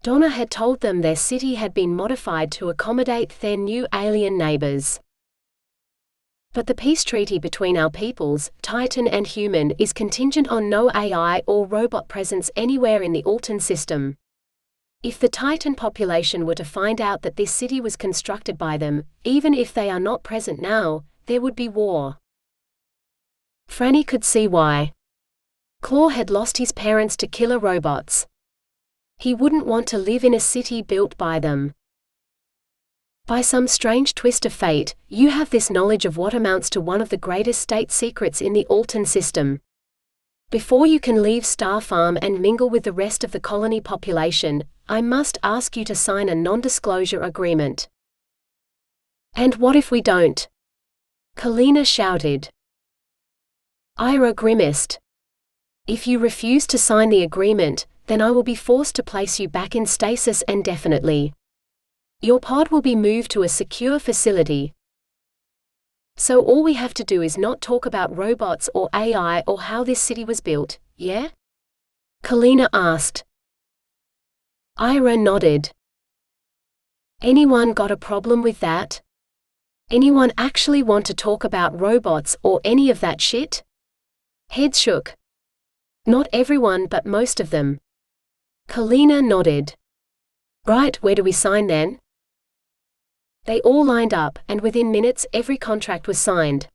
Donna had told them their city had been modified to accommodate their new alien neighbors. But the peace treaty between our peoples, Titan and human, is contingent on no AI or robot presence anywhere in the Alton system. If the Titan population were to find out that this city was constructed by them, even if they are not present now, there would be war. Franny could see why. Claw had lost his parents to killer robots. He wouldn't want to live in a city built by them. By some strange twist of fate, you have this knowledge of what amounts to one of the greatest state secrets in the Alton system. Before you can leave Star Farm and mingle with the rest of the colony population, I must ask you to sign a non-disclosure agreement." "And what if we don't?" Kalina shouted. Ira grimaced. "If you refuse to sign the agreement, then I will be forced to place you back in stasis indefinitely. Your pod will be moved to a secure facility. So all we have to do is not talk about robots or AI or how this city was built, yeah?" Kalina asked. Ira nodded. "Anyone got a problem with that? Anyone actually want to talk about robots or any of that shit?" Heads shook. "Not everyone, but most of them." Kalina nodded. "Right, where do we sign then?" They all lined up, and within minutes every contract was signed.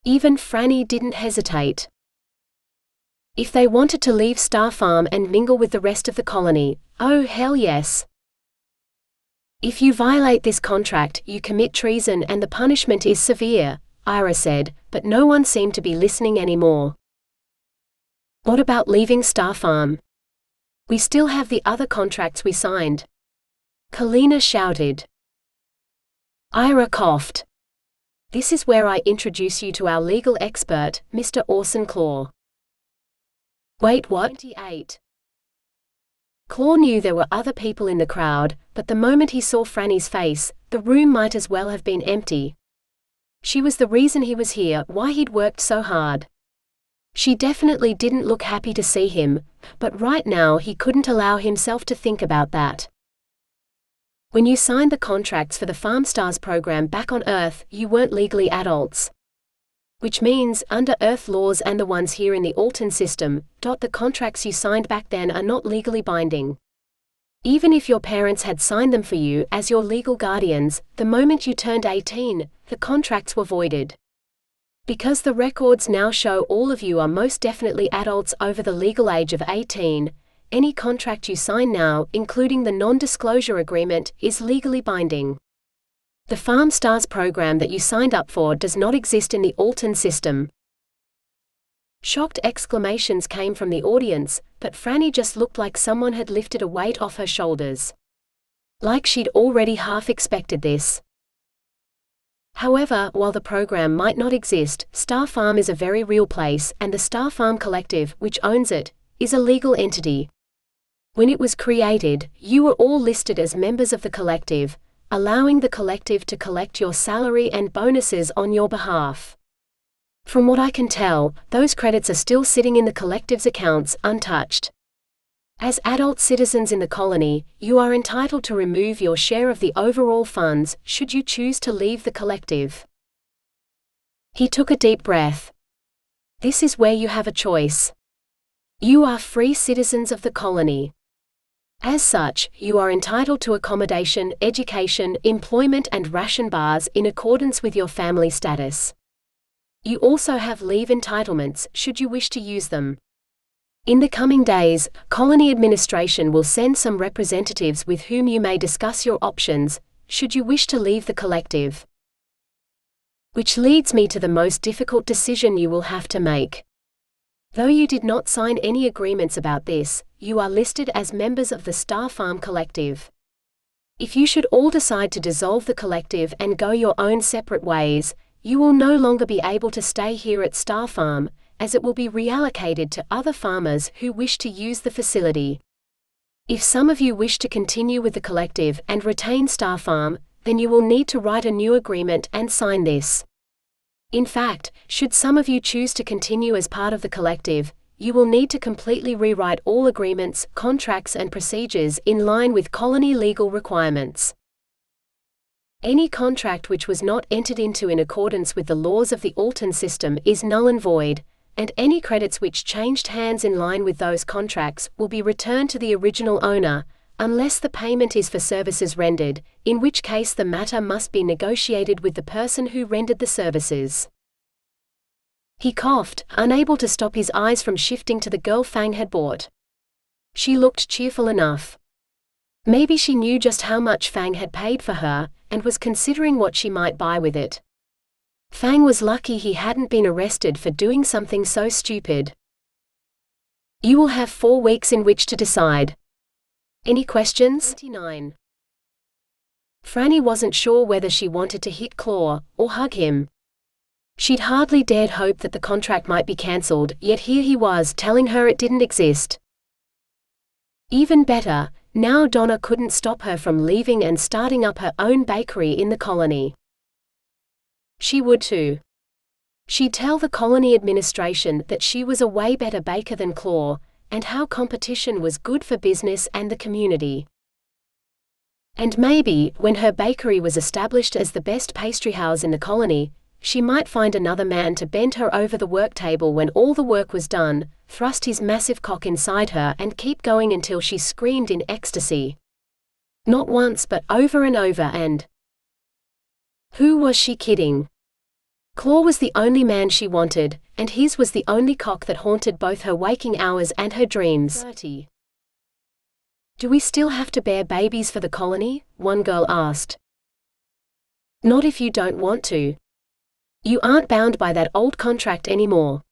Even Franny didn't hesitate. If they wanted to leave Star Farm and mingle with the rest of the colony, oh hell yes. "If you violate this contract, you commit treason and the punishment is severe," Ira said, but no one seemed to be listening anymore. "What about leaving Star Farm? We still have the other contracts we signed." Kalina shouted. Ira coughed. "This is where I introduce you to our legal expert, Mr. Orson Claw." "Wait, what?" 28. Claw knew there were other people in the crowd, but the moment he saw Franny's face, the room might as well have been empty. She was the reason he was here, why he'd worked so hard. She definitely didn't look happy to see him, but right now he couldn't allow himself to think about that. "When you signed the contracts for the FarmStars program back on Earth, you weren't legally adults. Which means, under Earth laws and the ones here in the Alton system, the contracts you signed back then are not legally binding. Even if your parents had signed them for you as your legal guardians, the moment you turned 18, the contracts were voided. Because the records now show all of you are most definitely adults over the legal age of 18, any contract you sign now, including the non-disclosure agreement, is legally binding. The FarmStars program that you signed up for does not exist in the Alton system." Shocked exclamations came from the audience, but Franny just looked like someone had lifted a weight off her shoulders. Like she'd already half expected this. However, while the program might not exist, Star Farm is a very real place, and the Star Farm Collective, which owns it, is a legal entity. When it was created, you were all listed as members of the collective, allowing the collective to collect your salary and bonuses on your behalf. From what I can tell, those credits are still sitting in the collective's accounts, untouched. As adult citizens in the colony, you are entitled to remove your share of the overall funds, should you choose to leave the collective. He took a deep breath. This is where you have a choice. You are free citizens of the colony. As such, you are entitled to accommodation, education, employment and ration bars in accordance with your family status. You also have leave entitlements, should you wish to use them. In the coming days, colony administration will send some representatives with whom you may discuss your options, should you wish to leave the collective. Which leads me to the most difficult decision you will have to make. Though you did not sign any agreements about this, you are listed as members of the Star Farm Collective. If you should all decide to dissolve the collective and go your own separate ways, you will no longer be able to stay here at Star Farm, as it will be reallocated to other farmers who wish to use the facility. If some of you wish to continue with the collective and retain Star Farm, then you will need to write a new agreement and sign this. In fact, should some of you choose to continue as part of the collective, you will need to completely rewrite all agreements, contracts and procedures in line with colony legal requirements. Any contract which was not entered into in accordance with the laws of the Alton system is null and void, and any credits which changed hands in line with those contracts will be returned to the original owner, unless the payment is for services rendered, in which case the matter must be negotiated with the person who rendered the services. He coughed, unable to stop his eyes from shifting to the girl Fang had bought. She looked cheerful enough. Maybe she knew just how much Fang had paid for her, and was considering what she might buy with it. Fang was lucky he hadn't been arrested for doing something so stupid. You will have 4 weeks in which to decide. Any questions? 29. Franny wasn't sure whether she wanted to hit Claw or hug him. She'd hardly dared hope that the contract might be cancelled, yet here he was telling her it didn't exist. Even better, now Donna couldn't stop her from leaving and starting up her own bakery in the colony. She would too. She'd tell the colony administration that she was a way better baker than Claw, and how competition was good for business and the community. And maybe, when her bakery was established as the best pastry house in the colony, she might find another man to bend her over the work table when all the work was done, thrust his massive cock inside her and keep going until she screamed in ecstasy. Not once but over and over and… Who was she kidding? Claw was the only man she wanted, and his was the only cock that haunted both her waking hours and her dreams. 30. Do we still have to bear babies for the colony? One girl asked. Not if you don't want to. You aren't bound by that old contract anymore.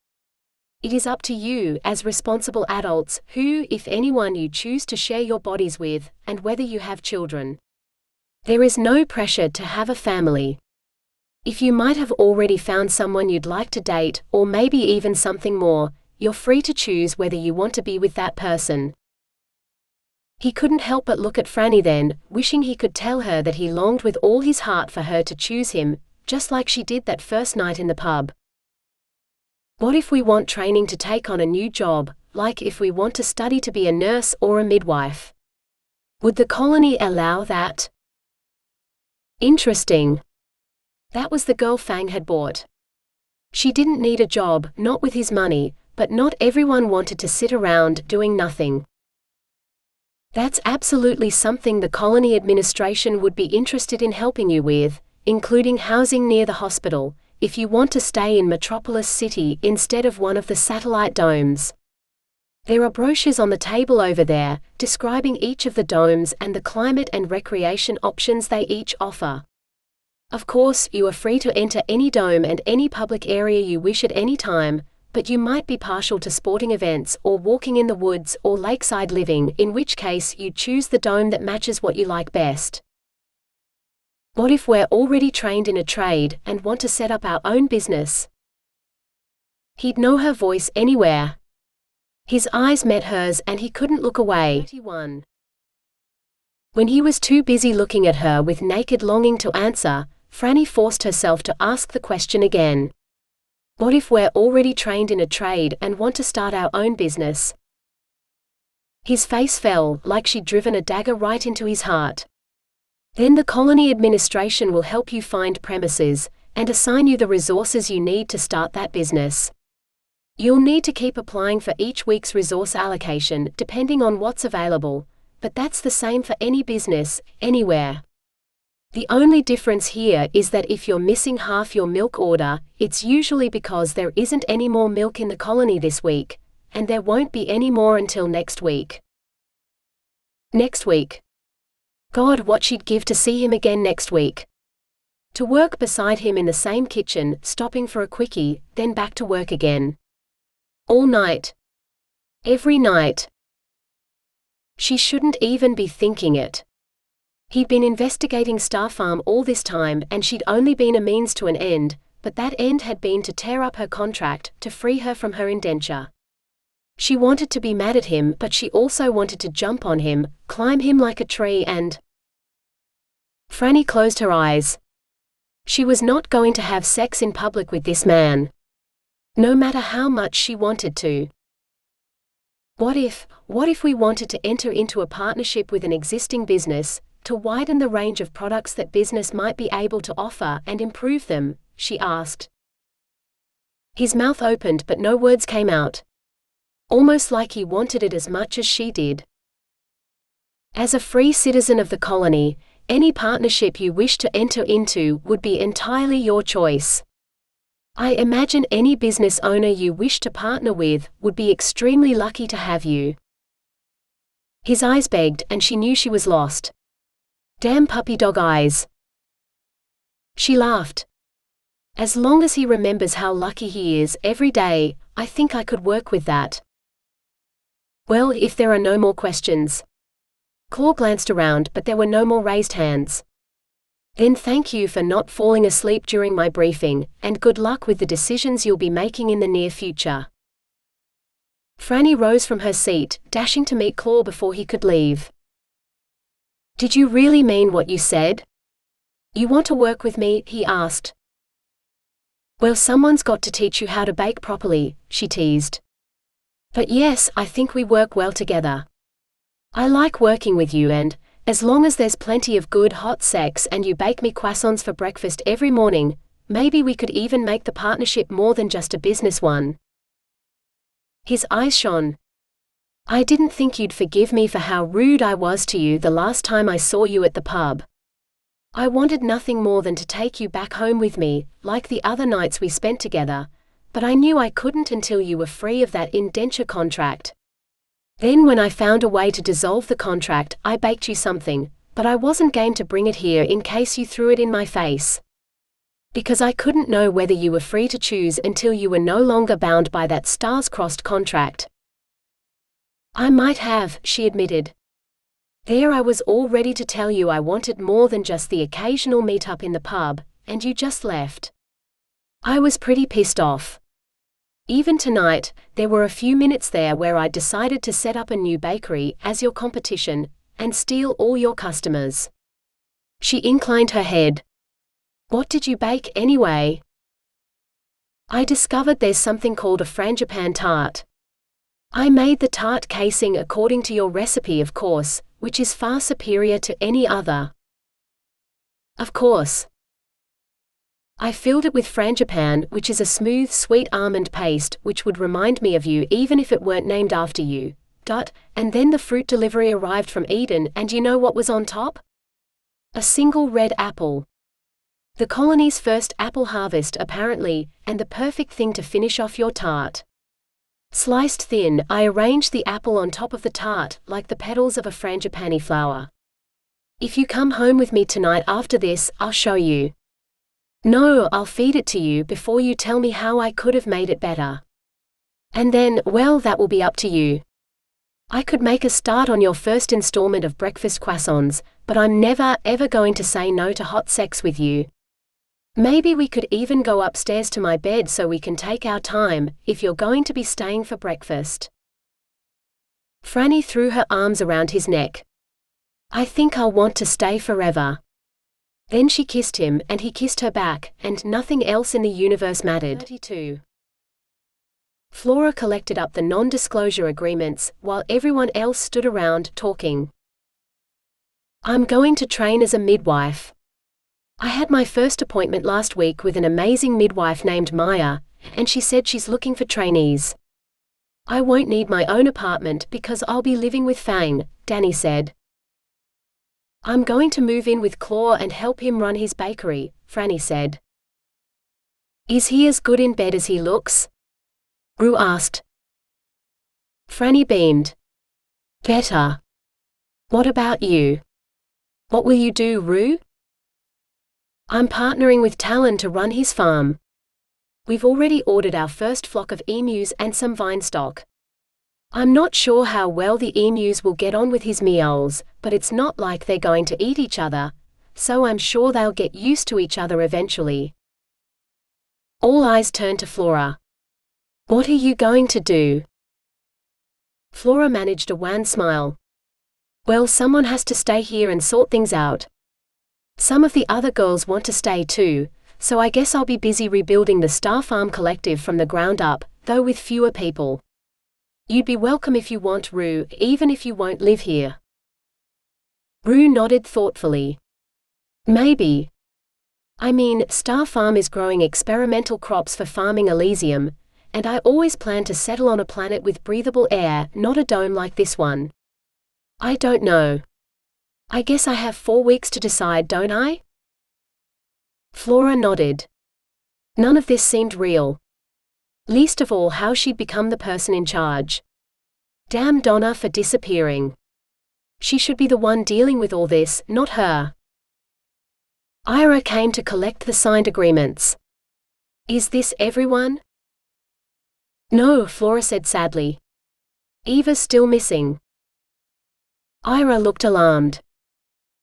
It is up to you, as responsible adults, who, if anyone, you choose to share your bodies with, and whether you have children. There is no pressure to have a family. If you might have already found someone you'd like to date, or maybe even something more, you're free to choose whether you want to be with that person. He couldn't help but look at Franny then, wishing he could tell her that he longed with all his heart for her to choose him, just like she did that first night in the pub. What if we want training to take on a new job, like if we want to study to be a nurse or a midwife? Would the colony allow that? Interesting. That was the girl Fang had bought. She didn't need a job, not with his money, but not everyone wanted to sit around doing nothing. That's absolutely something the colony administration would be interested in helping you with, including housing near the hospital, if you want to stay in Metropolis City instead of one of the satellite domes. There are brochures on the table over there, describing each of the domes and the climate and recreation options they each offer. Of course, you are free to enter any dome and any public area you wish at any time, but you might be partial to sporting events or walking in the woods or lakeside living, in which case you'd choose the dome that matches what you like best. What if we're already trained in a trade and want to set up our own business? He'd know her voice anywhere. His eyes met hers and he couldn't look away. 31. When he was too busy looking at her with naked longing to answer, Franny forced herself to ask the question again. What if we're already trained in a trade and want to start our own business? His face fell, like she'd driven a dagger right into his heart. Then the colony administration will help you find premises, and assign you the resources you need to start that business. You'll need to keep applying for each week's resource allocation, depending on what's available, but that's the same for any business, anywhere. The only difference here is that if you're missing half your milk order, it's usually because there isn't any more milk in the colony this week, and there won't be any more until next week. Next week. God, what she'd give to see him again next week. To work beside him in the same kitchen, stopping for a quickie, then back to work again. All night. Every night. She shouldn't even be thinking it. He'd been investigating Star Farm all this time and she'd only been a means to an end, but that end had been to tear up her contract, to free her from her indenture. She wanted to be mad at him, but she also wanted to jump on him, climb him like a tree and… Franny closed her eyes. She was not going to have sex in public with this man. No matter how much she wanted to. What if we wanted to enter into a partnership with an existing business, to widen the range of products that business might be able to offer and improve them? She asked. His mouth opened but no words came out. Almost like he wanted it as much as she did. As a free citizen of the colony, any partnership you wish to enter into would be entirely your choice. I imagine any business owner you wish to partner with would be extremely lucky to have you. His eyes begged and she knew she was lost. Damn puppy dog eyes. She laughed. As long as he remembers how lucky he is every day, I think I could work with that. Well, if there are no more questions. Claw glanced around, but there were no more raised hands. Then thank you for not falling asleep during my briefing, and good luck with the decisions you'll be making in the near future. Franny rose from her seat, dashing to meet Claw before he could leave. Did you really mean what you said? You want to work with me? He asked. Well, someone's got to teach you how to bake properly, she teased. But yes, I think we work well together. I like working with you, and as long as there's plenty of good hot sex and you bake me croissants for breakfast every morning, maybe we could even make the partnership more than just a business one. His eyes shone. I didn't think you'd forgive me for how rude I was to you the last time I saw you at the pub. I wanted nothing more than to take you back home with me, like the other nights we spent together, but I knew I couldn't until you were free of that indenture contract. Then when I found a way to dissolve the contract, I baked you something, but I wasn't game to bring it here in case you threw it in my face. Because I couldn't know whether you were free to choose until you were no longer bound by that stars-crossed contract. I might have, she admitted. There I was all ready to tell you I wanted more than just the occasional meet-up in the pub, and you just left. I was pretty pissed off. Even tonight, there were a few minutes there where I decided to set up a new bakery as your competition, and steal all your customers. She inclined her head. What did you bake anyway? I discovered there's something called a Frangipani tart. I made the tart casing according to your recipe, of course, which is far superior to any other. Of course. I filled it with Frangipani, which is a smooth, sweet almond paste which would remind me of you even if it weren't named after you. And then the fruit delivery arrived from Eden, and you know what was on top? A single red apple. The colony's first apple harvest, apparently, and the perfect thing to finish off your tart. Sliced thin, I arranged the apple on top of the tart, like the petals of a frangipani flower. If you come home with me tonight after this, I'll show you. No, I'll feed it to you before you tell me how I could have made it better. And then, well, that will be up to you. I could make a start on your first installment of breakfast croissants, but I'm never, ever going to say no to hot sex with you. Maybe we could even go upstairs to my bed so we can take our time, if you're going to be staying for breakfast. Franny threw her arms around his neck. I think I'll want to stay forever. Then she kissed him, and he kissed her back, and nothing else in the universe mattered. 32. Flora collected up the non-disclosure agreements, while everyone else stood around, talking. I'm going to train as a midwife. I had my first appointment last week with an amazing midwife named Maya, and she said she's looking for trainees. I won't need my own apartment because I'll be living with Fang, Danny said. I'm going to move in with Claw and help him run his bakery, Franny said. Is he as good in bed as he looks? Rue asked. Franny beamed. Better. What about you? What will you do, Rue? I'm partnering with Talon to run his farm. We've already ordered our first flock of emus and some vine stock. I'm not sure how well the emus will get on with his meows, but it's not like they're going to eat each other, so I'm sure they'll get used to each other eventually. All eyes turned to Flora. What are you going to do? Flora managed a wan smile. Well, someone has to stay here and sort things out. Some of the other girls want to stay too, so I guess I'll be busy rebuilding the Star Farm Collective from the ground up, though with fewer people. You'd be welcome if you want, Rue, even if you won't live here. Rue nodded thoughtfully. Maybe. I mean, Star Farm is growing experimental crops for farming Elysium, and I always plan to settle on a planet with breathable air, not a dome like this one. I don't know. I guess I have 4 weeks to decide, don't I? Flora nodded. None of this seemed real. Least of all how she'd become the person in charge. Damn Donna for disappearing. She should be the one dealing with all this, not her. Ira came to collect the signed agreements. Is this everyone? No, Flora said sadly. Eva's still missing. Ira looked alarmed.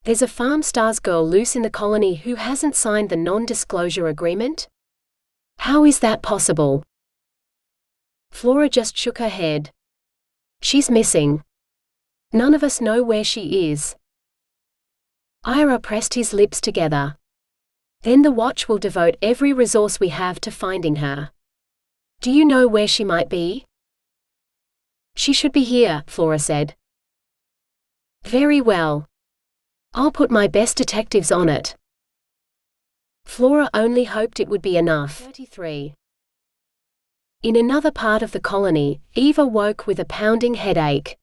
There's a farm stars girl loose in the colony who hasn't signed the non-disclosure agreement? How is that possible? Flora just shook her head. She's missing. None of us know where she is. Ira pressed his lips together. Then the Watch will devote every resource we have to finding her. Do you know where she might be? She should be here, Flora said. Very well. I'll put my best detectives on it. Flora only hoped it would be enough. 33. In another part of the colony, Eva woke with a pounding headache.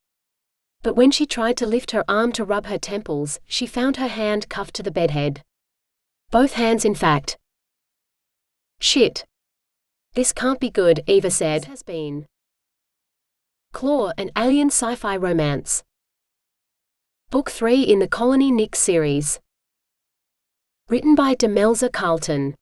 But when she tried to lift her arm to rub her temples, she found her hand cuffed to the bedhead. Both hands, in fact. Shit. This can't be good, Eva said. This has been. Claw, an alien sci-fi romance. Book 3 in the Colony Nick series. Written by Demelza Carlton.